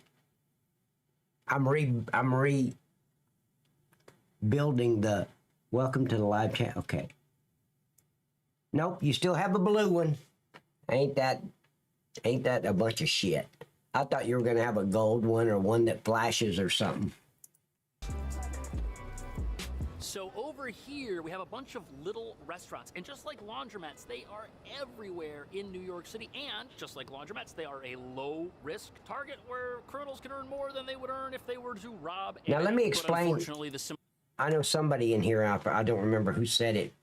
I'm rebuilding the welcome to the live chat. Okay. Nope, you still have a blue one. Ain't that a bunch of shit? I thought you were gonna have a gold one or one that flashes or something. So over here, we have a bunch of little restaurants. And just like laundromats, they are everywhere in New York City. And just like laundromats, they are a low-risk target where criminals can earn more than they would earn if they were to rob. Now, let me But explain. unfortunately, I know somebody in here, I don't remember who said it.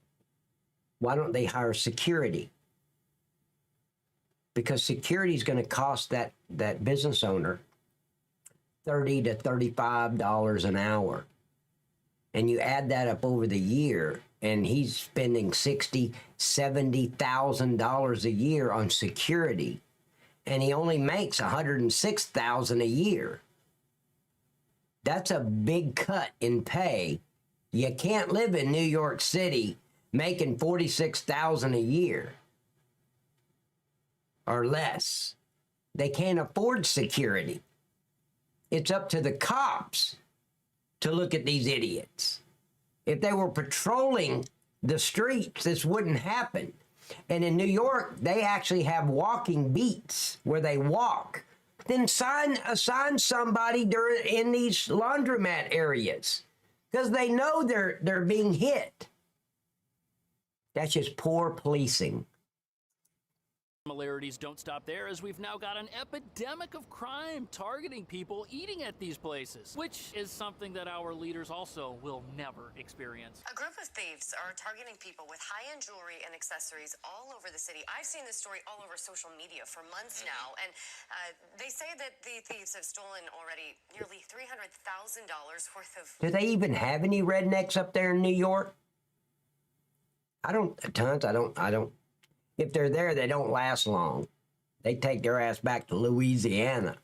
Why don't they hire security? Because security is going to cost that business owner $30 to $35 an hour. And you add that up over the year, and he's spending $60,000, $70,000 a year on security, and he only makes $106,000 a year. That's a big cut in pay. You can't live in New York City making $46,000 a year or less. They can't afford security. It's up to the cops to look at these idiots. If they were patrolling the streets, this wouldn't happen. And in New York, they actually have walking beats where they walk. Then assign somebody in these laundromat areas because they know they're being hit. That's just poor policing. Similarities don't stop there, as we've now got an epidemic of crime targeting people eating at these places, which is something that our leaders also will never experience. A group of thieves are targeting people with high-end jewelry and accessories all over the city. I've seen this story all over social media for months now, and they say that the thieves have stolen already nearly $300,000 worth of... Do they even have any rednecks up there in New York? I don't. If they're there, they don't last long. They take their ass back to Louisiana.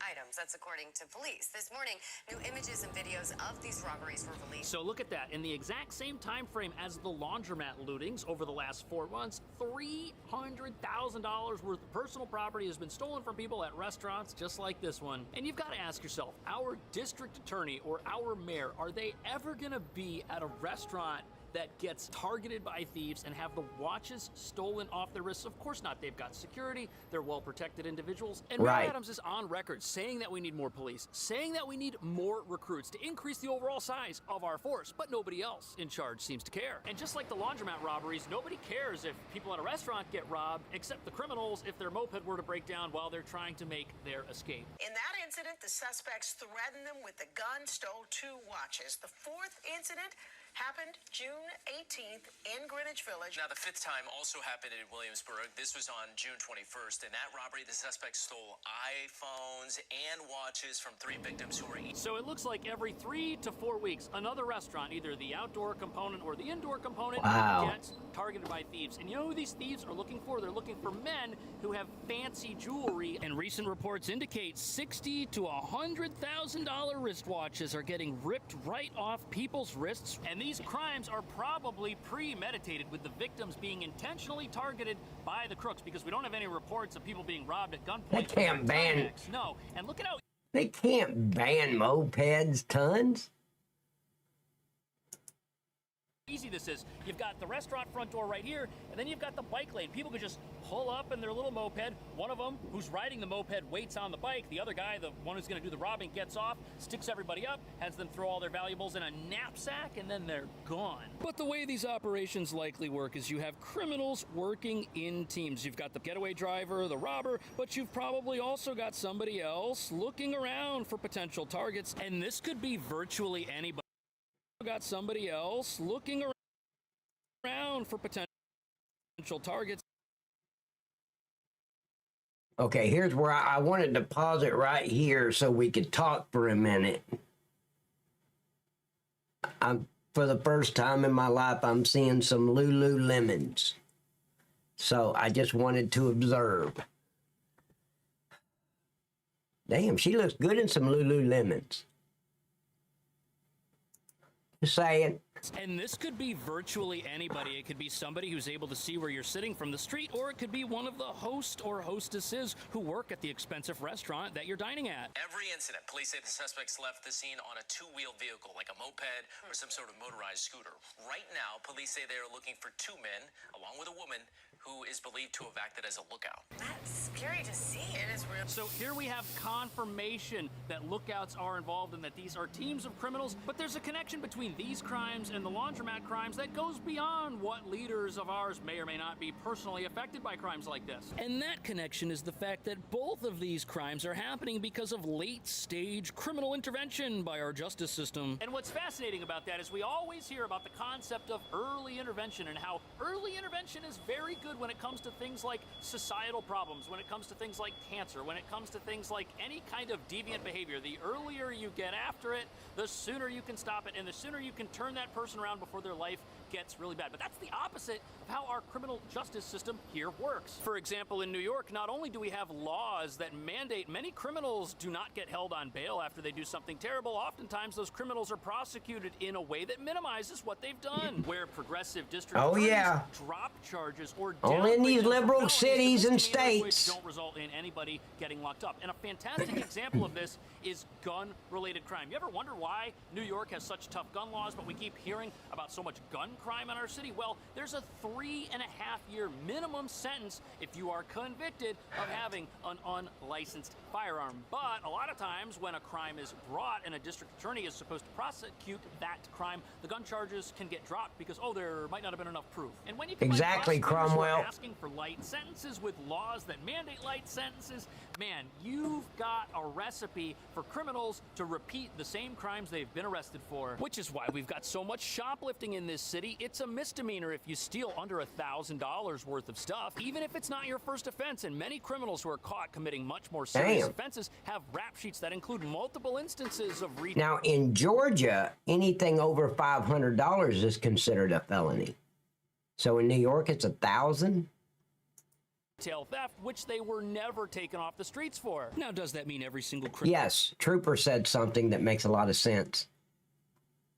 Items. That's according to police. This morning, new images and videos of these robberies were released. So look at that. In the exact same time frame as the laundromat lootings over the last 4 months, $300,000 worth of personal property has been stolen from people at restaurants just like this one. And you've got to ask yourself, our district attorney or our mayor, are they ever going to be at a restaurant that gets targeted by thieves and have the watches stolen off their wrists? Of course not. They've got security. They're well-protected individuals. And Mayor Adams is on record saying that we need more police, saying that we need more recruits to increase the overall size of our force, but nobody else in charge seems to care. And just like the laundromat robberies, nobody cares if people at a restaurant get robbed, except the criminals if their moped were to break down while they're trying to make their escape. In that incident, the suspects threatened them with a gun, stole 2 watches. The 4th incident happened June 18th in Greenwich Village. Now, the 5th time also happened in Williamsburg. This was on June 21st. In that robbery, the suspects stole iPhones and watches from 3 victims who were eating. So it looks like every 3 to 4 weeks, another restaurant, either the outdoor component or the indoor component, gets targeted by thieves. And you know who these thieves are looking for? They're looking for men who have fancy jewelry. And recent reports indicate $60,000 to $100,000 wristwatches are getting ripped right off people's wrists. And these crimes are probably premeditated, with the victims being intentionally targeted by the crooks, because we don't have any reports of people being robbed at gunpoint. They can't ban. No, and look at how They can't ban mopeds tons. easy this is. You've got the restaurant front door right here, and then you've got the bike lane. People could just pull up in their little moped. One of them who's riding the moped waits on the bike. The other guy, the one who's going to do the robbing, gets off, sticks everybody up, has them throw all their valuables in a knapsack, and then they're gone. But the way these operations likely work is you have criminals working in teams. You've got the getaway driver, the robber, but you've probably also got somebody else looking around for potential targets, and this could be virtually anybody. Got somebody else looking around for potential targets. Okay, here's where I wanted to pause it right here so we could talk for a minute. For the first time in my life, I'm seeing some Lululemons. So I just wanted to observe. Damn, she looks good in some Lululemons. Just saying. And this could be virtually anybody. It could be somebody who's able to see where you're sitting from the street, or it could be one of the host or hostesses who work at the expensive restaurant that you're dining at. Every incident, police say the suspects left the scene on a 2-wheel vehicle, like a moped or some sort of motorized scooter. Right now, police say they are looking for 2 men, along with a woman, who is believed to have acted as a lookout. That's scary to see. It is real. So here we have confirmation that lookouts are involved and that these are teams of criminals, but there's a connection between these crimes and the laundromat crimes that goes beyond what leaders of ours may or may not be personally affected by crimes like this. And that connection is the fact that both of these crimes are happening because of late-stage criminal intervention by our justice system. And what's fascinating about that is we always hear about the concept of early intervention and how early intervention is very good when it comes to things like societal problems, when it comes to things like cancer, when it comes to things like any kind of deviant behavior. The earlier you get after it, the sooner you can stop it, and the sooner you can turn that person around before their life gets really bad. But that's the opposite of how our criminal justice system here works. For example, in New York, not only do we have laws that mandate many criminals do not get held on bail after they do something terrible, oftentimes those criminals are prosecuted in a way that minimizes what they've done, where progressive district attorneys drop charges or only in these liberal cities and states which don't result in anybody getting locked up. And a fantastic example of this is gun-related crime. You ever wonder why New York has such tough gun laws, but we keep hearing about so much gun crime in our city? Well, there's a 3.5-year minimum sentence if you are convicted of having an unlicensed firearm. But a lot of times when a crime is brought and a district attorney is supposed to prosecute that crime, the gun charges can get dropped because, oh, there might not have been enough proof. And when you exactly, Cromwell, asking for light sentences with laws that mandate light sentences, man, you've got a recipe for criminals to repeat the same crimes they've been arrested for. Which is why we've got so much shoplifting in this city. It's a misdemeanor if you steal under $1,000 worth of stuff, even if it's not your first offense. And many criminals who are caught committing much more serious offenses have rap sheets that include multiple instances of Now, in Georgia, anything over $500 is considered a felony. So in New York, it's 1,000. Retail theft, which they were never taken off the streets for. Now, does that mean every single criminal? Yes, Trooper said something that makes a lot of sense.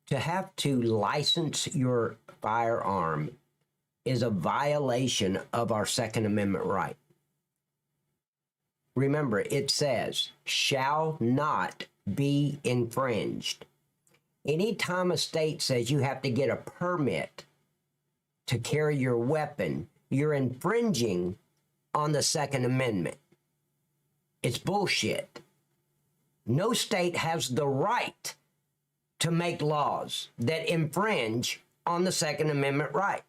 To have to license your firearm is a violation of our Second Amendment right. Remember, it says, shall not be infringed. Anytime a state says you have to get a permit to carry your weapon, you're infringing on the Second Amendment. It's bullshit. No state has the right to make laws that infringe on the Second Amendment right,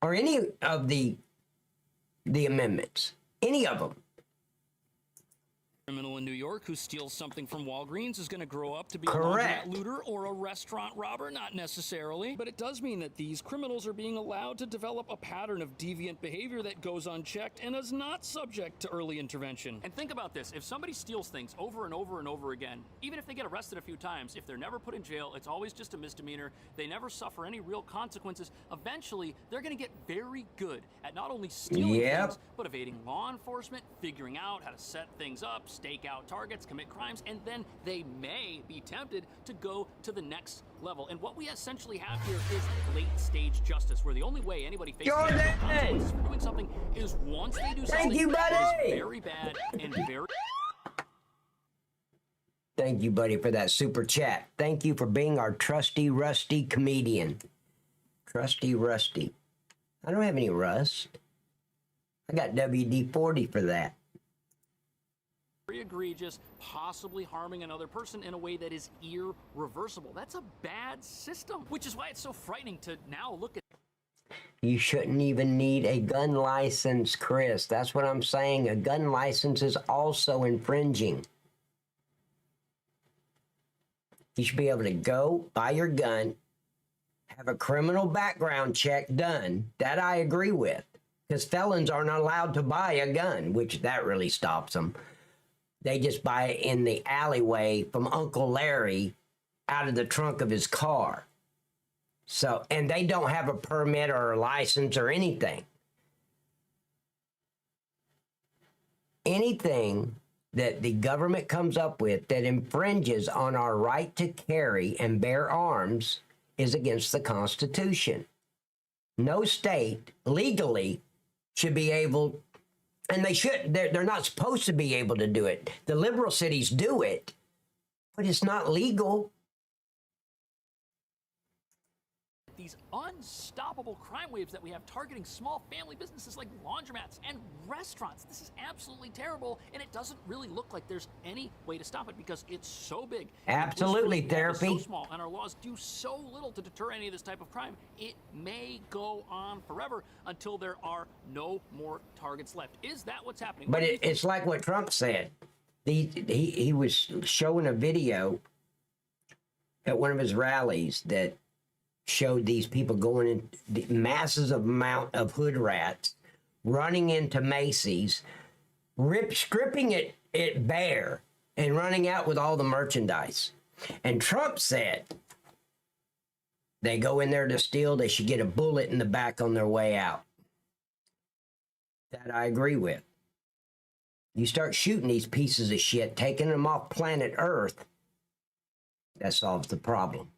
or any of the amendments, any of them. Criminal in New York who steals something from Walgreens is going to grow up to be Correct. a laundromat looter or a restaurant robber? Not necessarily, but it does mean that these criminals are being allowed to develop a pattern of deviant behavior that goes unchecked and is not subject to early intervention. And think about this. If somebody steals things over and over and over again, even if they get arrested a few times, if they're never put in jail, it's always just a misdemeanor. They never suffer any real consequences. Eventually, they're going to get very good at not only stealing things, but evading law enforcement, figuring out how to set things up, stake out targets, commit crimes, and then they may be tempted to go to the next level. And what we essentially have here is late-stage justice, where the only way anybody faces consequences for doing something is once they do something that is very bad and very... Thank you, buddy, for that super chat. Thank you for being our trusty, rusty comedian. Trusty, rusty. I don't have any rust. I got WD-40 for that. Very egregious, possibly harming another person in a way that is irreversible. That's a bad system, which is why it's so frightening to now look at. You shouldn't even need a gun license, Chris. That's what I'm saying. A gun license is also infringing. You should be able to go buy your gun, have a criminal background check done. That I agree with, because felons are not allowed to buy a gun, which that really stops them. They just buy it in the alleyway from Uncle Larry out of the trunk of his car. So, and they don't have a permit or a license or anything. Anything that the government comes up with that infringes on our right to carry and bear arms is against the Constitution. No state legally should be able, and they should, they're not supposed to be able to do it. The liberal cities do it, but it's not legal. These unstoppable crime waves that we have targeting small family businesses like laundromats and restaurants. This is absolutely terrible, and it doesn't really look like there's any way to stop it because it's so big. Absolutely, Therapy. So small, and our laws do so little to deter any of this type of crime. It may go on forever until there are no more targets left. Is that what's happening? But it's like what Trump said. He was showing a video at one of his rallies that showed these people going in the masses of amount of hood rats running into Macy's, stripping it bare and running out with all the merchandise. And Trump said they go in there to steal, they should get a bullet in the back on their way out. That I agree with. You start shooting these pieces of shit, taking them off planet Earth, that solves the problem.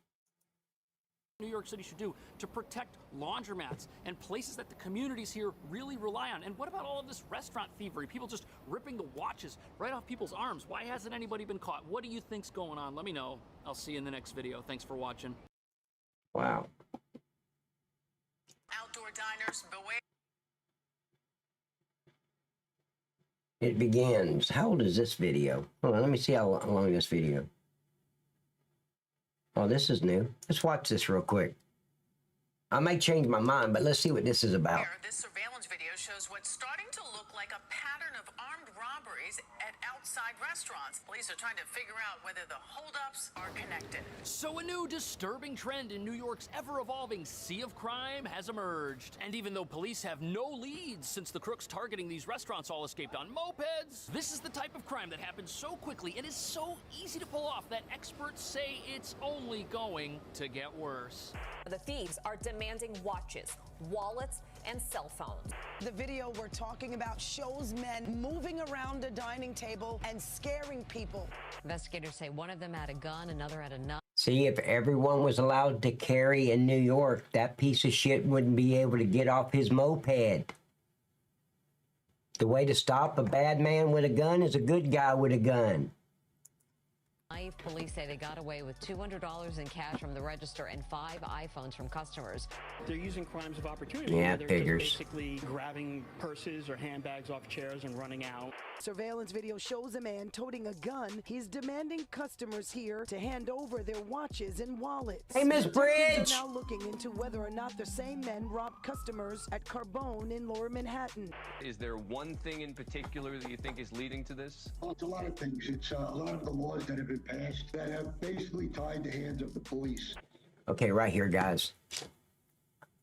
New York City should do to protect laundromats and places that the communities here really rely on. And what about all of this restaurant thievery? People just ripping the watches right off people's arms. Why hasn't anybody been caught? What do you think's going on? Let me know. I'll see you in the next video. Thanks for watching. Wow. diners, beware. It begins. How old is this video? Hold on, let me see how long this video. Oh, this is new. Let's watch this real quick. I may change my mind, but let's see what this is about. This surveillance video shows what's starting to look like a pattern of armed robberies at outside restaurants. Police are trying to figure out whether the holdups are connected. So a new disturbing trend in New York's ever-evolving sea of crime has emerged. And even though police have no leads since the crooks targeting these restaurants all escaped on mopeds, this is the type of crime that happens so quickly and is so easy to pull off that experts say it's only going to get worse. The thieves are demanding watches, wallets, and cell phones. The video we're talking about shows men moving around a dining table and scaring people. Investigators say one of them had a gun, another had a knife. See, if everyone was allowed to carry in New York, that piece of shit wouldn't be able to get off his moped. The way to stop a bad man with a gun is a good guy with a gun. Police say they got away with $200 in cash from the register and 5 iPhones from customers. They're using crimes of opportunity. Yeah, They're figures. just basically grabbing purses or handbags off chairs and running out. Surveillance video shows a man toting a gun. He's demanding customers here to hand over their watches and wallets. Hey, Miss Bridge! They're now looking into whether or not the same men robbed customers at Carbone in Lower Manhattan. Is there one thing in particular that you think is leading to this? Well, it's a lot of things. It's a lot of the laws that have been passed that have basically tied the hands of the police. Okay, right here, guys.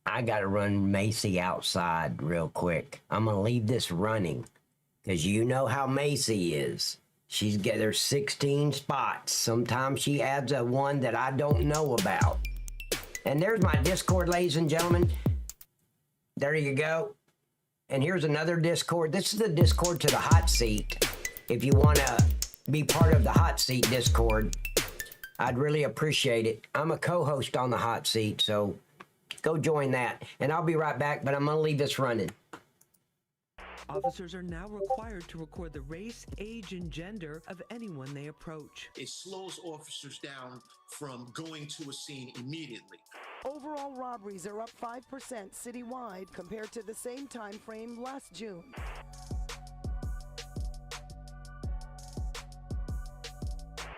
I got to run Macy outside real quick. I'm going to leave this running because you know how Macy is. She's got there's 16 spots. Sometimes she adds a one that I don't know about. And there's my Discord, ladies and gentlemen. There you go. And here's another Discord. This is the Discord to the hot seat. If you want to be part of the hot seat Discord, I'd really appreciate it. I'm a co-host on the hot seat, so go join that. And I'll be right back, but I'm going to leave this running. Officers are now required to record the race, age, and gender of anyone they approach. It slows officers down from going to a scene immediately. Overall robberies are up 5% citywide compared to the same time frame last June.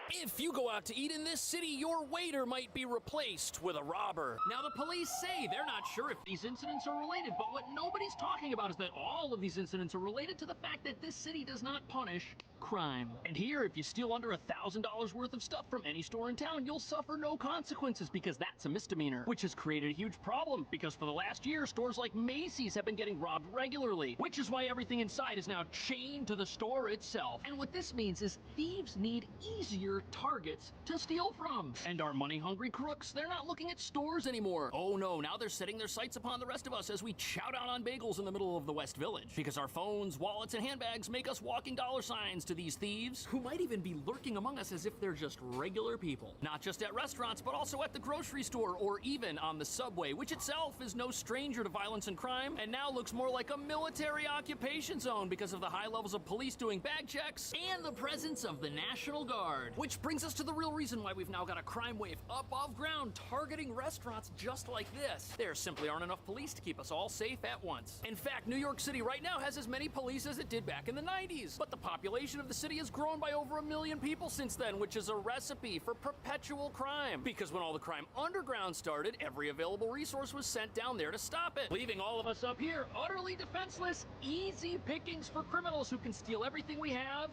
If you go out to eat in this city, your waiter might be replaced with a robber. Now, the police say they're not sure if these incidents are related, but what nobody's talking about is that all of these incidents are related to the fact that this city does not punish crime. And here, if you steal under $1,000 worth of stuff from any store in town, you'll suffer no consequences because that's a misdemeanor, which has created a huge problem because for the last year, stores like Macy's have been getting robbed regularly, which is why everything inside is now chained to the store itself. And what this means is thieves need easier targets to steal from. And our money-hungry crooks, they're not looking at stores anymore. Oh no, now they're setting their sights upon the rest of us as we chow down on bagels in the middle of the West Village. Because our phones, wallets, and handbags make us walking dollar signs to these thieves, who might even be lurking among us as if they're just regular people. Not just at restaurants, but also at the grocery store or even on the subway, which itself is no stranger to violence and crime, and now looks more like a military occupation zone because of the high levels of police doing bag checks and the presence of the National Guard. Which brings us to the real reason why we've now got a crime wave up off ground targeting restaurants just like this. There simply aren't enough police to keep us all safe at once. In fact, New York City right now has as many police as it did back in the 90s, but the population of the city has grown by over 1 million people since then, which is a recipe for perpetual crime. Because when all the crime underground started, every available resource was sent down there to stop it, leaving all of us up here utterly defenseless, easy pickings for criminals who can steal everything we have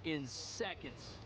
in seconds.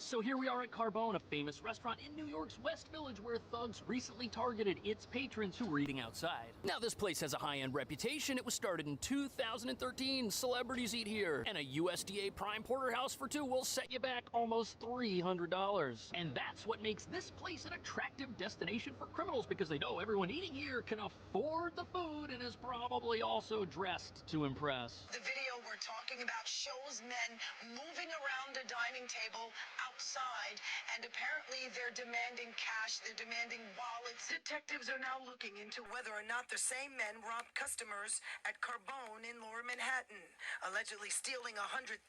So here we are at Carbone, a famous restaurant in New York's West Village where thugs recently targeted its patrons who were eating outside. Now this place has a high-end reputation. It was started in 2013. Celebrities eat here. And a USDA prime porterhouse for two will set you back almost $300. And that's what makes this place an attractive destination for criminals because they know everyone eating here can afford the food and is probably also dressed to impress. The video we're talking about shows men moving around a dining table outside, and apparently they're demanding cash, they're demanding wallets. Detectives are now looking into whether or not the same men robbed customers at Carbone in Lower Manhattan, allegedly stealing a $100,000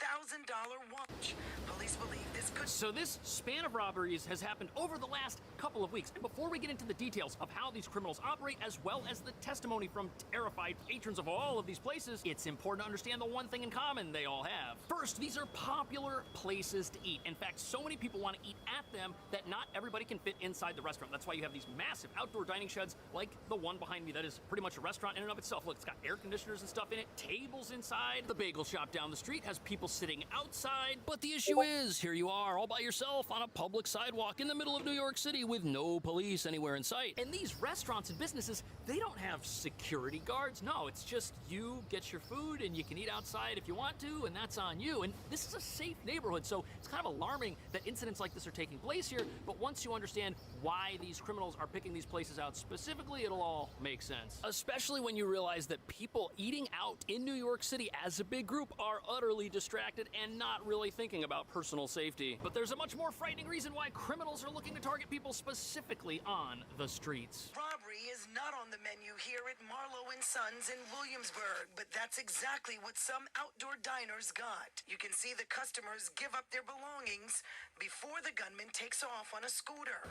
watch. Police believe this could... So this span of robberies has happened over the last couple of weeks. And before we get into the details of how these criminals operate, as well as the testimony from terrified patrons of all of these places, it's important to understand the one thing in common they all have. First, these are popular places to eat. In fact, so many people want to eat at them that not everybody can fit inside the restaurant. That's why you have these massive outdoor dining sheds like the one behind me that is pretty much a restaurant in and of itself. Look, it's got air conditioners and stuff in it, tables inside. The bagel shop down the street has people sitting outside. But the issue is, here you are all by yourself on a public sidewalk in the middle of New York City with no police anywhere in sight. And these restaurants and businesses, they don't have security guards. No, it's just you get your food and you can eat outside if you want to, and that's on you. And this is a safe neighborhood, so it's kind of alarming that incidents like this are taking place here. But once you understand why these criminals are picking these places out specifically, it'll all make sense. Especially when you realize that people eating out in New York City as a big group are utterly distracted and not really thinking about personal safety. But there's a much more frightening reason why criminals are looking to target people specifically on the streets. Robbery is not on the menu here at Marlowe & Sons in Williamsburg, but that's exactly what some outdoor diners got. You can see the customers give up their belongings before the gunman takes off on a scooter.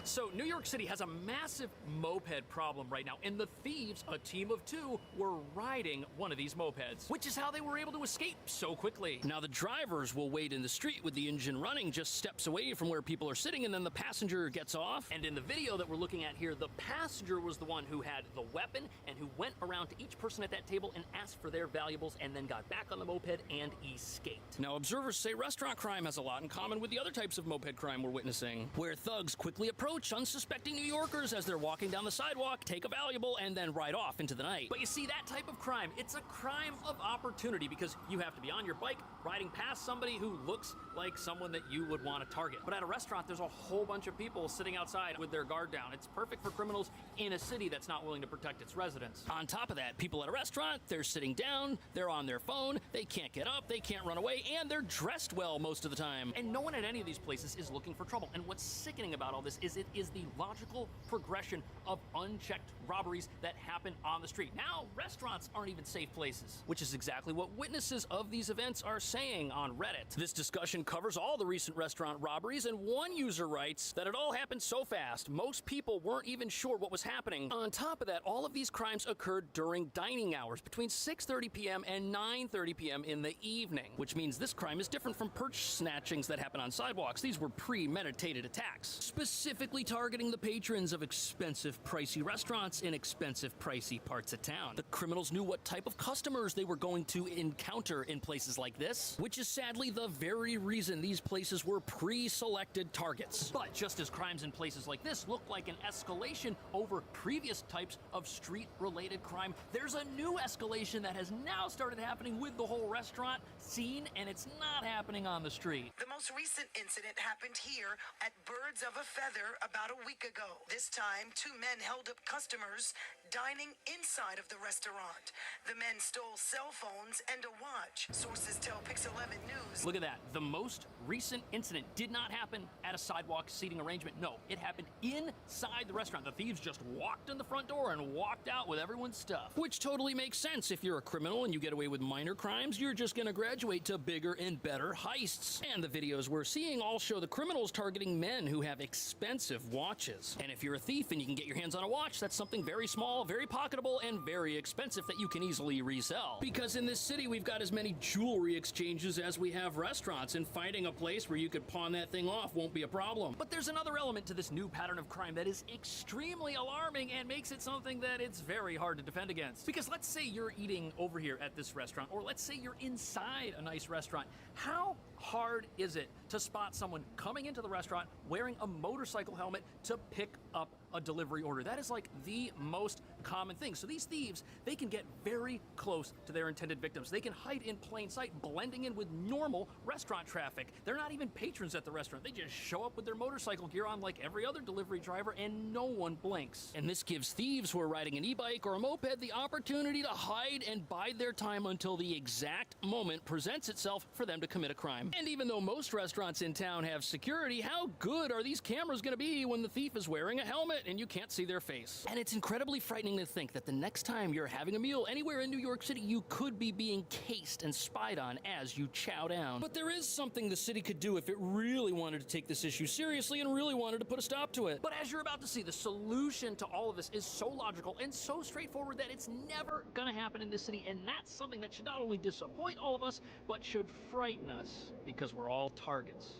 So New York City has a massive moped problem right now, and the thieves, a team of two, were riding one of these mopeds, which is how they were able to escape so quickly. Now the drivers will wait in the street with the engine running just steps away from where people are sitting, and then the passenger gets off. And in the video that we're looking at here, the passenger was the one who had the weapon and who went around to each person at that table and asked for their valuables and then got back on the moped and escaped. Now observers say restaurant crime has a lot in common with the other types of moped crime we're witnessing, where thugs quickly approach unsuspecting New Yorkers as they're walking down the sidewalk, take a valuable, and then ride off into the night. But you see, that type of crime, it's a crime of opportunity because you have to be on your bike riding past somebody who looks like someone that you would want to target. But at a restaurant, there's a whole bunch of people sitting outside with their guard down. It's perfect for criminals in a city that's not willing to protect its residents. On top of that, people at a restaurant, they're sitting down, they're on their phone, they can't get up, they can't run away, and they're dressed well most of the time. And no one at any of these places is looking for trouble. And what's sickening about all this is it is the logical progression of unchecked robberies that happen on the street. Now, restaurants aren't even safe places, which is exactly what witnesses of these events are saying on Reddit. This discussion covers all the recent restaurant robberies, and one user writes that it all happened so fast, most people weren't even sure what was happening. On top of that, all of these crimes occurred during dining hours between 6:30 p.m. and 9:30 p.m. in the evening, which means this crime is different from purse snatchings that happen on sidewalks. These were premeditated attacks, specifically targeting the patrons of expensive, pricey restaurants in expensive, pricey parts of town. The criminals knew what type of customers they were going to encounter in places like this, which is sadly the very reason these places were pre-selected targets. But just as crimes in places like this look like an escalation over previous types of street-related crime, there's a new escalation that has now started happening with the whole restaurant scene, and it's not happening on the street. The most recent incident happened here at Birds of a Feather about a week ago. This time, two men held up customers dining inside of the restaurant. The men stole cell phones and a watch. Sources tell Pix 11 News. Look at that. The most recent incident did not happen at a sidewalk seating arrangement. No, it happened inside the restaurant. The thieves just walked in the front door and walked out with everyone's stuff. Which totally makes sense. If you're a criminal and you get away with minor crimes, you're just gonna graduate to bigger and better heists. And the videos we're seeing all show the criminals targeting men who have expensive watches. And if you're a thief and you can get your hands on a watch, that's something very small, very pocketable, and very expensive that you can easily resell. Because in this city, we've got as many jewelry exchanges as we have restaurants, and finding a place where you could pawn that thing off won't be a problem. But there's another element to this new pattern of crime that is extremely alarming and makes it something that it's very hard to defend against. Because let's say you're eating over here at this restaurant, or let's say you're inside a nice restaurant. How hard is it to spot someone coming into the restaurant wearing a motorcycle helmet to pick up a delivery order. That is like the most common thing. So these thieves, they can get very close to their intended victims. They can hide in plain sight, blending in with normal restaurant traffic. They're not even patrons at the restaurant. They just show up with their motorcycle gear on like every other delivery driver, and no one blinks. And this gives thieves who are riding an e-bike or a moped the opportunity to hide and bide their time until the exact moment presents itself for them to commit a crime. And even though most restaurants in town have security, how good are these cameras going to be when the thief is wearing a helmet and you can't see their face? And it's incredibly frightening to think that the next time you're having a meal anywhere in New York City, you could be being cased and spied on as you chow down. But there is something the city could do if it really wanted to take this issue seriously and really wanted to put a stop to it. But as you're about to see, the solution to all of this is so logical and so straightforward that it's never gonna happen in this city, and that's something that should not only disappoint all of us, but should frighten us, because we're all targets.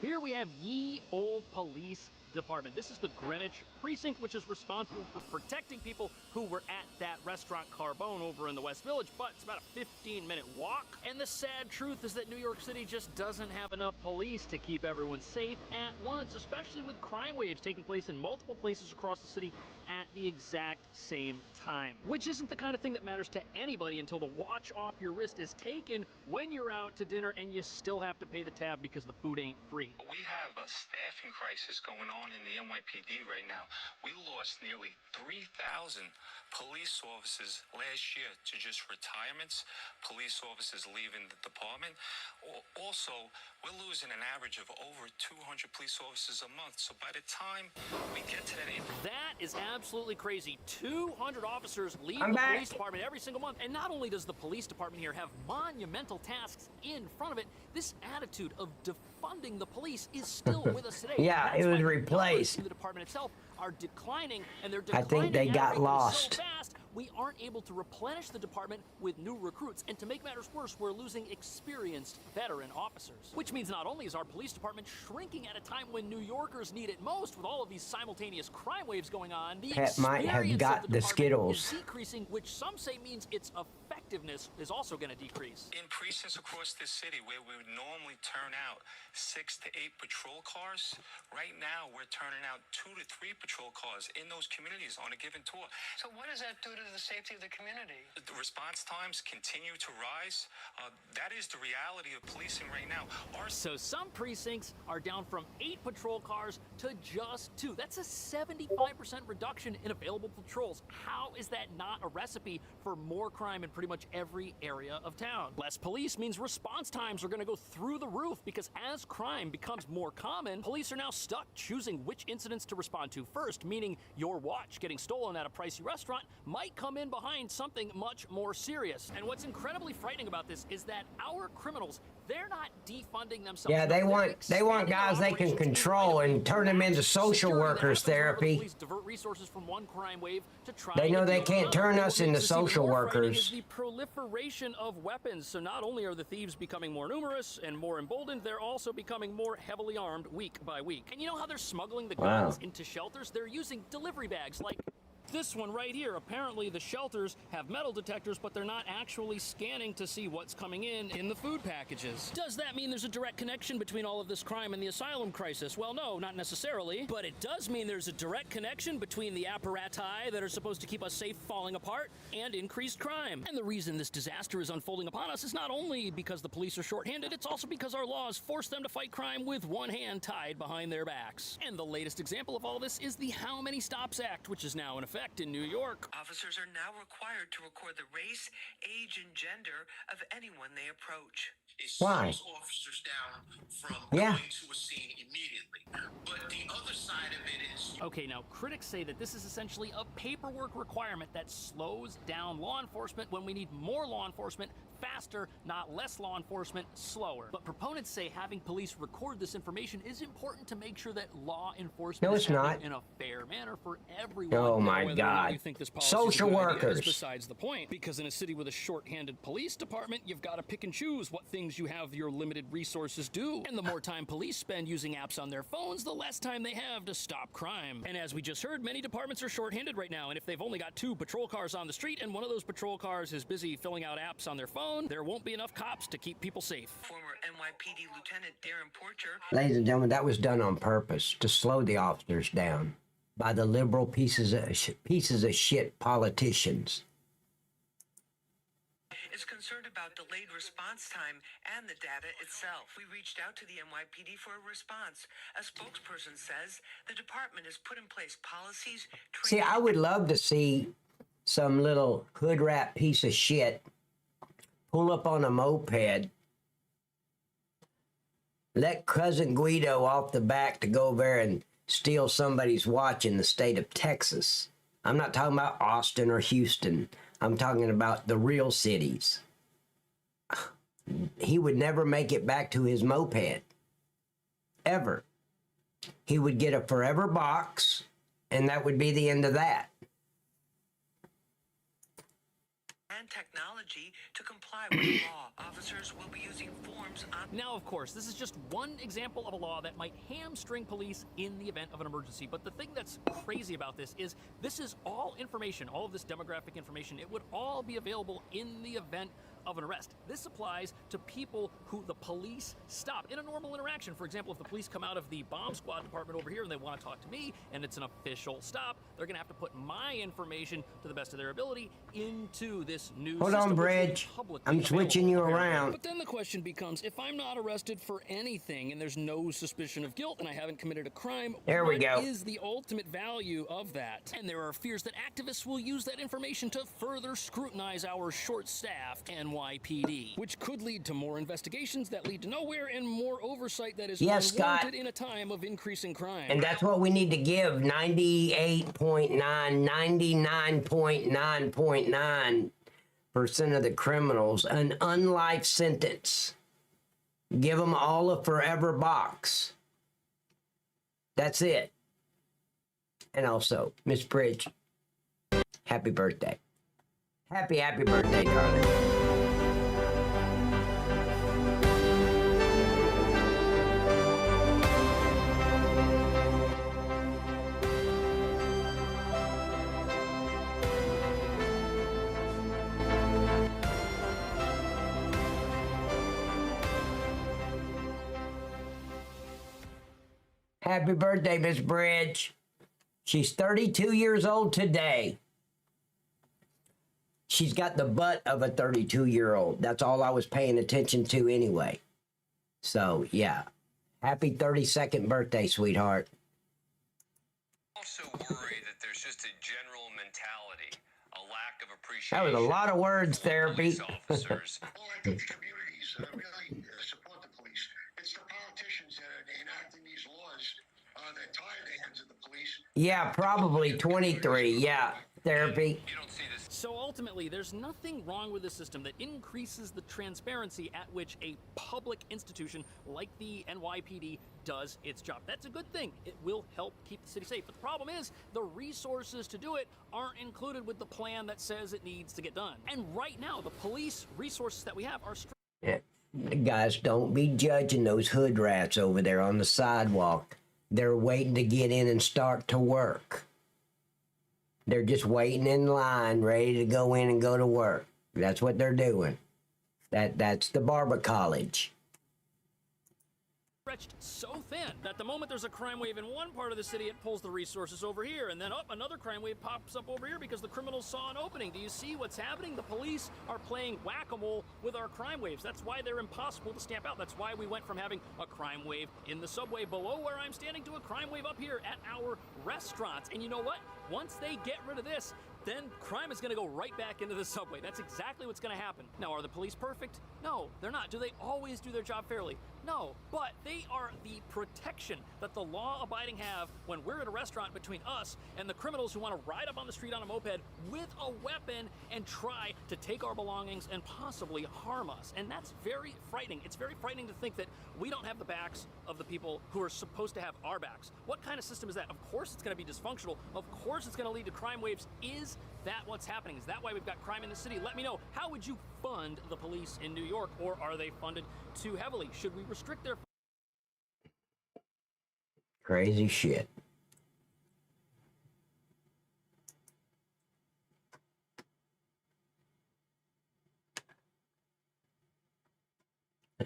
Here we have ye old police department. This is the Greenwich precinct, which is responsible for protecting people who were at that restaurant Carbone over in the West Village, but it's about a 15-minute walk. And the sad truth is that New York City just doesn't have enough police to keep everyone safe at once, especially with crime waves taking place in multiple places across the city at the exact same time. Which isn't the kind of thing that matters to anybody until the watch off your wrist is taken when you're out to dinner and you still have to pay the tab because the food ain't free. We have a staffing crisis going on in the NYPD right now. We lost nearly 3,000 police officers last year to just retirements, police officers leaving the department. Also, we're losing an average of over 200 police officers a month. So by the time we get to that end... That is absolutely crazy. 200 officers leave the police department every single month. And not only does the police department here have monumental tasks in front of it, this attitude of defunding the police is still with us today. Yeah, it was replaced. The department itself are declining, and they're I think they got lost. So fast, we aren't able to replenish the department with new recruits. And to make matters worse, we're losing experienced veteran officers. Which means not only is our police department shrinking at a time when New Yorkers need it most, with all of these simultaneous crime waves going on, the Pet might have got the Skittles. is decreasing, which some say means its effectiveness is also going to decrease. In precincts across this city where we would normally turn out 6 to 8 patrol cars, right now we're turning out 2 to 3 patrol cars in those communities on a given tour. So what does that do to the safety of the community? The response times continue to rise. That is the reality of policing right now. So some precincts are down from 8 patrol cars to just 2. That's a 75% reduction in available patrols. How is that not a recipe for more crime in pretty much every area of town? Less police means response times are going to go through the roof, because as crime becomes more common, police are now stuck choosing which incidents to respond to first, meaning your watch getting stolen at a pricey restaurant might come in behind something much more serious. And what's incredibly frightening about this is that our criminals, they're not defunding themselves. Yeah, they want guys they can control and turn them into social workers therapy. Divert resources from one crime wave to try. They know they can't turn us into social workers. Is the proliferation of weapons. So not only are the thieves becoming more numerous and more emboldened, they're also becoming more heavily armed week by week. And you know how they're smuggling the guns into shelters? They're using delivery bags like this one right here. Apparently the shelters have metal detectors, but they're not actually scanning to see what's coming in the food packages. Does that mean there's a direct connection between all of this crime and the asylum crisis? Well, no, not necessarily. But it does mean there's a direct connection between the apparati that are supposed to keep us safe falling apart and increased crime. And the reason this disaster is unfolding upon us is not only because the police are shorthanded, it's also because our laws force them to fight crime with one hand tied behind their backs. And the latest example of all this is the How Many Stops Act, which is now in effect in New York. Officers are now required to record the race, age, and gender of anyone they approach. Why? Officers down from going to a scene immediately. But the other side of it is... Okay, now critics say that this is essentially a paperwork requirement that slows down law enforcement when we need more law enforcement faster, not less law enforcement, slower. But proponents say having police record this information is important to make sure that law enforcement is happening in a fair manner for everyone. Oh my Whether or not God. you think this policy Social is a good idea workers. is besides the point, because in a city with a short-handed police department, you've got to pick and choose what things you have your limited resources do. And the more time police spend using apps on their phones, the less time they have to stop crime. And as we just heard, many departments are short-handed right now, and if they've only got 2 patrol cars on the street and one of those patrol cars is busy filling out apps on their phone, there won't be enough cops to keep people safe. Former NYPD Lieutenant Darren Porcher. Ladies and gentlemen, that was done on purpose to slow the officers down by the liberal pieces of shit politicians. Is concerned about delayed response time and the data itself. We reached out to the NYPD for a response. A spokesperson says the department has put in place policies. See, I would love to see some little hood rat piece of shit pull up on a moped, let Cousin Guido off the back to go over there and steal somebody's watch in the state of Texas. I'm not talking about Austin or Houston. I'm talking about the real cities. He would never make it back to his moped. Ever. He would get a forever box, and that would be the end of that. And technology to comply with the law. Officers will be using forms on... Now, of course, this is just one example of a law that might hamstring police in the event of an emergency. But the thing that's crazy about this is all information, all of this demographic information. It would all be available in the event of an arrest. This applies to people who the police stop in a normal interaction. For example, if the police come out of the bomb squad department over here and they want to talk to me and it's an official stop, they're going to have to put my information to the best of their ability into this new Hold system. on, Bridge. I'm switching you around. But then the question becomes, if I'm not arrested for anything and there's no suspicion of guilt and I haven't committed a crime, there we go. What is the ultimate value of that? And there are fears that activists will use that information to further scrutinize our short-staffed NYPD, which could lead to more investigations that lead to nowhere and more oversight that is Yes, unwarranted Scott. in a time of increasing crime. And that's what we need to give 99.9% of the criminals an unlife sentence. Give them all a forever box. That's it. And also, Miss Bridge, happy birthday. Happy birthday, darling. Happy birthday, Miss Bridge. She's 32 years old today. She's got the butt of a 32-year-old. That's all I was paying attention to anyway. So, yeah. Happy 32nd birthday, sweetheart. Also worry that there's just a general mentality, a lack of appreciation. That was a lot of words, therapy. Officers. Well, I think the communities really support the police. It's the politicians that are enacting these laws that tie the hands of the police. Yeah, probably 23. Yeah, therapy. You don't see this. So ultimately, there's nothing wrong with a system that increases the transparency at which a public institution like the NYPD does its job. That's a good thing. It will help keep the city safe. But the problem is the resources to do it aren't included with the plan that says it needs to get done. And right now, the police resources that we have are Yeah. Guys, don't be judging those hood rats over there on the sidewalk. They're waiting to get in and start to work. They're just waiting in line, ready to go in and go to work. That's what they're doing. That's the barber college. stretched so thin that the moment there's a crime wave in one part of the city, it pulls the resources over here, and then another crime wave pops up over here because the criminals saw an opening. Do you see what's happening? The police are playing whack-a-mole with our crime waves. That's why they're impossible to stamp out. That's why we went from having a crime wave in the subway below where I'm standing to a crime wave up here at our restaurants. And you know what? Once they get rid of this, then crime is going to go right back into the subway. That's exactly what's going to happen. Now, are the police perfect? No, they're not. Do they always do their job fairly? No, but they are the protection that the law-abiding have when we're at a restaurant between us and the criminals who want to ride up on the street on a moped with a weapon and try to take our belongings and possibly harm us. And that's very frightening. It's very frightening to think that we don't have the backs of the people who are supposed to have our backs. What kind of system is that? Of course it's going to be dysfunctional. Of course it's going to lead to crime waves. Is that what's happening? Is that why we've got crime in the city? Let me know. How would you fund the police in New York, or are they funded too heavily? Should we restrict their... Crazy shit.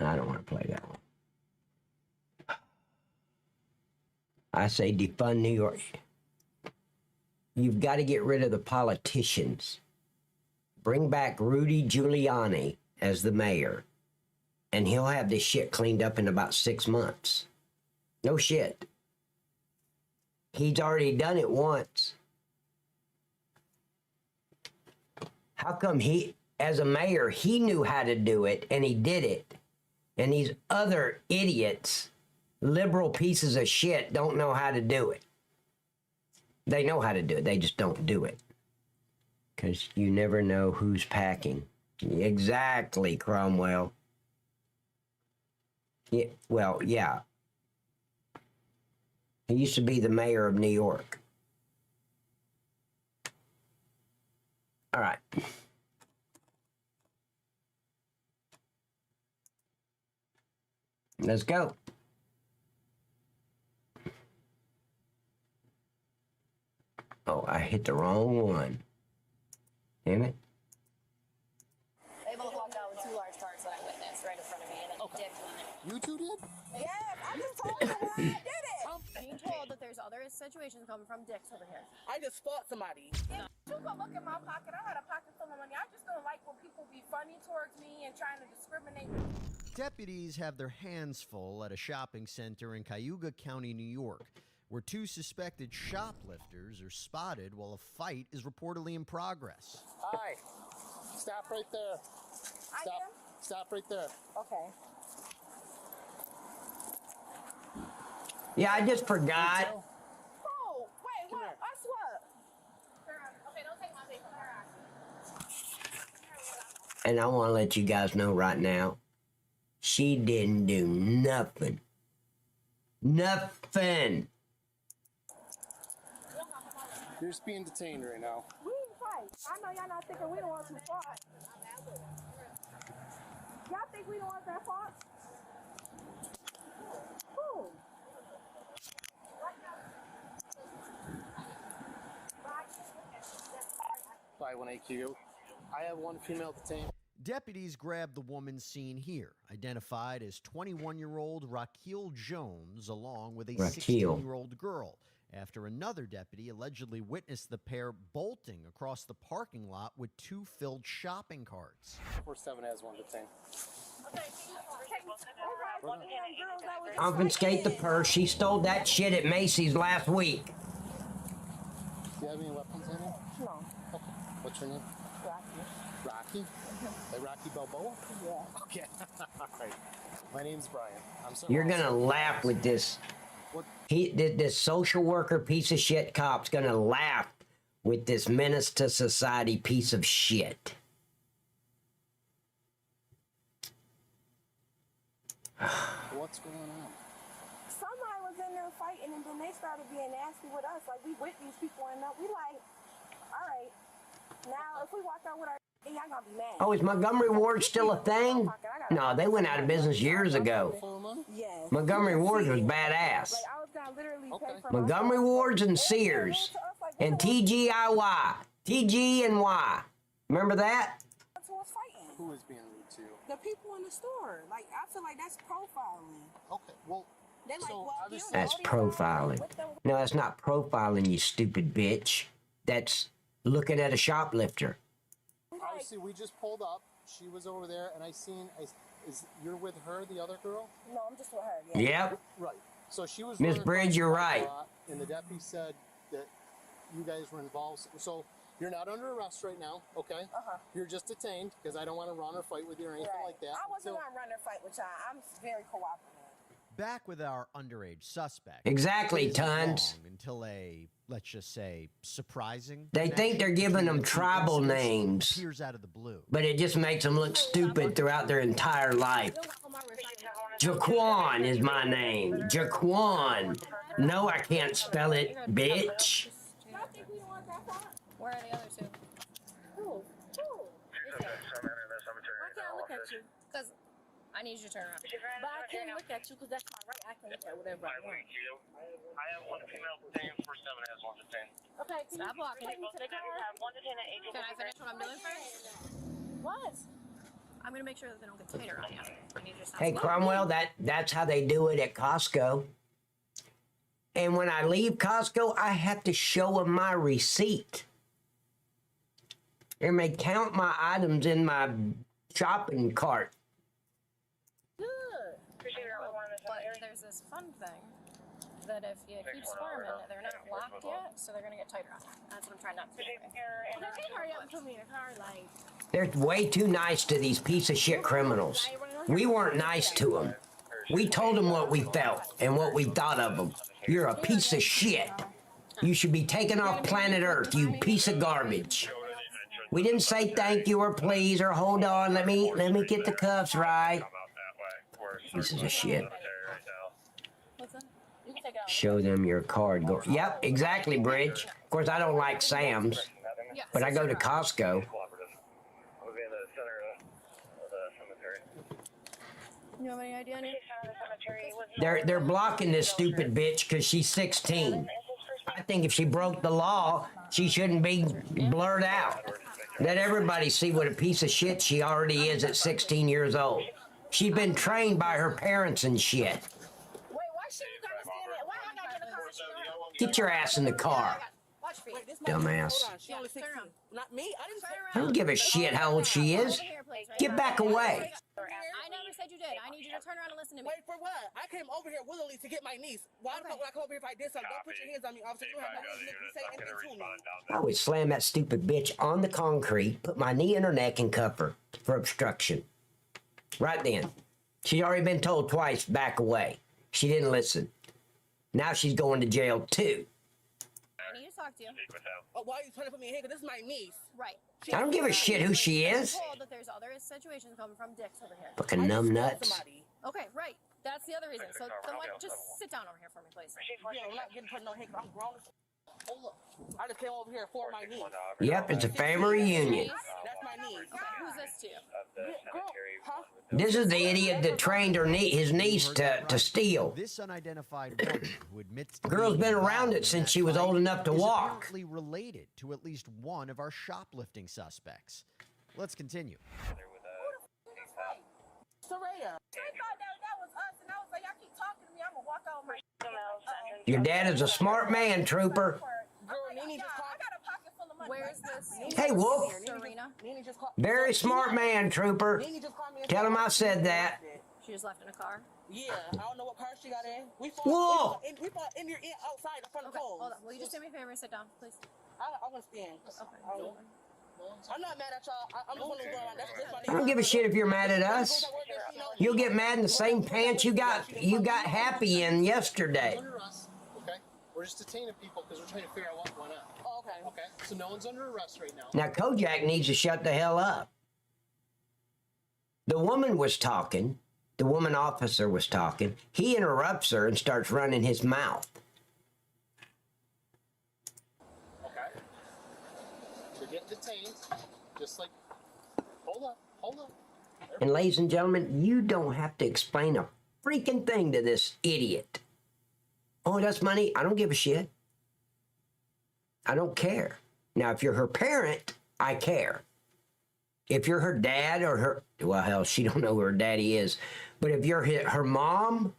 I don't want to play that one. I say defund New York. You've got to get rid of the politicians. Bring back Rudy Giuliani as the mayor, and he'll have this shit cleaned up in about 6 months. No shit. He's already done it once. How come he, as a mayor, he knew how to do it, and he did it, and these other idiots, liberal pieces of shit, don't know how to do it? They know how to do it. They just don't do it. Because you never know who's packing. Exactly, Cromwell. Yeah, well, yeah. He used to be the mayor of New York. All right. Let's go. Oh, I hit the wrong one. Damn it. Able to walk out with 2 large carts that I witnessed right in front of me, and then dick went in. You two did? Yeah, I just told you why I did it. Being told that there's other situations coming from dicks over here. I just fought somebody. If you go look in my pocket, I had a pocket full of money. I just don't like when people be funny towards me and trying to discriminate. Deputies have their hands full at a shopping center in Cayuga County, New York, where 2 suspected shoplifters are spotted while a fight is reportedly in progress. Hi. Stop right there. Stop right there. Okay. Yeah, I just forgot. Oh, wait, what? I swear. Okay, don't take my paper. And I want to let you guys know right now, she didn't do nothing. Nothing. You're just being detained right now. We didn't fight. I know y'all not thinking we don't want to fight. Y'all think we don't want that fight? Who? By 1 AQ. I have 1 female detained. Deputies grabbed the woman seen here, identified as 21-year-old Raquel Jones, along with a 16-year-old girl, after another deputy allegedly witnessed the pair bolting across the parking lot with 2 filled shopping carts. 4-7 has 1 detained. Confiscate the purse. She stole that shit at Macy's last week. Do you have any weapons in it? No. Okay. What's your name? Rocky. Rocky? Like Rocky Balboa? Yeah. Okay. All right. My name's Brian. I'm so You're gonna laugh with this. This social worker piece of shit cop's gonna laugh with this menace to society piece of shit. What's going on? Somebody was in there fighting, and then they started being nasty with us. Like, we with these people, and we like, all right, now if we walk out with our, y'all gonna be mad. Oh, is Montgomery Ward still a thing? No, they went out of business years ago. Yes. Montgomery Ward was badass. Like, I was gonna literally pay for Montgomery Wards and Sears and TGIY, TG and Y. Remember that? That's who was fighting. Who is being rude to you? The people in the store. Like, I feel like that's profiling. Okay, well, They like, well, you know, That's profiling. No, that's not profiling, you stupid bitch. That's looking at a shoplifter. obviously we just pulled up. She was over there, and you're with her, the other girl? No, I'm just with her. Yeah. Yep. Right. So she was. Miss Bridge, you're right. And the deputy said that you guys were involved. So You're not under arrest right now, okay? You're just detained because I don't want to run or fight with you or anything like that. I wasn't going to run or fight with y'all. I'm very cooperative. Back with our underage suspect. Exactly, It isn't Tons. long until a, let's just say, surprising. They think they're giving them tribal names, appears out of the blue. but it just makes them look stupid throughout their entire life. Jaquan is my name. Jaquan. No, I can't spell it, bitch. Where are the other two? Who? I can't look at you. Because I need you to turn around. But I can't look at you because that's my right. I can look at whatever I want. I have one female detained, 47 has one detained. Okay, stop walking. Take me to the car. Can I finish what I'm doing first? What? I'm going to make sure that they don't get tighter on you. I need you to stop. Hey, Cromwell, that's how they do it at Costco. And when I leave Costco, I have to show them my receipt. And they count my items in my shopping cart. Good. But there's this fun thing that if you keep squirming, they're not locked yet, so they're going to get tighter on you. That's what I'm trying not to do. Well, they can hurry up and put me in a car, like... They're way too nice to these piece of shit criminals. We weren't nice to them. We told them what we felt and what we thought of them. You're a piece of shit. You should be taken off planet Earth, you piece of garbage. We didn't say thank you or please or hold on, let me get the cuffs right. Pieces of shit. Show them your card. Go. Yep, exactly, Bridge. Of course, I don't like Sam's, but I go to Costco. You have any idea? They're blocking this stupid bitch because she's 16. I think if she broke the law, she shouldn't be blurred out. Let everybody see what a piece of shit she already is at 16 years old. She's been trained by her parents and shit. Wait, why she gotta stand there? Why I gotta get in the car? Get your ass in the car, Watch me. dumbass. She only 16. Not me. I didn't I don't give a shit how old she is. Get back away. I never said you did. I need you to turn around and listen to me. Wait, for what? I came over here willingly to get my niece. Why the fuck would I come over here if I did something? Don't put your hands on me, officer. You have no reason to say anything to me. I would slam that stupid bitch on the concrete, put my knee in her neck, and cuff her for obstruction. Right then. She's already been told twice, back away. She didn't listen. Now she's going to jail, too. I need to talk to you. Why are you trying to put me in here? Because this is my niece. Right. I don't give a shit who she is. I'm told that there's other situations coming from dicks over here. Fucking numb nuts. Okay, right. That's the other reason. So then just sit down over here for me, please. Yeah, I'm not getting put no hate. I'm grown. Hold up. I just came over here for my niece. Yep, it's a family reunion. That's my niece. Okay, who's this to you? Girl, huh? This is the idiot that trained his niece to steal. This unidentified woman who admits to Girl's being been around involved it since in she was that old fight enough to is walk. apparently related to at least one of our shoplifting suspects. Let's continue. Soraya. I thought that was us, and I was like, y'all keep talking to me. I'm gonna walk out my. Your dad is a smart man, trooper. Girl, Nene just called. I got a pocket full of money. Where's this? Hey, Wolf. Serena. Nene just called. Very smart man, trooper. Nene just called me and Tell said- him I said that. She just left in a car. Yeah, I don't know what car she got in. We Whoa! fought in here outside in front of Okay, Coles. hold on. Will you just do me a favor and sit down, please? I want to stand. Okay. I'm not mad at y'all. I'm just wondering what's going on. That's I don't give a shit if you're mad at us. You'll get mad in the same pants you got happy in yesterday. Under us, okay? We're just detaining people because we're trying to figure out what went on. Oh, okay. Okay? So no one's under arrest right now. Now, Kojak needs to shut the hell up. The woman was talking. The woman officer was talking. He interrupts her and starts running his mouth. Okay? You're getting detained. Just like, hold up. And ladies and gentlemen, you don't have to explain a freaking thing to this idiot. Oh, that's money? I don't give a shit. I don't care. Now, if you're her parent, I care. If you're her dad or her, well, hell, she don't know who her daddy is. But if you're her mom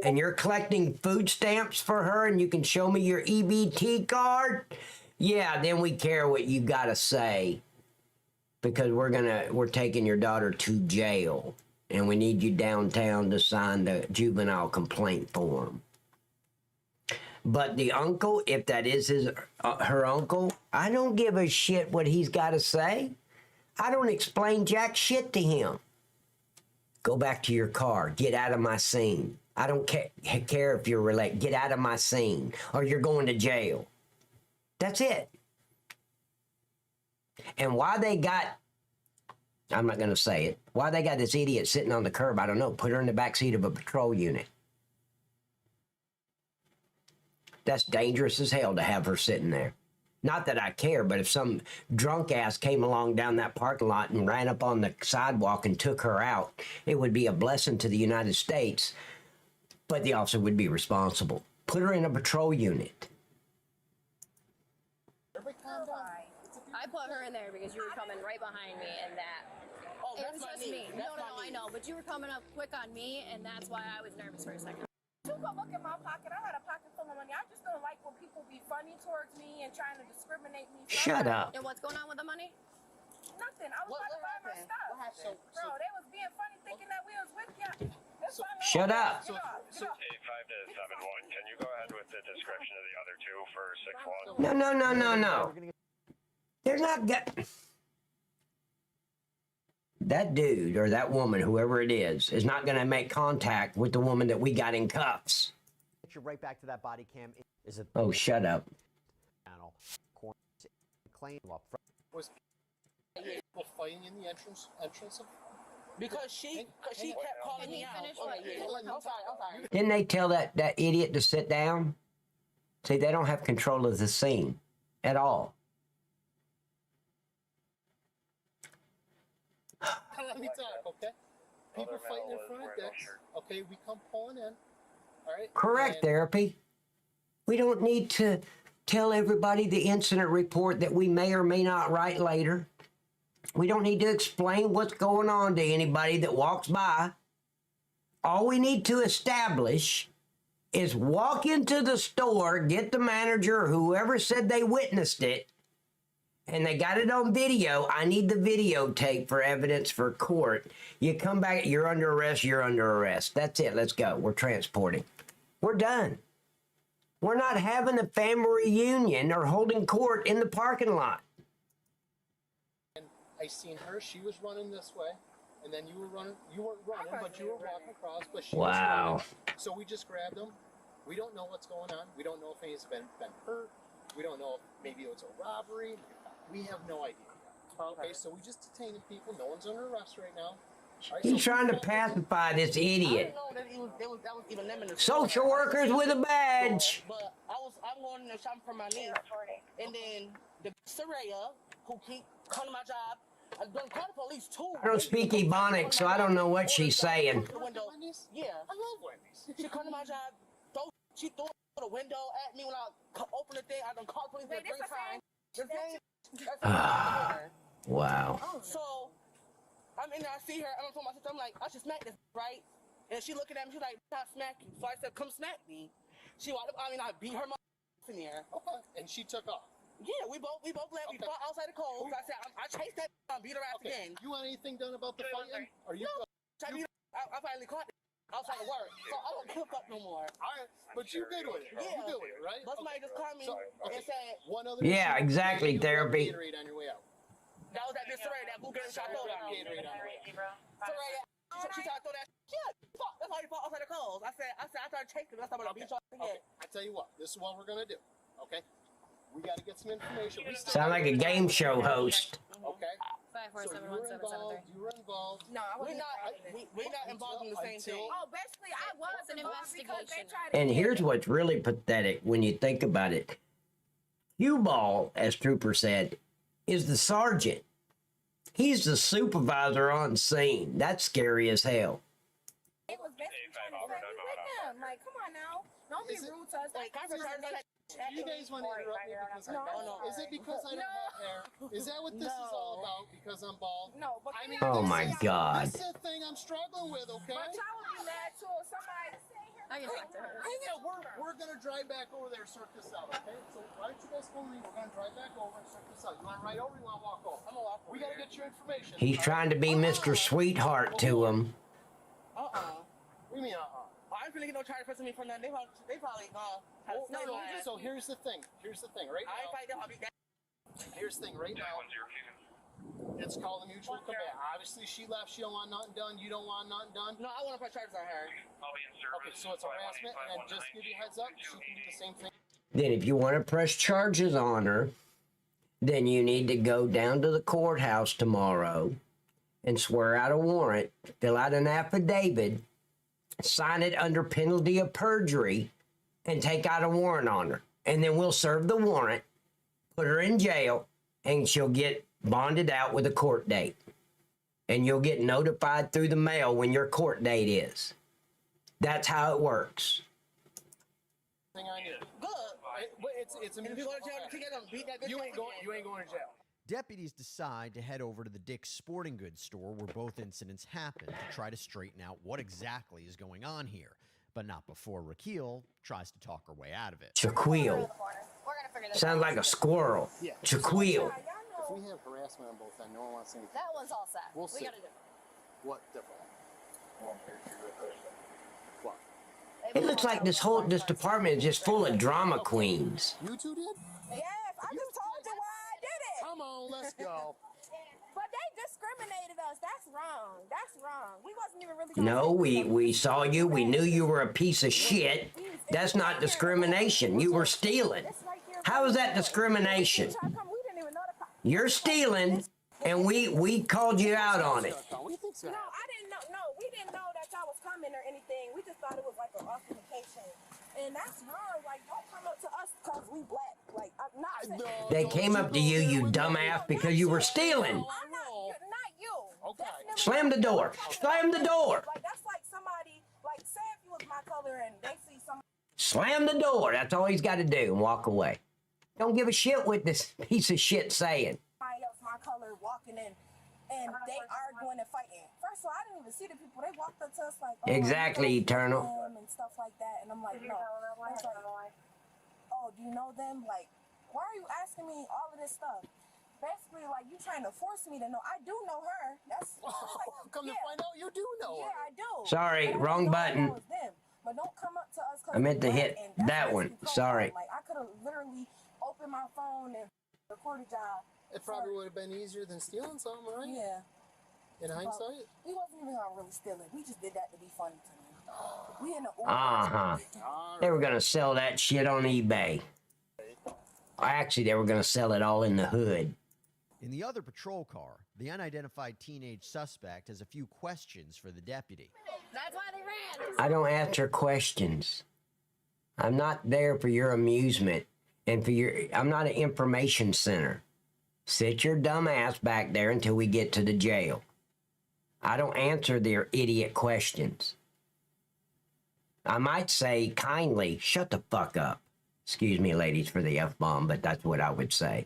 and you're collecting food stamps for her and you can show me your EBT card, yeah, then we care what you got to say. Because we're taking your daughter to jail and we need you downtown to sign the juvenile complaint form. But the uncle, if that is her uncle, I don't give a shit what he's got to say. I don't explain jack shit to him. Go back to your car. Get out of my scene. I don't care if you're related. Get out of my scene or you're going to jail. That's it. And why they got, I'm not going to say it, why they got this idiot sitting on the curb, I don't know. Put her in the backseat of a patrol unit. That's dangerous as hell to have her sitting there. Not that I care, but if some drunk ass came along down that parking lot and ran up on the sidewalk and took her out, it would be a blessing to the United States, but the officer would be responsible. Put her in a patrol unit. I put her in there because you were coming right behind me, and that. Oh, it that's was my just niece. me. No, I know, but you were coming up quick on me, and that's why I was nervous for a second. You go look in my pocket. I had a pocket full of money. I just don't like when people be funny towards me and trying to discriminate me. Shut up. And what's going on with the money? Nothing. I was about to buy my stuff. What happened? Bro, they was being funny thinking that we was with you. Shut up. Get off. 85 to 71. Can you go ahead with the description of the other two for 6-1? No. They're not that dude or that woman, whoever it is not going to make contact with the woman that we got in cuffs. Get you right back to that body cam. Is it? Oh, shut up. Channel. Claim up front. Was people fighting in the entrance of? Because she kept calling me out. I'm sorry. Didn't they tell that idiot to sit down? See, they don't have control of the scene at all. Let me talk, okay? People fighting in front of decks. Okay, we come pulling in. All right. Correct, therapy. We don't need to tell everybody the incident report that we may or may not write later. We don't need to explain what's going on to anybody that walks by. All we need to establish is walk into the store, get the manager or whoever said they witnessed it, and they got it on video. I need the videotape for evidence for court. You come back, you're under arrest, That's it, let's go. We're transporting. We're done. We're not having a family reunion or holding court in the parking lot. And I seen her, she was running this way, and then you weren't running, but you were walking across, but she was running. So we just grabbed them. We don't know what's going on. We don't know if anyone's been hurt. We don't know if maybe it was a robbery. We have no idea. Okay, so we just detaining people. No one's under arrest right now. Right, He's trying to pacify this idiot. I didn't know that was even them in the Social workers with a badge. But I'm going in there shopping for my niece. And then the Saraya, who keep coming to my job, I don't call the police too. I don't speak Ebonics, so I don't know what she's saying. Yeah. I love Wendy's. She come to my job, she threw the window at me when I opened the thing. I don't call the police at 3 times. Wow. So I'm in there, I see her, and I'm telling my sister, I'm like, I should smack this, right? And she looking at me, she's like, I'll smack you. So I said, come smack me. She walked up, I beat her in there. Okay. And she took off. Yeah, we both left. We fought outside the cold. I said, I chased that I beat her ass again. You want anything done about the fighting? Or you? No, I finally caught it outside of work. So I don't give up no more. All right, but you good with it. Yeah. You good with it, right? But somebody just called me and said, one other yeah, exactly, therapy. On your way out. That was that Desiree, that blue girl shot throw down. She tried to throw that shit. That's why you fought outside the calls. I started chasing. That's how I'm gonna beat y'all again. I tell you what, this is what we're gonna do. Okay? We gotta get some information. Sound like a game show host. Okay. 5471773. You were involved. No, we're not involved in the same thing. Oh, basically, I was an investigation. And here's what's really pathetic when you think about it. Cue Ball, as Trooper said, is the sergeant. He's the supervisor on scene. That's scary as hell. It was basically trying to say we with them. Like, come on now. Don't be rude to us. Like, you guys want to interrupt me because I'm bald? Is it because I don't have hair? Is that what this is all about? Because I'm bald? No, but I mean, oh my God. That's the thing I'm struggling with, okay? But y'all would be mad too if somebody I can talk to her. We're gonna drive back over there and sort this out, okay? So why don't you guys go leave? We're gonna drive back over and sort this out. You want to ride over? Or you want to walk over? I'm gonna walk over. We gotta get your information. He's trying to be Mr. Sweetheart to him. What do you mean, I'm finna get no charge pressing me for nothing. They probably gone. So here's the thing. Right I ain't now. fight them. I'll be back. Here's the thing. Right now. It's called a mutual combat. Obviously, she left. She don't want nothing done. You don't want nothing done. No, I want to put charges on her. Okay, so it's harassment, and then just give you a heads up, she can do the same thing. Then if you want to press charges on her, then you need to go down to the courthouse tomorrow and swear out a warrant, fill out an affidavit, sign it under penalty of perjury, and take out a warrant on her. And then we'll serve the warrant, put her in jail, and she'll get bonded out with a court date. And you'll get notified through the mail when your court date is. That's how it works. Thing I knew. Good. It's a And if you mutual go to jail combat. together, beat that bitch. You ain't going to jail. Deputies decide to head over to the Dick's Sporting Goods store where both incidents happened to try to straighten out what exactly is going on here, but not before Raquel tries to talk her way out of it. Jaquil. Sounds like a squirrel. Yeah. Jaquil. If we have harassment on both ends, no one wants anything. That one's all set. We'll see. We gotta do it. What different? What? It looks like this department is just full of drama queens. You two did? Yes, I just told you why I did it. Come on, let's go. But they discriminated us. That's wrong. That's wrong. We wasn't even really. No, we saw you. We knew you were a piece of shit. That's not discrimination. You were stealing. How is that discrimination? You're stealing, and we called you out on it. No, I didn't know. No, we didn't know that y'all was coming or anything. We just thought it was like an authentication. And that's wrong. Like, don't come up to us because we black. Like, I'm not saying. They came up to you, you dumbass, because you were stealing. I'm not you. Okay. Slam the door. Slam the door. Like, that's like somebody, like, say if you was my color and they see somebody. Slam the door. That's all he's got to do and walk away. Don't give a shit what this piece of shit saying. Somebody else my color walking in and they arguing and fighting. First of all, I didn't even see the people. They walked up to us like, oh, Exactly, Eternal. and stuff like that. And I'm like, no. I was like, oh, do you know them? Like, why are you asking me all of this stuff? Basically, like, you trying to force me to know. I do know her. That's like, Come to find out, you do know her. Yeah, I do. Sorry, But I wrong didn't know button. that was them. But don't come up to us. I meant to hit and that's that one. basically Sorry. Like, I could have literally opened my phone and recorded y'all. It probably would have been easier than stealing something, right? Yeah. In hindsight? We wasn't even gonna really steal it. We just did that to be funny to me. We in the Uber. Uh-huh. They were going to sell that shit on eBay. Actually, they were going to sell it all in the hood. In the other patrol car, the unidentified teenage suspect has a few questions for the deputy. That's why they ran. I don't answer questions. I'm not there for your amusement and I'm not an information center. Sit your dumb ass back there until we get to the jail. I don't answer their idiot questions. I might say kindly, shut the fuck up. Excuse me, ladies, for the F-bomb, but that's what I would say.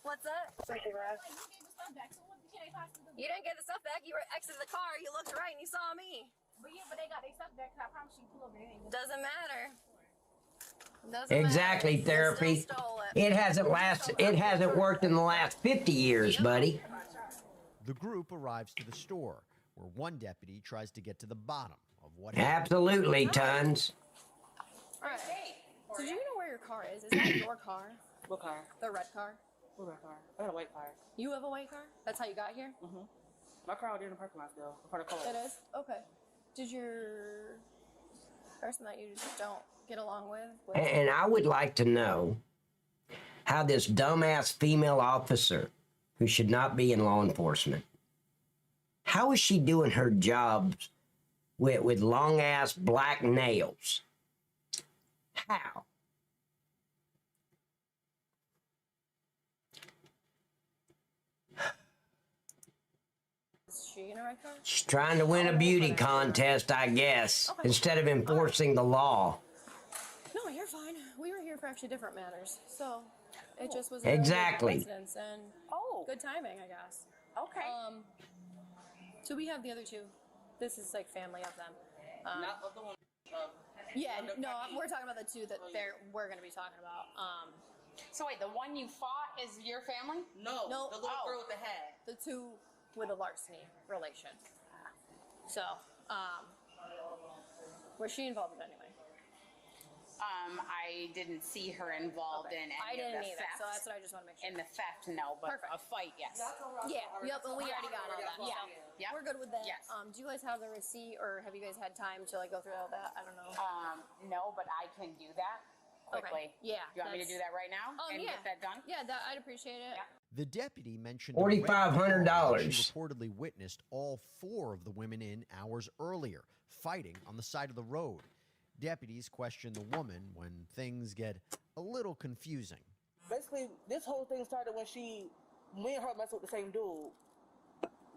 What's up? You didn't get the stuff back. You were exiting the car. You looked right and you saw me. But yeah, but they got their stuff back. I promise you, pull over there. Doesn't matter. Exactly, therapy. It hasn't worked in the last 50 years, buddy. The group arrives to the store, where one deputy tries to get to the bottom of what happened. Absolutely, tons. All right. So do you know where your car is? Is that your car? What car? The red car? What red car? I got a white car. You have a white car? That's how you got here? Mm-hmm. My car out there in the parking lot still. In front of Kohl's. It is? Okay. Did your person that you just don't get along with? And I would like to know how this dumbass female officer, who should not be in law enforcement, how is she doing her job with long-ass black nails? How? Is she in a red car? She's trying to win a beauty contest, I guess, instead of enforcing the law. No, you're fine. We were here for actually different matters, so it just was Exactly. a coincidence and good timing, I guess. Okay. So we have the other two. This is like family of them. Not of the one. Yeah, no, we're talking about the two that we're going to be talking about. So wait, the one you fought is your family? No, the little girl with the hat. The two with a larceny relation. So, was she involved in it anyway? I didn't see her involved in any I didn't of the either, theft. so that's what I just want to make sure. In the theft, no, but Perfect. a fight, yes. Yeah, yep, and we already got all that. Yeah, So yeah. we're good with that. Yes. Do you guys have the receipt, or have you guys had time to like go through all that? I don't know. No, but I can do that quickly. Okay. Yeah. You want me to do that right now and yeah. get that done? Yeah, I'd appreciate it. Yeah. The deputy mentioned $4,500. She reportedly witnessed all 4 of the women in hours earlier, fighting on the side of the road. Deputies question the woman when things get a little confusing. Basically, this whole thing started when me and her messed with the same dude.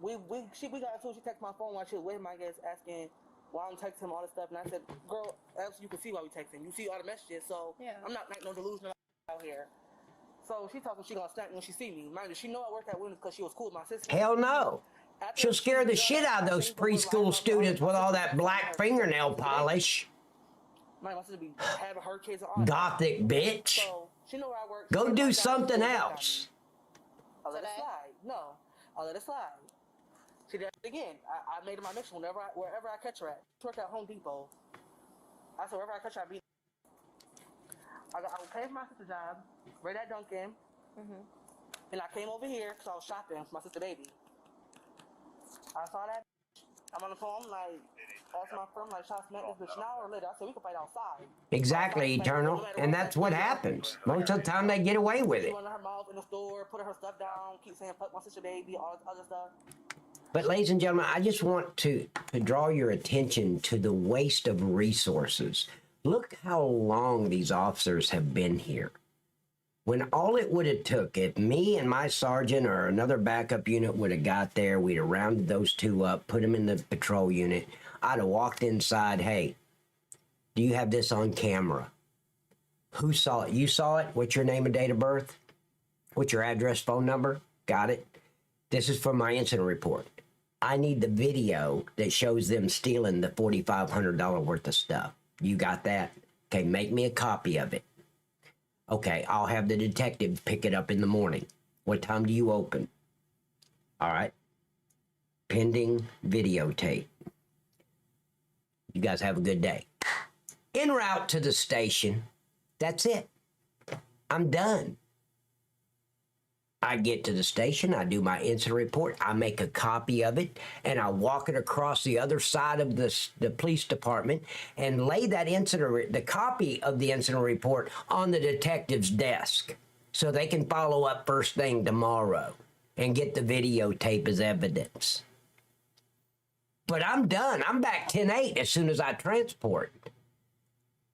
We got into it. She texted my phone while she was with him, I guess, asking why I'm texting him all this stuff. And I said, girl, you can see why we texting. You see all the messages, so I'm not like no delusional out here. So she talking she gonna snap me when she see me. Mind you, she know I work at Williams because she was cool with my sister. Hell no. She'll scare the shit out of those preschool students with all that black fingernail polish. My sister be having her kids on. Gothic bitch. So she know where I work. Go do something else. I'll let it slide. No, I'll let it slide. She did it again. I made it my mission wherever I catch her at. She work at Home Depot. I said wherever I catch her, I was paying for my sister's job, right at Dunkin', and I came over here because I was shopping for my sister baby. I saw that. I'm on the phone, like, asked my friend, like, should I smack this bitch now or later? I said, we can fight outside. Exactly, Eternal. And that's what happens. Most of the time they get away with it. She went in her mouth in the store, put her stuff down, keep saying, fuck my sister baby, all this other stuff. But ladies and gentlemen, I just want to draw your attention to the waste of resources. Look how long these officers have been here. When all it would have took, if me and my sergeant or another backup unit would have got there, we'd have rounded those 2 up, put them in the patrol unit. I'd have walked inside, hey, do you have this on camera? Who saw it? You saw it? What's your name and date of birth? What's your address, phone number? Got it? This is from my incident report. I need the video that shows them stealing the $4,500 worth of stuff. You got that? Okay, make me a copy of it. Okay, I'll have the detective pick it up in the morning. What time do you open? All right. Pending videotape. You guys have a good day. En route to the station. That's it. I'm done. I get to the station, I do my incident report, I make a copy of it, and I walk it across the other side of the police department and lay that the copy of the incident report on the detective's desk so they can follow up first thing tomorrow and get the videotape as evidence. But I'm done. I'm back 10-8 as soon as I transport.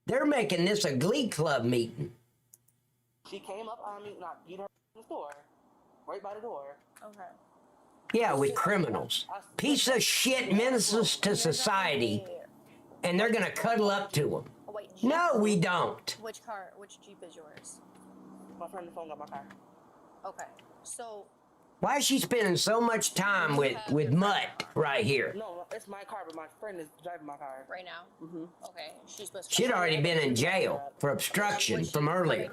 They're making this a glee club meeting. She came up on me, and I beat her in the store. Right by the door. Okay. Yeah, with criminals. Piece of shit menaces to society. And they're going to cuddle up to them. Oh, wait, no, we don't. Which Jeep is yours? My friend on the phone got my car. Okay. So. Why is she spending so much time with Mutt right here? No, it's my car, but my friend is driving my car. Right now? Okay. She's supposed to. She'd already been in jail for obstruction from earlier.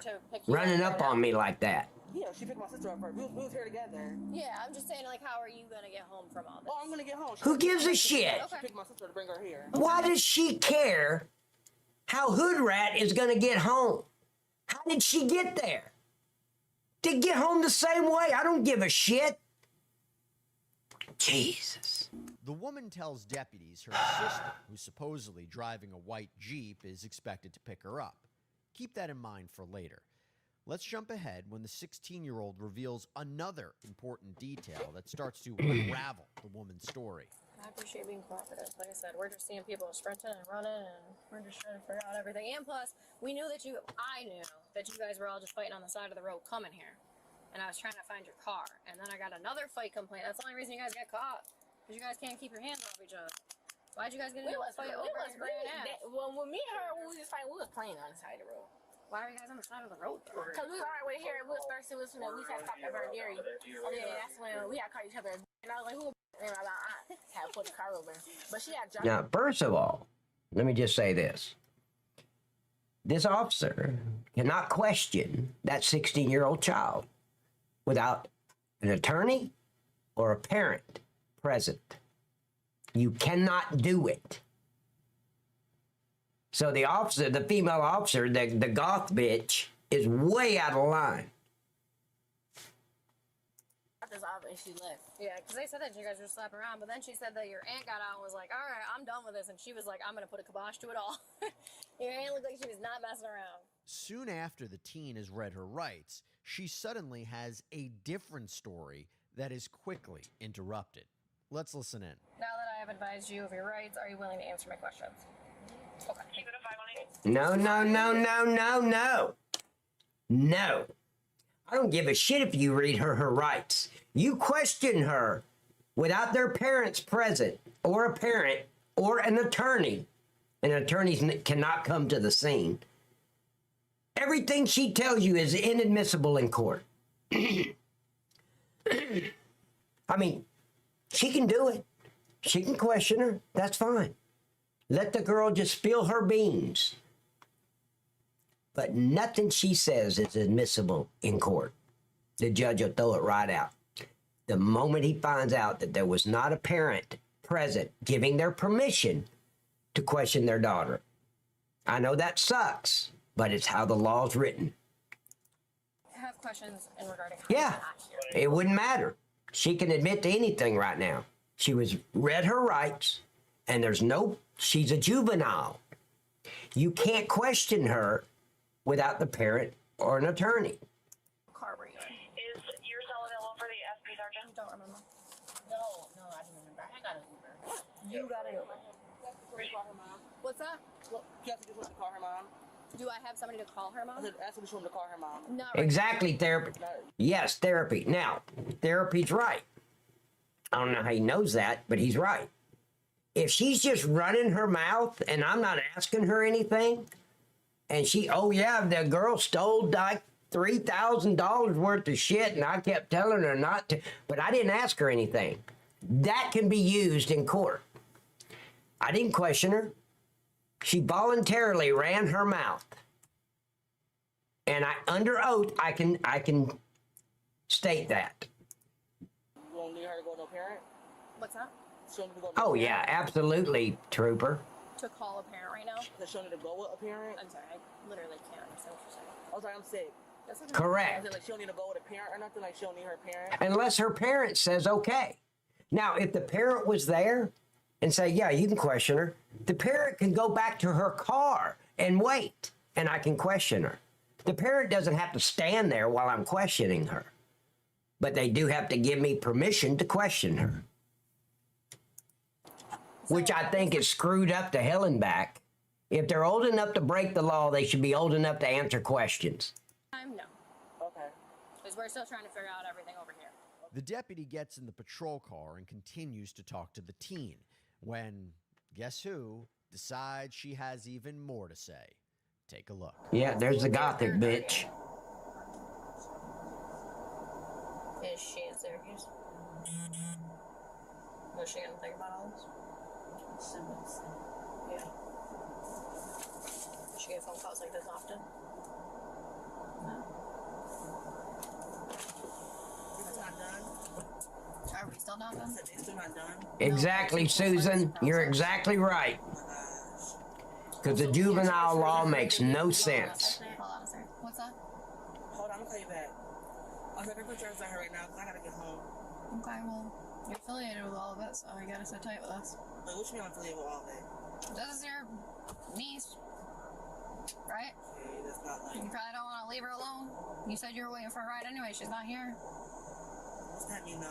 Running up on me like that. Yeah, she picked my sister up first. We was here together. Yeah, I'm just saying, like, how are you gonna get home from all this? Oh, I'm gonna get home. Who gives a shit? She picked my sister to bring her here. Why does she care how Hood Rat is gonna get home? How did she get there? To get home the same way? I don't give a shit. Jesus. The woman tells deputies her sister, who's supposedly driving a white Jeep, is expected to pick her up. Keep that in mind for later. Let's jump ahead when the 16-year-old reveals another important detail that starts to unravel the woman's story. I appreciate being cooperative. Like I said, we're just seeing people sprinting and running, and we're just trying to figure out everything. And plus, I knew that you guys were all just fighting on the side of the road coming here. And I was trying to find your car. And then I got another fight complaint. That's the only reason you guys got caught. Because you guys can't keep your hands off each other. Why'd you guys get into a fight over Grand Ave? Well, when me and her, when we was fighting, we was playing on the side of the road. Why are you guys on the side of the road? Because we were all right with here. We was thirsty. We had stopped at Burn Dairy. And then that's when we had caught each other. And I was like, who? And I had put the car over. But she had dropped. Now, first of all, let me just say this. This officer cannot question that 16-year-old child without an attorney or a parent present. You cannot do it. So the officer, the female officer, the goth bitch, is way out of line. She left. Yeah, because they said that you guys were slapping around, but then she said that your aunt got out and was like, all right, I'm done with this. And she was like, I'm going to put a kibosh to it all. Your aunt looked like she was not messing around. Soon after the teen has read her rights, she suddenly has a different story that is quickly interrupted. Let's listen in. Now that I have advised you of your rights, are you willing to answer my questions? Okay. No, no, no, no, no, no. No. I don't give a shit if you read her rights. You question her without their parents present, or a parent, or an attorney. And attorneys cannot come to the scene. Everything she tells you is inadmissible in court. I mean, she can do it. She can question her. That's fine. Let the girl just spill her beans. But nothing she says is admissible in court. The judge will throw it right out. The moment he finds out that there was not a parent present giving their permission to question their daughter. I know that sucks, but it's how the law's written. I have questions in regarding how Yeah, it wouldn't matter. She can admit to anything right now. She was read her rights, and she's a juvenile. You can't question her without the parent or an attorney. Car were you in? Is your cell available for the SP sergeant? I don't remember. No, I didn't remember. I got an Uber. You got an Uber. What's that? Well, you have to just want to call her mom. Do I have somebody to call her mom? I said, ask her if she want to call her mom. Not right Exactly, therapy. Yes, therapy. Now, therapy's right. I don't know how he knows that, but he's right. If she's just running her mouth and I'm not asking her anything, and oh yeah, the girl stole like $3,000 worth of shit, and I kept telling her not to, but I didn't ask her anything. That can be used in court. I didn't question her. She voluntarily ran her mouth. And under oath, I can state that. You don't need her to go to no parent? What's that? She don't need to go to no Oh parent? yeah, absolutely, trooper. To call a parent right now? Does she don't need to go with a parent? I'm sorry, I literally can't understand what you're saying. I'm sorry, I'm sick. That's okay. Correct. I said, like, she don't need to go with a parent or nothing? Like, she don't need her parent? Unless her parent says okay. Now, if the parent was there and say, yeah, you can question her, the parent can go back to her car and wait, and I can question her. The parent doesn't have to stand there while I'm questioning her, but they do have to give me permission to question her, which I think is screwed up to hell and back. If they're old enough to break the law, they should be old enough to answer questions. No. Okay. Because we're still trying to figure out everything over here. The deputy gets in the patrol car and continues to talk to the teen when, guess who, decides she has even more to say. Take a look. Yeah, there's the gothic bitch. Is she in Syracuse? What's she gonna think about all this? Yeah. Does she get phone calls like this often? It's not done. Are we still not done? It's still not done. Exactly, Susan. You're exactly right. Because the juvenile law makes no sense. Hold on a second. What's that? Hold on, I'll call you back. I'm going to put yours on her right now because I got to get home. Okay, well, you're affiliated with all of it, so you gotta sit tight with us. Wait, what you mean I'm affiliated with all of it? This is your niece, right? Okay, that's not like... You probably don't want to leave her alone. You said you were waiting for a ride anyway. She's not here. What's that mean, though?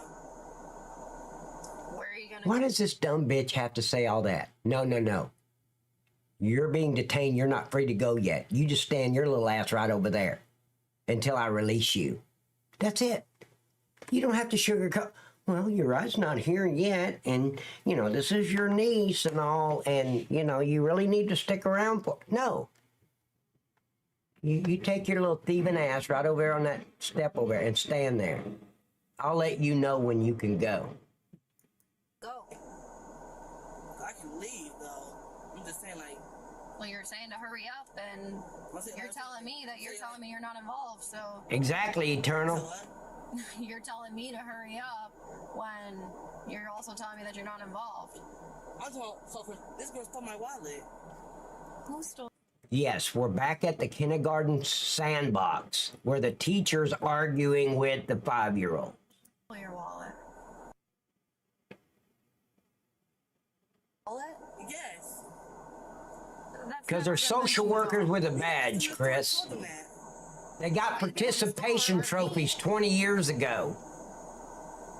Where are you gonna Why does this dumb bitch have to say all that? No, no, no. You're being detained. You're not free to go yet. You just stand your little ass right over there until I release you. That's it. You don't have to sugarcoat. Well, your ride's not here yet, and, you know, this is your niece and all, and, you know, you really need to stick around for... No. You take your little thieving ass right over there on that step over there and stand there. I'll let you know when you can go. go? I can leave, though. I'm just saying, like... Well, you're saying to hurry up, and you're telling me that you're telling me you're not involved, so... Exactly, Eternal. You're telling me to hurry up when you're also telling me that you're not involved. I told so this girl stole my wallet. Who stole? Yes, we're back at the kindergarten sandbox where the teacher's arguing with the 5-year-old. Your wallet. Wallet? Yes. Because they're social workers with a badge, Chris. They got participation trophies 20 years ago.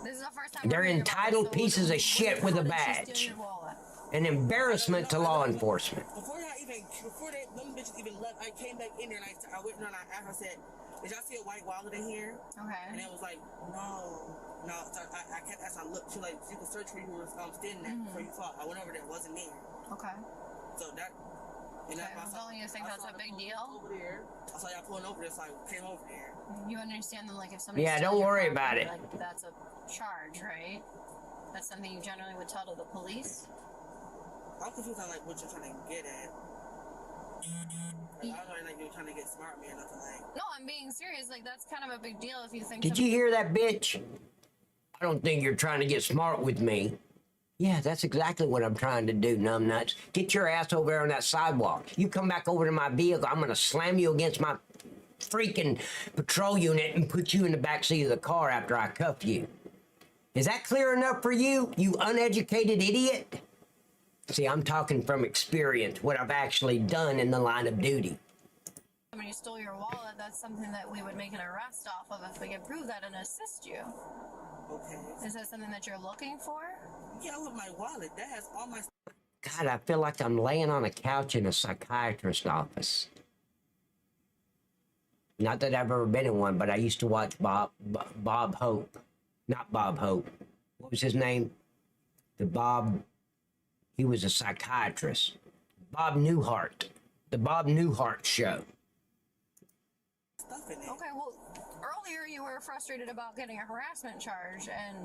This is the first time They're entitled pieces of shit with a badge. An embarrassment to law enforcement. Before them bitches even left, I came back in there and I went and I asked, I said, did y'all see a white wallet in here? Okay. And it was like, no. So I kept asking, look, she like, she could search where you were standing at before you saw. I went over there, it wasn't there. Okay. So that, and okay, don't you think that's a big deal? Over there. I saw y'all pulling over there, so I came over there. You understand that, like, if somebody yeah, don't worry about it. Like, that's a charge, right? That's something you generally would tell to the police? I'm confused on, like, what you're trying to get at. Like, I don't know, like, you're trying to get smart me or nothing, like. No, I'm being serious. Like, that's kind of a big deal if you think. Did you hear that, bitch? I don't think you're trying to get smart with me. Yeah, that's exactly what I'm trying to do, numbnuts. Get your ass over there on that sidewalk. You come back over to my vehicle, I'm gonna slam you against my freaking patrol unit and put you in the backseat of the car after I cuff you. Is that clear enough for you, you uneducated idiot? See, I'm talking from experience, what I've actually done in the line of duty. Somebody stole your wallet, that's something that we would make an arrest off of if we could prove that and assist you. Okay. Is that something that you're looking for? Yeah, with my wallet. That has all my... God, I feel like I'm laying on a couch in a psychiatrist's office. Not that I've ever been in one, but I used to watch Bob Hope. Not Bob Hope. What was his name? He was a psychiatrist. Bob Newhart. The Bob Newhart Show. Okay, well, earlier you were frustrated about getting a harassment charge, and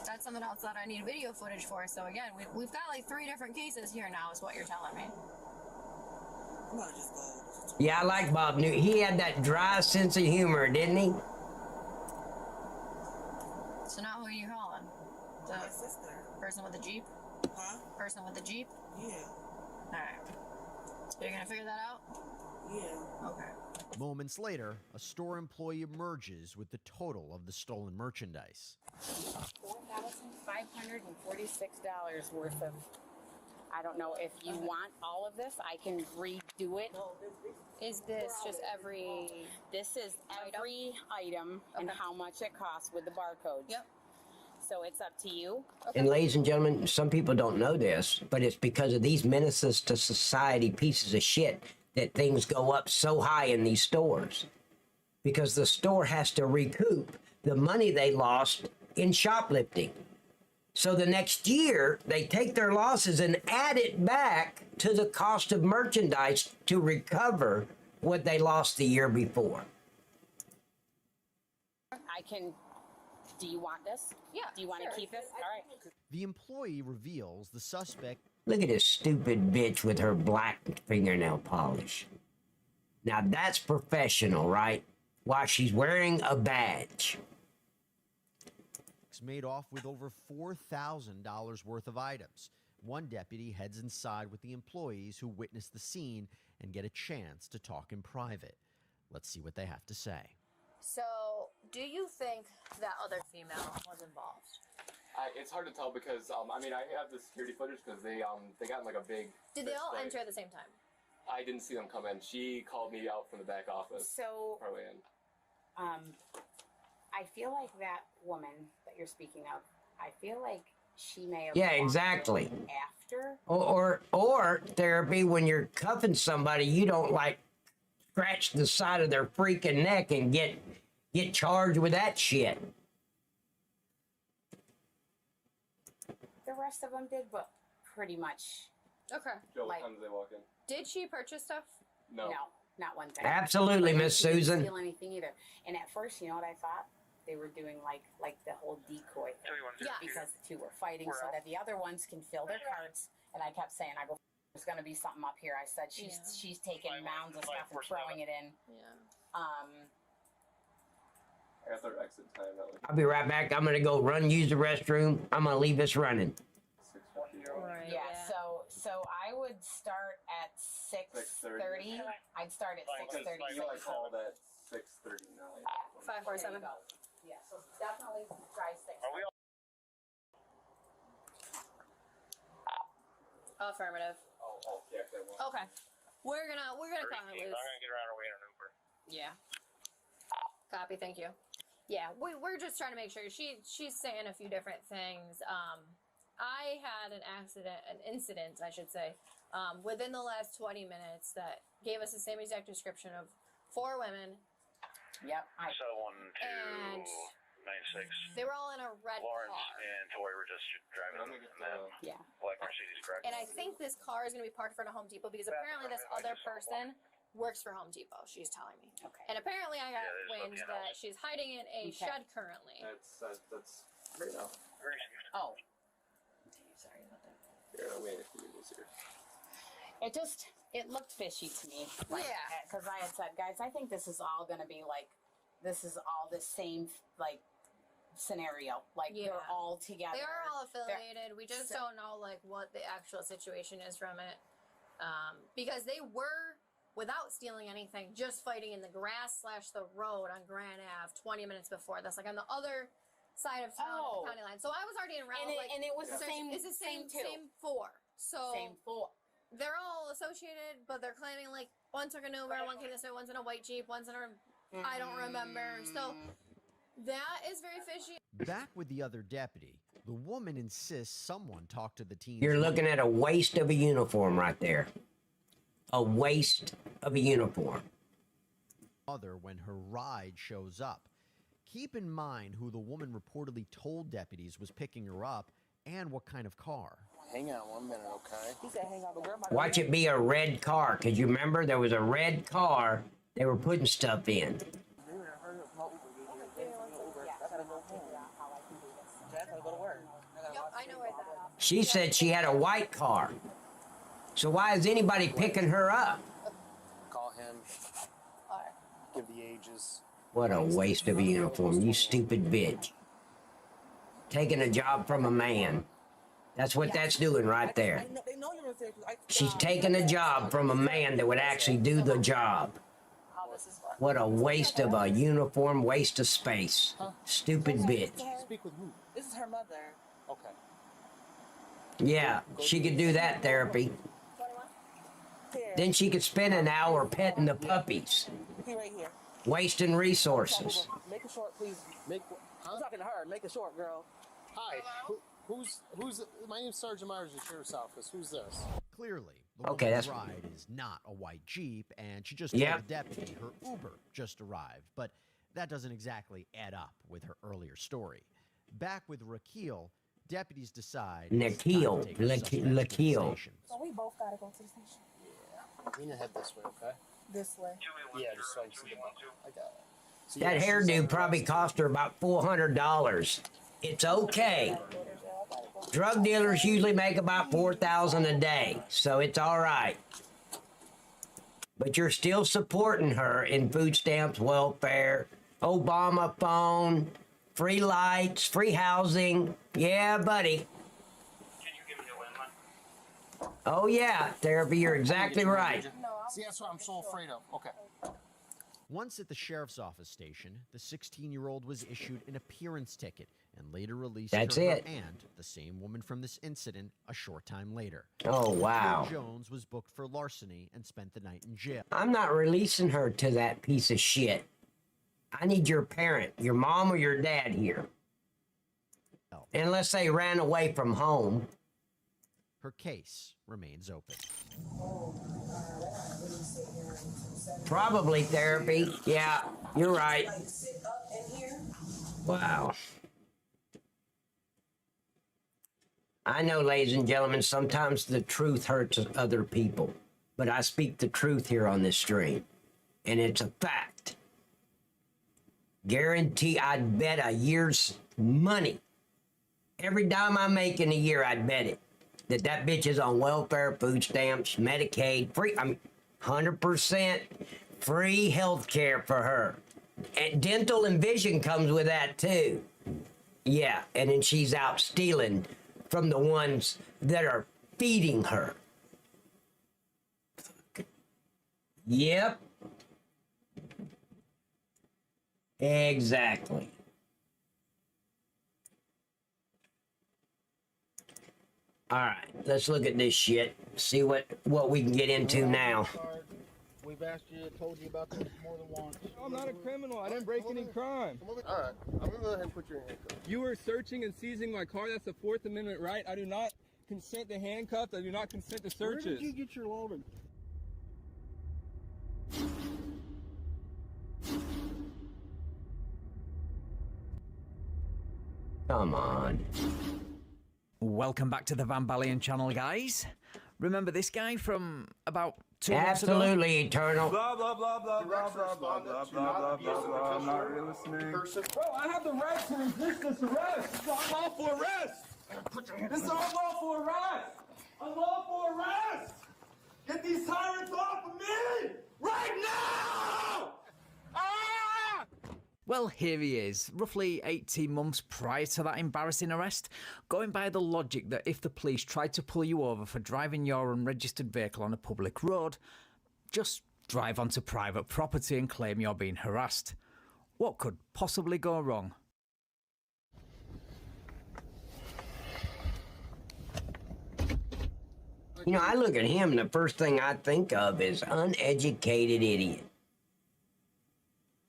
that's something else that I need video footage for. So again, we've got like 3 different cases here now is what you're telling me. Yeah, I like Bob New. He had that dry sense of humor, didn't he? So now who are you calling? The person with the Jeep? Huh? Person with the Jeep? Yeah. Alright. You're gonna figure that out? Yeah. Okay. Moments later, a store employee emerges with the total of the stolen merchandise. $4,546 worth of. I don't know if you want all of this. I can redo it. Is this just every? This is every item and how much it costs with the barcodes. Yep. So it's up to you. And ladies and gentlemen, some people don't know this, but it's because of these menaces to society pieces of shit that things go up so high in these stores. Because the store has to recoup the money they lost in shoplifting. So the next year, they take their losses and add it back to the cost of merchandise to recover what they lost the year before. I can. Do you want this? Yeah. Do you want to keep this? All right. The employee reveals the suspect. Look at this stupid bitch with her black fingernail polish. Now that's professional, right? While she's wearing a badge. Made off with over $4,000 worth of items. One deputy heads inside with the employees who witnessed the scene and get a chance to talk in private. Let's see what they have to say. So, do you think that other female was involved? It's hard to tell because I mean I have the security footage because they got in like a big. Did they all enter at the same time? I didn't see them come in. She called me out from the back office. So. Probably in. I feel like that woman that you're speaking of, I feel like she may have. Yeah, exactly. After. Or therapy, when you're cuffing somebody, you don't like scratch the side of their freaking neck and get charged with that shit. The rest of them did, but pretty much. Okay. Joe, what time did they walk in? Did she purchase stuff? No. No, not one thing. Absolutely, Miss Susan. Didn't steal anything either. And at first, you know what I thought? They were doing like the whole decoy thing. Yeah. Because the two were fighting so that the other ones can fill their carts. And I kept saying, there's going to be something up here. I said, she's taking mounds of stuff and throwing it in. Yeah. I got their exit time. I'll be right back. I'm going to go use the restroom. I'm going to leave this running. would start at 6:30. I'd start at 6:30. You like called at 6:39. 547. Yeah, so definitely try 6. Affirmative. Oh, yeah, okay. Well. Okay. We're gonna cut it loose. I'm gonna get around her way in an Uber. Yeah. Copy. Thank you. Yeah, we're just trying to make sure. She's saying a few different things. I had an incident, I should say, within the last 20 minutes that gave us the same exact description of 4 women. Yep. So 1-2-9-6. They were all in a red Lawrence car. and Tori were just driving them, and then Yeah. Black Mercedes correct. And I think this car is going to be parked in front of Home Depot because apparently this other person works for Home Depot, she's telling me. Okay. And apparently I got wind that she's hiding in a shed currently. That's right now. Oh. Sorry about that. Yeah, wait for you this year. It looked fishy to me. Like, Yeah. Because I had said, guys, I think this is all going to be like, this is all the same, like, scenario. Like, they're all together. They are all affiliated. We just don't know, like, what the actual situation is from it. Because they were, without stealing anything, just fighting in the grass / the road on Grand Ave 20 minutes before. That's like on the other side of town, at the county line. So I was already in route. And it was the same. It's the same 4. So Same 4. they're all associated, but they're claiming like one's took an Uber, one came this way, one's in a white Jeep, one's in a I don't remember. So that is very fishy. Back with the other deputy, the woman insists someone talk to the teen. You're looking at a waste of a uniform right there. A waste of a uniform. Mother when her ride shows up. Keep in mind who the woman reportedly told deputies was picking her up and what kind of car. Hang on 1 minute, okay? He said, hang on, the girl might Watch it be a red car, because you remember there was a red car they were putting stuff in. I know where that. She said she had a white car. So why is anybody picking her up? Call him. Give the ages. What a waste of a uniform, you stupid bitch. Taking a job from a man. That's what that's doing right there. They know you're there. She's taking a job from a man that would actually do the job. What a waste of a uniform, waste of space. Stupid bitch. Speak with who? This is her mother. Okay. Yeah, she could do that therapy. Then she could spend an hour petting the puppies. He right here. Wasting resources. Make it short, please. I'm talking to her. Make it short, girl. Hi. Who's? My name's Sergeant Myers of the Sheriff's Office. Who's this? Clearly, the Okay, woman's that's- ride is not a white Jeep, and she just told Yep. the deputy her Uber just arrived. But that doesn't exactly add up with her earlier story. Back with Raquel, deputies decide it's time to take the suspect to the Laquille. station. So we both gotta go to the station. Lean your head this way, okay? This way. Yeah, just so I can see the bump. I got it. So, That yeah, she's hairdo on probably cost her about $400. It's okay. Drug dealers usually make about $4,000 a day, so it's all right. But you're still supporting her in food stamps, welfare, Obama phone, free lights, free housing. Yeah, buddy. Oh yeah, therapy. You're exactly right. See, that's what I'm so afraid of. Okay. Once at the sheriff's office station, the 16-year-old was issued an appearance ticket and later released That's to her it. and the same woman from this incident a short time later. Oh, wow. Raquel Jones was booked for larceny and spent the night in jail. I'm not releasing her to that piece of shit. I need your parent, your mom or your dad here. Unless they ran away from home. Her case remains open. Probably therapy. Yeah, you're right. Wow. I know, ladies and gentlemen, sometimes the truth hurts other people. But I speak the truth here on this stream. And it's a fact. Guarantee I'd bet a year's money. Every dime I make in a year, I'd bet it. That bitch is on welfare, food stamps, Medicaid, free, 100% free health care for her. And dental and vision comes with that too. Yeah, and then she's out stealing from the ones that are feeding her. Yep. Exactly. All right, let's look at this shit. See what we can get into now. We've asked you, told you about this more than once. I'm not a criminal. I didn't break any crime. All right, I'm gonna go ahead and put you in handcuffs. You were searching and seizing my car. That's a Fourth Amendment right. I do not consent to handcuffs. I do not consent to searches. Where did you get your loading? Come on. Welcome back to the Van Balian channel, guys. Remember this guy from about 2 months ago? Absolutely, Eternal. Blah, blah, blah, blah, blah, blah, blah, blah, blah, blah, blah. I'm not really listening. Bro, I have the right to resist this arrest. It's unlawful arrest. This is unlawful arrest. Unlawful arrest. Get these tyrants off of me right now. Ah! Well, here he is, roughly 18 months prior to that embarrassing arrest, going by the logic that if the police tried to pull you over for driving your unregistered vehicle on a public road, just drive onto private property and claim you're being harassed. What could possibly go wrong? You know, I look at him and the first thing I think of is uneducated idiot.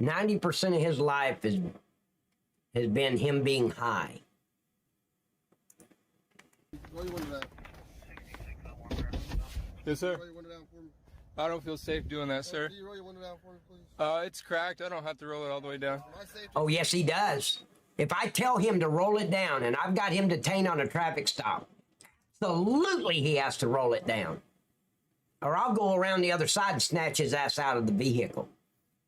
90% of his life has been him being high. Yes, sir. I don't feel safe doing that, sir. Can you roll your window down for me, please? It's cracked. I don't have to roll it all the way down. Oh, yes, he does. If I tell him to roll it down and I've got him detained on a traffic stop, absolutely he has to roll it down. Or I'll go around the other side and snatch his ass out of the vehicle.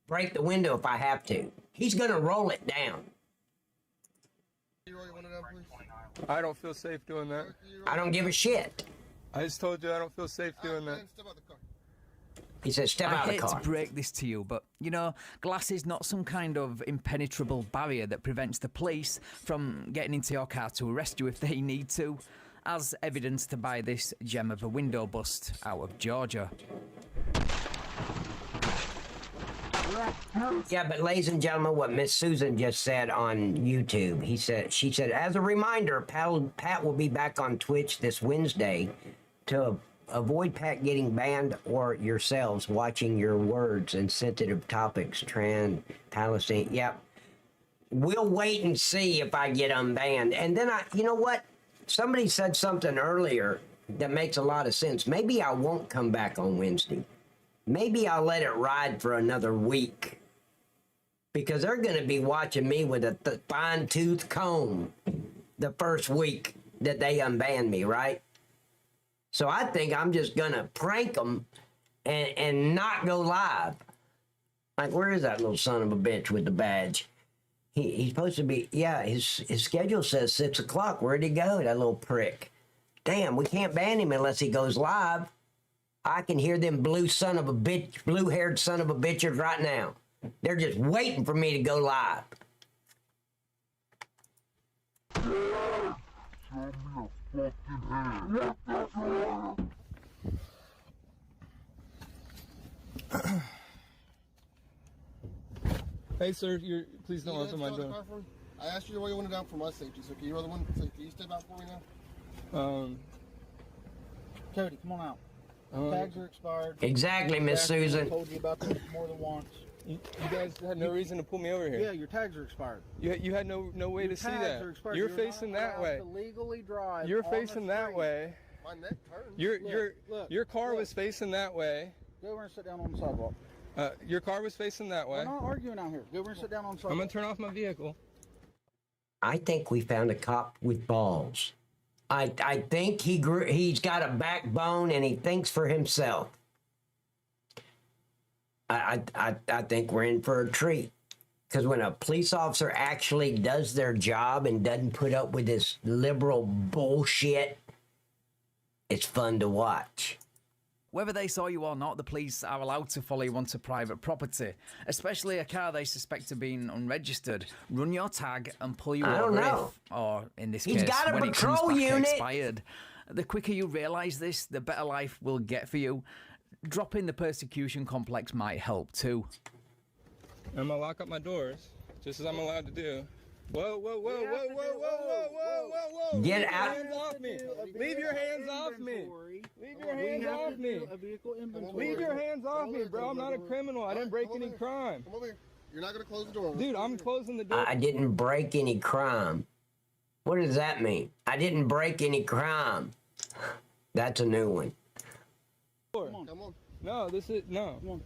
Break the window if I have to. He's going to roll it down. I don't feel safe doing that. I don't give a shit. I just told you I don't feel safe doing that. He says, step out of the car. I hate to break this to you, but, you know, glass is not some kind of impenetrable barrier that prevents the police from getting into your car to arrest you if they need to, as evidenced by this gem of a window bust out of Georgia. Yeah, but ladies and gentlemen, what Miss Susan just said on YouTube, she said, as a reminder, Pat will be back on Twitch this Wednesday to avoid Pat getting banned or yourselves watching your words and sensitive topics, Palestine. Yep. We'll wait and see if I get unbanned. And then you know what? Somebody said something earlier that makes a lot of sense. Maybe I won't come back on Wednesday. Maybe I'll let it ride for another week because they're going to be watching me with a fine-tooth comb the first week that they unban me, right? So I think I'm just going to prank them and not go live. Like, where is that little son of a bitch with the badge? He's supposed to be, yeah, his schedule says 6 o'clock. Where'd he go, that little prick? Damn, we can't ban him unless he goes live. I can hear them blue-haired son of a bitches right now. They're just waiting for me to go live. Hey, sir, please don't open my door. I asked you to roll your window down for my safety, so can you roll the window? So can you step out for me now? Cody, come on out. Tags are expired. Exactly, Miss Susan. I told you about this more than once. You guys had no reason to pull me over here. Yeah, your tags are expired. You had no way to see that. You're facing that way. To legally drive. You're facing that way. My neck turns. Your car was facing that way. Go over and sit down on the sidewalk. Your car was facing that way. We're not arguing out here. Go over and sit down on the sidewalk. I'm gonna turn off my vehicle. I think we found a cop with balls. I think he's got a backbone and he thinks for himself. I think we're in for a treat. Because when a police officer actually does their job and doesn't put up with this liberal bullshit, it's fun to watch. Whether they saw you or not, the police are allowed to follow you onto private property, especially a car they suspect of being unregistered, run your tag and pull you over or in this case, when it comes back expired. The quicker you realise this, the better life will get for you. Dropping the persecution complex might help too. I'm gonna lock up my doors, just as I'm allowed to do. Whoa, whoa, whoa, whoa, whoa, whoa, whoa, whoa, whoa, whoa! Get out! Hands off me! Leave your hands off me! Leave your hands off me! Leave your hands off me, bro! I'm not a criminal. I didn't break any crime. Come over here. You're not gonna close the door. Dude, I'm closing the door. I didn't break any crime. What does that mean? I didn't break any crime. That's a new one. Come on. No, this is no. Come on.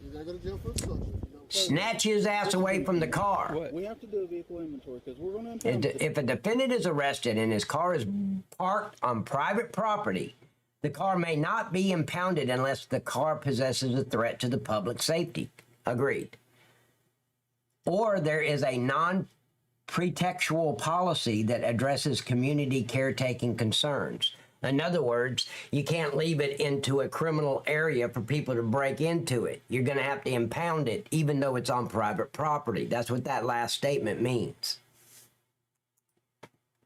You're gonna go to jail for obstruction. Snatch his ass away from the car. What? We have to do a vehicle inventory because we're going to impound it. If a defendant is arrested and his car is parked on private property, the car may not be impounded unless the car possesses a threat to the public safety. Agreed. Or there is a non-pretextual policy that addresses community caretaking concerns. In other words, you can't leave it into a criminal area for people to break into it. You're going to have to impound it, even though it's on private property. That's what that last statement means.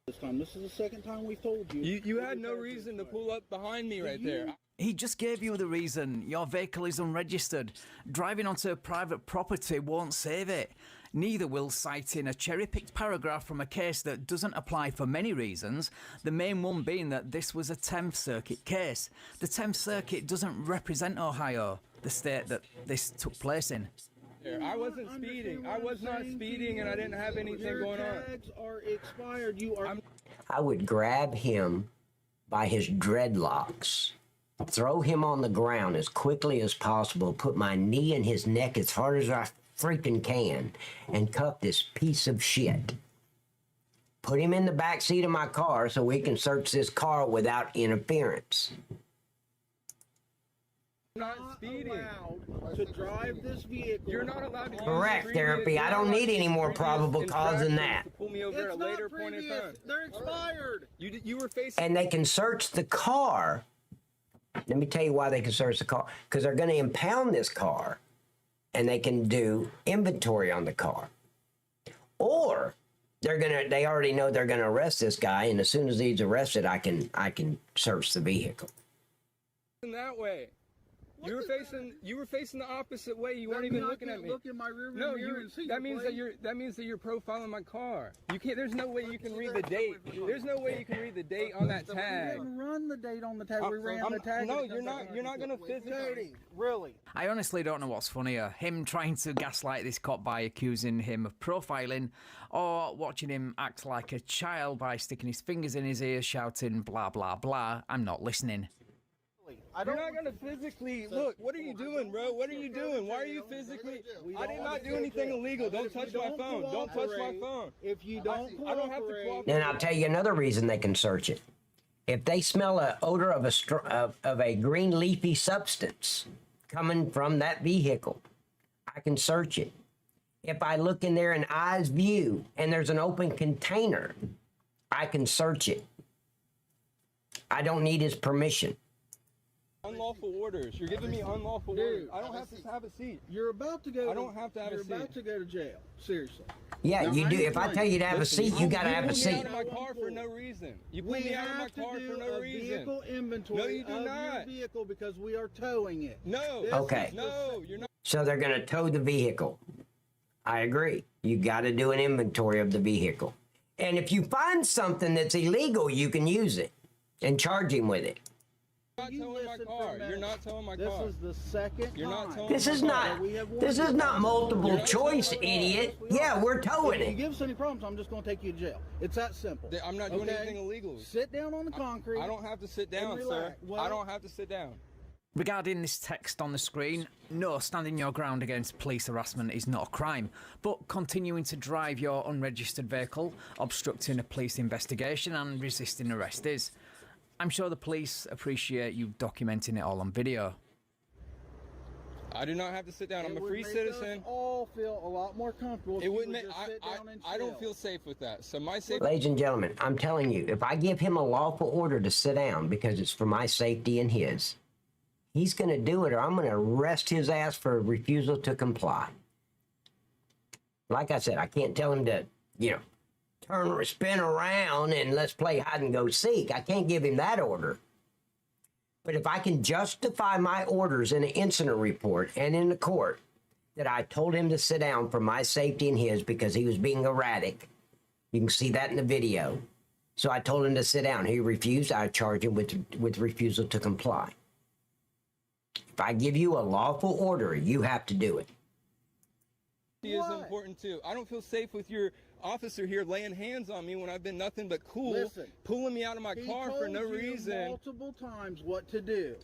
This is the second time we've told you. You had no reason to pull up behind me right there. He just gave you the reason. Your vehicle is unregistered. Driving onto private property won't save it. Neither will citing a cherry-picked paragraph from a case that doesn't apply for many reasons, the main one being that this was a 10th Circuit case. The 10th Circuit doesn't represent Ohio, the state that this took place in. I wasn't speeding. I was not speeding, and I didn't have anything going on. Your tags are expired. You are. I would grab him by his dreadlocks, throw him on the ground as quickly as possible, put my knee in his neck as hard as I freaking can, and cuff this piece of shit. Put him in the back seat of my car so we can search this car without interference. I'm not speeding. To drive this vehicle. You're not allowed to use Correct, therapy. I don't need any more probable cause than that. Pull me over at a later point in time. They're expired. You were facing. And they can search the car. Let me tell you why they can search the car. Because they're going to impound this car, and they can do inventory on the car. Or they already know they're gonna arrest this guy, and as soon as he's arrested, I can search the vehicle. In that way. You were facing the opposite way. You weren't even looking at me. Look in my rear mirror and see. That means that you're profiling my car. You can't. There's no way you can read the date. There's no way you can read the date on that tag. We didn't run the date on the tag. We ran the tag. No, you're not. You're not gonna physically. Really? I honestly don't know what's funnier, him trying to gaslight this cop by accusing him of profiling, or watching him act like a child by sticking his fingers in his ears, shouting blah blah blah. I'm not listening. You're not gonna physically look. What are you doing, bro? What are you doing? Why are you physically? I did not do anything illegal. Don't touch my phone. Don't touch my phone. If you don't, I don't have to cooperate. And I'll tell you another reason they can search it. If they smell an odor of a green leafy substance coming from that vehicle, I can search it. If I look in there in eyes view and there's an open container, I can search it. I don't need his permission. Unlawful orders. You're giving me unlawful orders. I don't have to have a seat. You're about to go. I don't have to have a seat. You're about to go to jail. Seriously. Yeah, now, you do. If I tell you to have a seat, you gotta have a seat. You pulled me out of my car for no reason. You pulled me out of my car for no reason. Vehicle inventory. No, you do not. Your vehicle because we are towing it. No. Okay. No, you're not. So they're gonna tow the vehicle. I agree. You got to do an inventory of the vehicle, and if you find something that's illegal, you can use it and charge him with it. You're not towing my car. You're not towing my car. This is the second You're not towing This is not. This is not multiple choice, idiot. Yeah, we're towing If it. you give us any problems, I'm just going to take you to jail. It's that simple. I'm not doing anything illegal. Sit down on the concrete. I don't have to sit down, sir. I don't have to sit down. Regarding this text on the screen, no, standing your ground against police harassment is not a crime, but continuing to drive your unregistered vehicle, obstructing a police investigation and resisting arrest is. I'm sure the police appreciate you documenting it all on video. I do not have to sit down. I'm a free citizen. Us all feel a lot more comfortable. It wouldn't make. I don't feel safe with that. So my safety. Ladies and gentlemen, I'm telling you, if I give him a lawful order to sit down because it's for my safety and his, he's going to do it, or I'm going to arrest his ass for refusal to comply. Like I said, I can't tell him to, spin around and let's play hide and go seek. I can't give him that order. But if I can justify my orders in an incident report and in the court that I told him to sit down for my safety and his because he was being erratic, you can see that in the video. So I told him to sit down. He refused. I charge him with refusal to comply. If I give you a lawful order, you have to do it. Is important too. I don't feel safe with your officer here laying hands on me when I've been nothing but cool, pulling me out of my car for no reason. Multiple times what to do.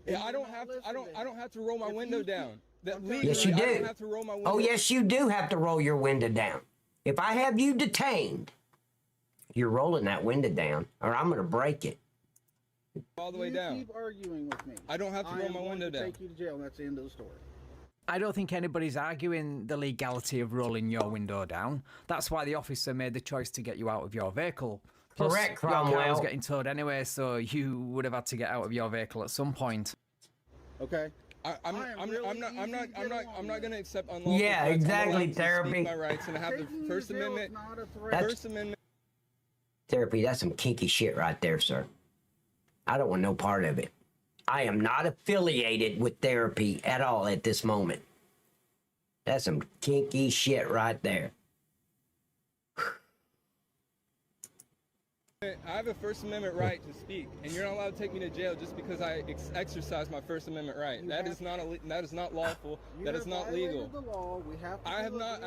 Yeah, I don't have to roll my window down. Yes, you do. I don't have to roll my window. Oh, yes, you do have to roll your window down. If I have you detained, you're rolling that window down, or I'm going to break it. All the way down. Keep arguing with me. I don't have to roll my window down. Take you to jail, and that's the end of the story. I don't think anybody's arguing the legality of rolling your window down. That's why the officer made the choice to get you out of your vehicle. Plus, Correct, your car Cromwell. was getting towed anyway, so you would have had to get out of your vehicle at some point. Okay. I'm not going to accept unlawful. Yeah, threats. exactly, I'm allowed to therapy. speak my rights and I have the First Amendment. First Amendment. Therapy, that's some kinky shit right there, sir. I don't want no part of it. I am not affiliated with therapy at all at this moment. That's some kinky shit right there. I have a First Amendment right to speak, and you're not allowed to take me to jail just because I exercise my First Amendment right. That is not lawful. That is not legal. The law. We have to I have not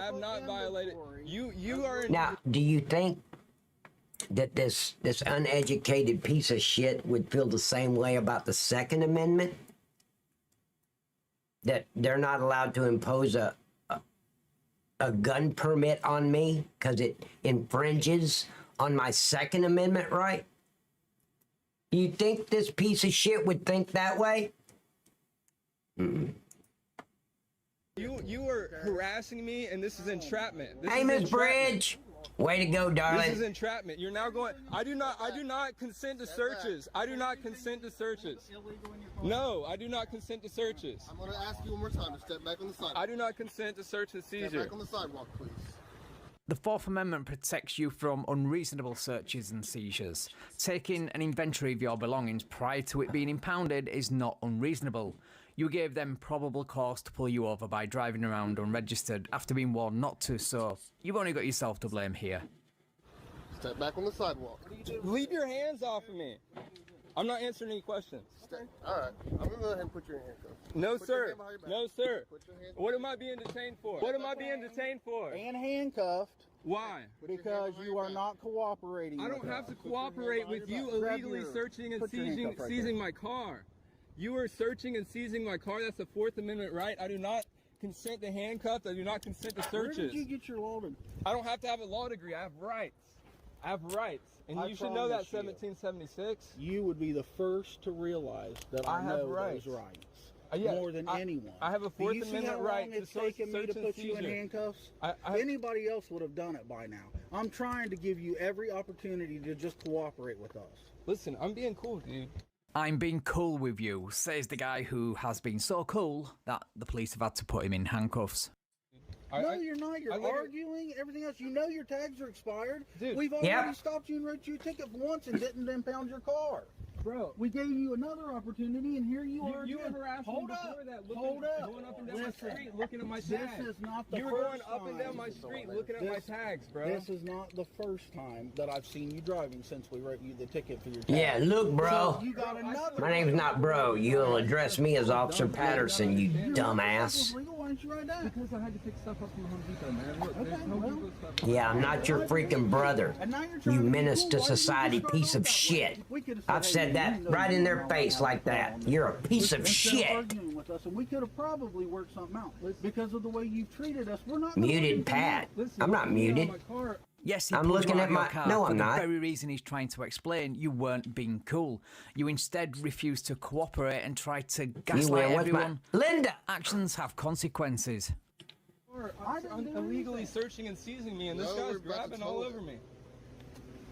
violated. You are. Now, do you think that this uneducated piece of shit would feel the same way about the Second Amendment? That they're not allowed to impose a gun permit on me because it infringes on my Second Amendment right? You think this piece of shit would think that way? You are harassing me, and this is entrapment. Hey, Miss Bridge. Way to go, darling. This is entrapment. You're now going. I do not consent to searches. I do not consent to searches. No, I do not consent to searches. I'm going to ask you one more time to step back on the sidewalk. I do not consent to search and seizure. Step back on the sidewalk, please. The Fourth Amendment protects you from unreasonable searches and seizures. Taking an inventory of your belongings prior to it being impounded is not unreasonable. You gave them probable cause to pull you over by driving around unregistered after being warned not to, so you've only got yourself to blame here. Step back on the sidewalk. Leave your hands off of me. I'm not answering any questions. All right. I'm going to go ahead and put you in handcuffs. No, sir. No, sir. What am I being detained for? What am I being detained for? And handcuffed. Why? Because you are not cooperating. I don't have to cooperate with you illegally searching and seizing my car. You are searching and seizing my car. That's a Fourth Amendment right. I do not consent to handcuffs. I do not consent to searches. Where did you get your law degree? I don't have to have a law degree. I have rights. I have rights. And you should know that, 1776. You would be the first to realize that I know those rights. More than anyone. I have a Fourth Amendment right to search taken me to put you in seizure. handcuffs. Anybody else would have done it by now. I'm trying to give you every opportunity to just cooperate with us. Listen, I'm being cool, dude. I'm being cool with you, says the guy who has been so cool that the police have had to put him in handcuffs. No, you're not. You're arguing, everything else. You know your tags are expired. Dude, we've already stopped you and wrote you a ticket once and didn't impound your car. Bro, we gave you another opportunity, and here you are. You were harassing me before that. Hold up. Going up and down my street, looking at my tags. This is not the You were first going up and down my street, looking at my tags, bro. This is not the first time that I've seen you driving since we wrote you the ticket for your tags. Yeah, look, bro. So you got another. My name's not bro. You'll address me as Officer Patterson, you dumbass. Because I had to pick stuff up from Home Depot, man. Look, there's no Depot stuff. Yeah, I'm not your freaking brother. You menace to society piece of shit. I've said that right in their face like that. You're a piece of shit. Arguing with us, and we could have probably worked something out because of the way you've treated us. We're not muted, Pat. I'm not muted. Yes, I'm looking at my. No, I'm not. For the very reason he's trying to explain, you weren't being cool. You instead refused to cooperate and tried to gaslight everyone. Linda! Actions have consequences. I'm illegally searching and seizing me, and this guy's grabbing all over me.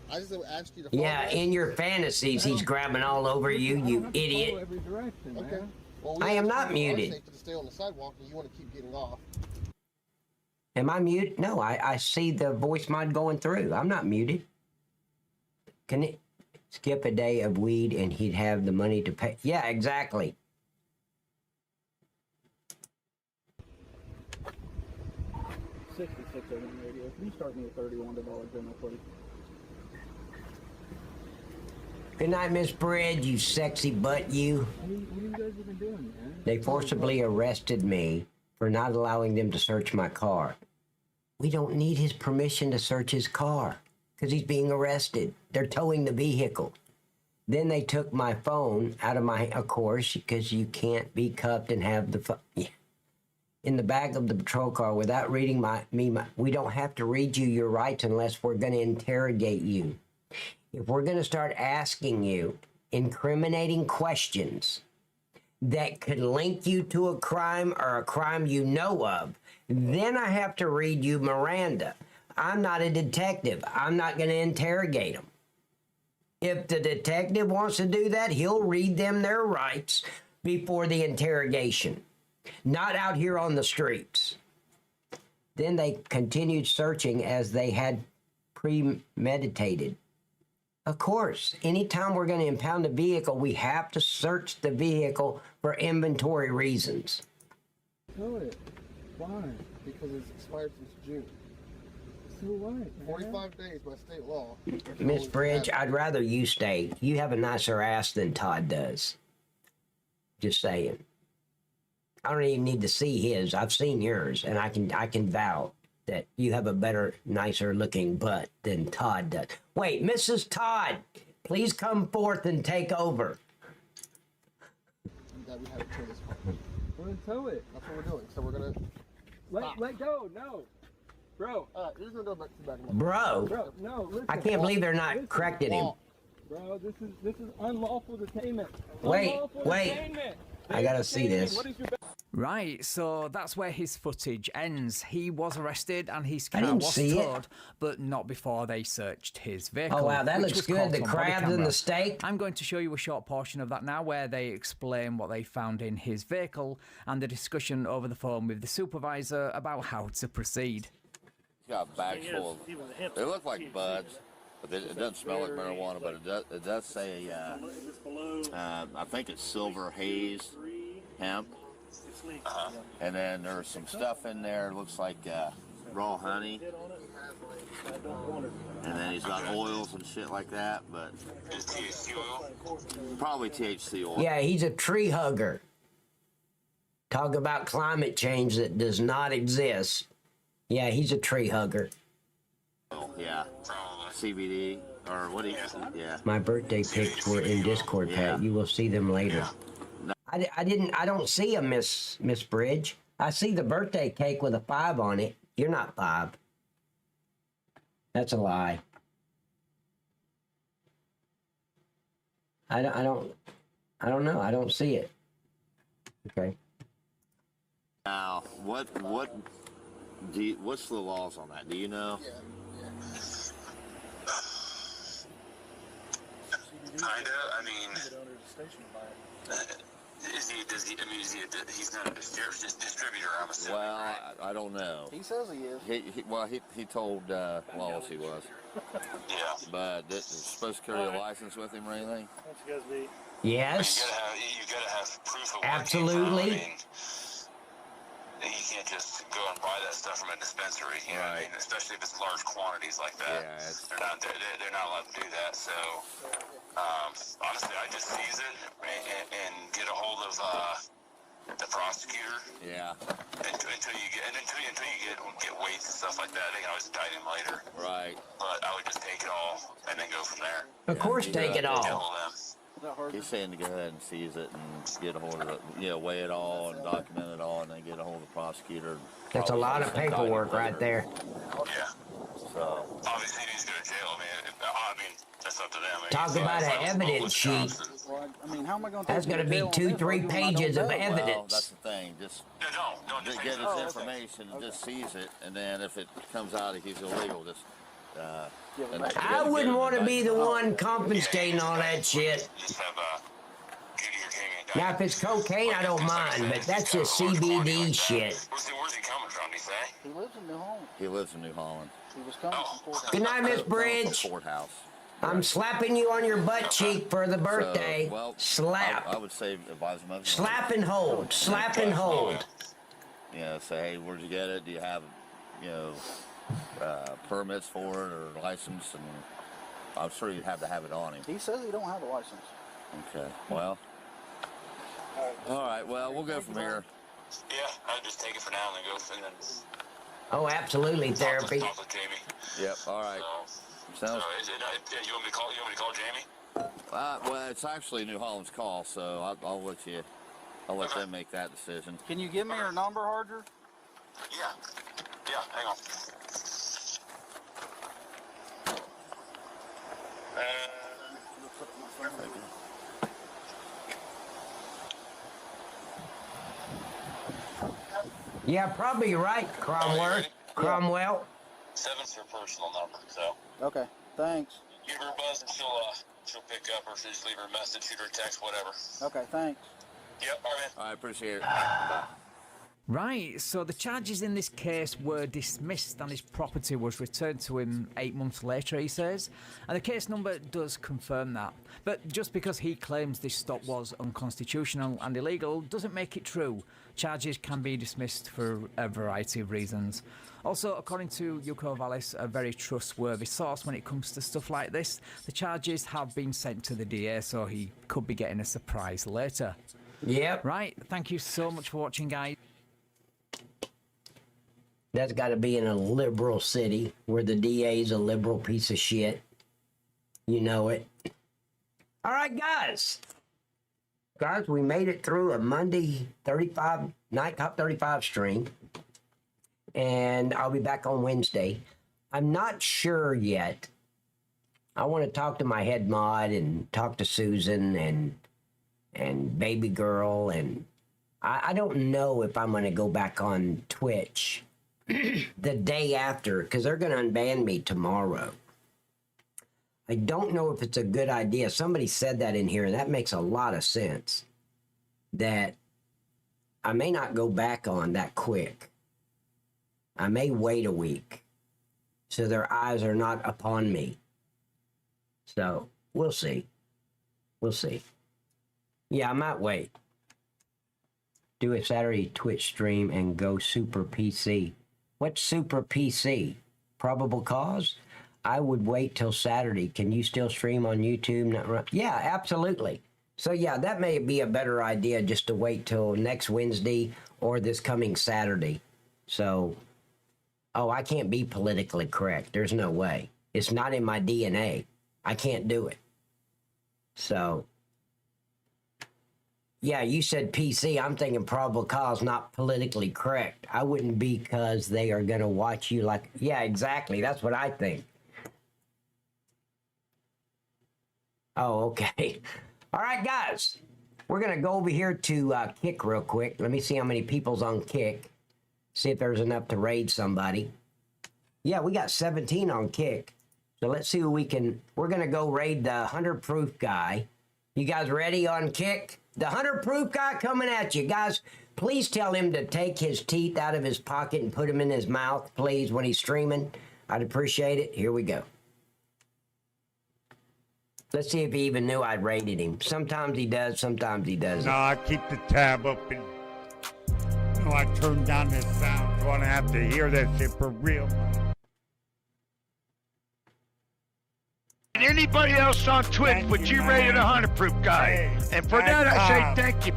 I just asked you to. Yeah, in your fantasies, he's grabbing all over you, you idiot. Every direction, okay. Well, I am not muted. To stay on the sidewalk, and you want to keep getting off. Am I muted? No, I see the voice mod going through. I'm not muted. Can it? skip a day of weed and he'd have the money to pay. Yeah, exactly. $66 on the radio. Can you start me a $31 general, please? Good night, Miss Bridge, you sexy butt, you. What are you guys even doing, man? They forcibly arrested me for not allowing them to search my car. We don't need his permission to search his car because he's being arrested. They're towing the vehicle. Then they took my phone out of my, of course, because you can't be cuffed and have the phone in the back of the patrol car without reading we don't have to read you your rights unless we're going to interrogate you. If we're going to start asking you incriminating questions that could link you to a crime or a crime you know of, then I have to read you Miranda. I'm not a detective. I'm not going to interrogate them. If the detective wants to do that, he'll read them their rights before the interrogation, not out here on the streets. Then they continued searching as they had premeditated. Of course, anytime we're going to impound a vehicle, we have to search the vehicle for inventory reasons. Know it. Why? Because it's expired since June. So what, man? 45 days by state law. Miss Bridge, I'd rather you stay. You have a nicer ass than Todd does. Just saying. I don't even need to see his. I've seen yours, and I can vouch that you have a better, nicer looking butt than Todd does. Wait, Mrs. Todd, please come forth and take over. That we have to tow this car. We're gonna tow it. That's what we're doing. So we're gonna let go. No, bro. You're just gonna go back to the back of my Bro, no. Listen. I can't believe they're not correcting him. Bro, this is unlawful detainment. Wait. Detainment. I gotta see this. Right, so that's where his footage ends. He was arrested and his car didn't was see towed, but not before they searched his vehicle. Oh, wow, that which looks was good. caught The on crabs body and the camera. steak. I'm going to show you a short portion of that now where they explain what they found in his vehicle and the discussion over the phone with the supervisor about how to proceed. He's got a bag full of, they look like buds, but it doesn't smell like marijuana, but it does say, I think it's silver haze hemp. And then there's some stuff in there, looks like raw honey. And then he's got oils and shit like that, but probably THC oil. Yeah, he's a tree hugger. Talk about climate change that does not exist. Yeah, he's a tree hugger. Yeah, CBD, or what do you, yeah. My birthday pics were in Discord, Pat. You will see them later. I don't see a Miss Bridge. I see the birthday cake with a 5 on it. You're not 5. That's a lie. I don't know. I don't see it. Okay. Now, what's the laws on that? Do you know? Kinda. I mean, he's not a distributor, I'm assuming. Well, right? I don't know. He says he is. He told Wallace he was. Yeah. But is supposed to carry a license with him or anything? Yes. You gotta have proof of Absolutely. where it came from. I mean, you can't just go and buy that stuff from a dispensary, you know what I mean? Especially if it's large quantities like that. Yeah, they're not allowed to do that. So, honestly, I just seize it and get a hold of the prosecutor. Yeah. Until you get weights and stuff like that, they can always indict him later. Right. But I would just take it all and then go from there. Of course, take it all. He's saying to go ahead and seize it and get a hold of it, weigh it all and document it all, and then get a hold of the prosecutor. That's a lot of paperwork right there. Yeah. So obviously, he needs to go to jail. I mean, that's up to them. Talk about an evidence sheet. Well, I mean, how am I going to? That's going to be 2-3 pages of evidence. Well, that's the thing. Just get his information and just seize it, and then if it comes out that he's illegal, just. I wouldn't want to be the one confiscating all that shit. Now, if it's cocaine, I don't mind, but that's just CBD shit. Where's he coming from, you say? He lives in New Holland. He lives in New Holland. He was coming from Fort House. Good night, Miss Bridge. Courthouse. I'm slapping you on your butt cheek for the birthday. So, well, slap. I would say advise them. Slap and hold. Slap and hold. You know, say, hey, where'd you get it? Do you have, you know, permits for it or license? And I'm sure you'd have to have it on him. He says he don't have a license. Okay. Well. All right. Well, we'll go from here. Yeah, I'd just take it for now and then go and then. Oh, absolutely, therapy. Talk to Jamie. Yep. All right. So you want me to call? You want me to call Jamie? Well, it's actually New Holland's call, so I'll let you. I'll let them make that decision. Can you give me her number, Harger? Yeah. Yeah. Hang on. Yeah, probably right, Cromwell. Cromwell. 7's her personal number, so. Okay, thanks. Give her a buzz and she'll pick up, or she'll just leave her a message, shoot her a text, whatever. Okay, thanks. Yep, all right. I appreciate it. Right, so the charges in this case were dismissed and his property was returned to him 8 months later, he says. And the case number does confirm that. But just because he claims this stop was unconstitutional and illegal doesn't make it true. Charges can be dismissed for a variety of reasons. Also, according to Yuko Vallis, a very trustworthy source when it comes to stuff like this, the charges have been sent to the DA, so he could be getting a surprise later. Yep. Right, thank you so much for watching, guys. That's got to be in a liberal city where the DA's a liberal piece of shit. You know it. All right, guys. Guys, we made it through a Monday 35, Night Cop 35 stream. And I'll be back on Wednesday. I'm not sure yet. I want to talk to my head mod and talk to Susan and baby girl. And I don't know if I'm going to go back on Twitch the day after, because they're going to unban me tomorrow. I don't know if it's a good idea. Somebody said that in here, and that makes a lot of sense. That I may not go back on that quick. I may wait a week so their eyes are not upon me. So we'll see. We'll see. Yeah, I might wait. Do a Saturday Twitch stream and go super PC. What's super PC? Probable cause? I would wait till Saturday. Can you still stream on YouTube? Yeah, absolutely. So yeah, that may be a better idea, just to wait till next Wednesday or this coming Saturday. So, oh, I can't be politically correct. There's no way. It's not in my DNA. I can't do it. So, yeah, you said PC. I'm thinking probable cause, not politically correct. I wouldn't, because they are going to watch you like, yeah, exactly. That's what I think. Oh, okay. All right, guys. We're going to go over here to Kick real quick. Let me see how many people's on Kick. See if there's enough to raid somebody. Yeah, we got 17 on Kick. So let's see who we can... We're going to go raid the 100 proof guy. You guys ready on Kick? The 100 proof guy coming at you. Guys, please tell him to take his teeth out of his pocket and put them in his mouth, please, when he's streaming. I'd appreciate it. Here we go. Let's see if he even knew I'd raided him. Sometimes he does, sometimes he doesn't. No, I keep the tab open. No, I turn down the sound, so I don't have to hear that shit for real. And anybody else on Twitch, but you rated a 100 proof guy. Hey, and for that, I say thank you.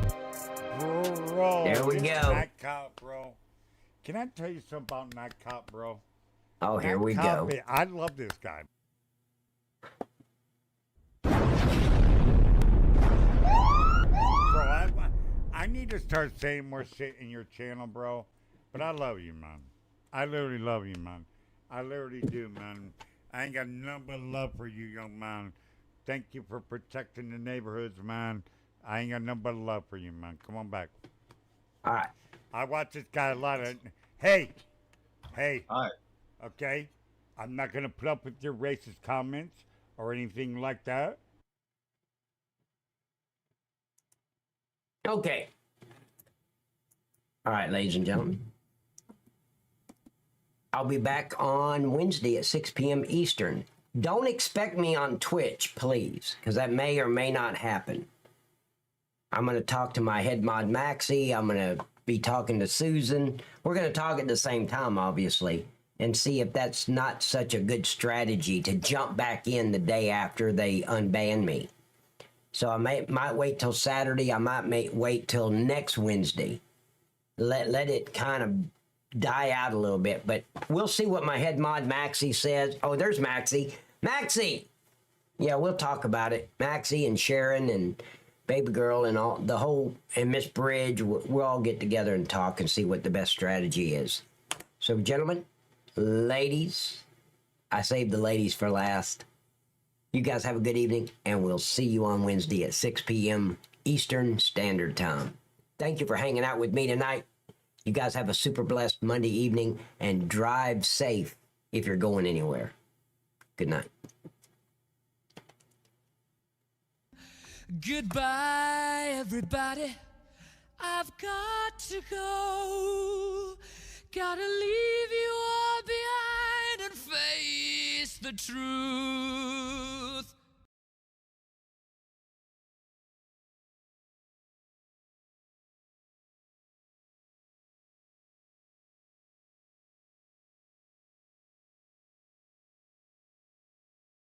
Bro, there we go. Night Cop, bro. Can I tell you something about Night Cop, bro? Oh, here we go. I love this guy. Bro, I need to start saying more shit in your channel, bro. But I love you, man. I literally love you, man. I literally do, man. I ain't got nothing but love for you, young man. Thank you for protecting the neighborhoods, man. I ain't got nothing but love for you, man. Come on back. All right. I watch this guy a lot of... Hey. Hi. Okay? I'm not going to put up with your racist comments or anything like that. Okay. All right, ladies and gentlemen. I'll be back on Wednesday at 6 p.m. Eastern. Don't expect me on Twitch, please, because that may or may not happen. I'm going to talk to my head mod, Maxie. I'm going to be talking to Susan. We're going to talk at the same time, obviously, and see if that's not such a good strategy to jump back in the day after they unban me. So I might wait till Saturday. I might wait till next Wednesday. Let it kind of die out a little bit. But we'll see what my head mod, Maxie, says. Oh, there's Maxie. Maxie! Yeah, we'll talk about it. Maxie and Sharon and Baby Girl and all the whole, and Miss Bridge, we'll all get together and talk and see what the best strategy is. So, gentlemen, ladies, I saved the ladies for last. You guys have a good evening, and we'll see you on Wednesday at 6 p.m. Eastern Standard Time. Thank you for hanging out with me tonight. You guys have a super blessed Monday evening, and drive safe if you're going anywhere. Good night. Goodbye, everybody. I've got to go. Gotta leave you all behind and face the truth.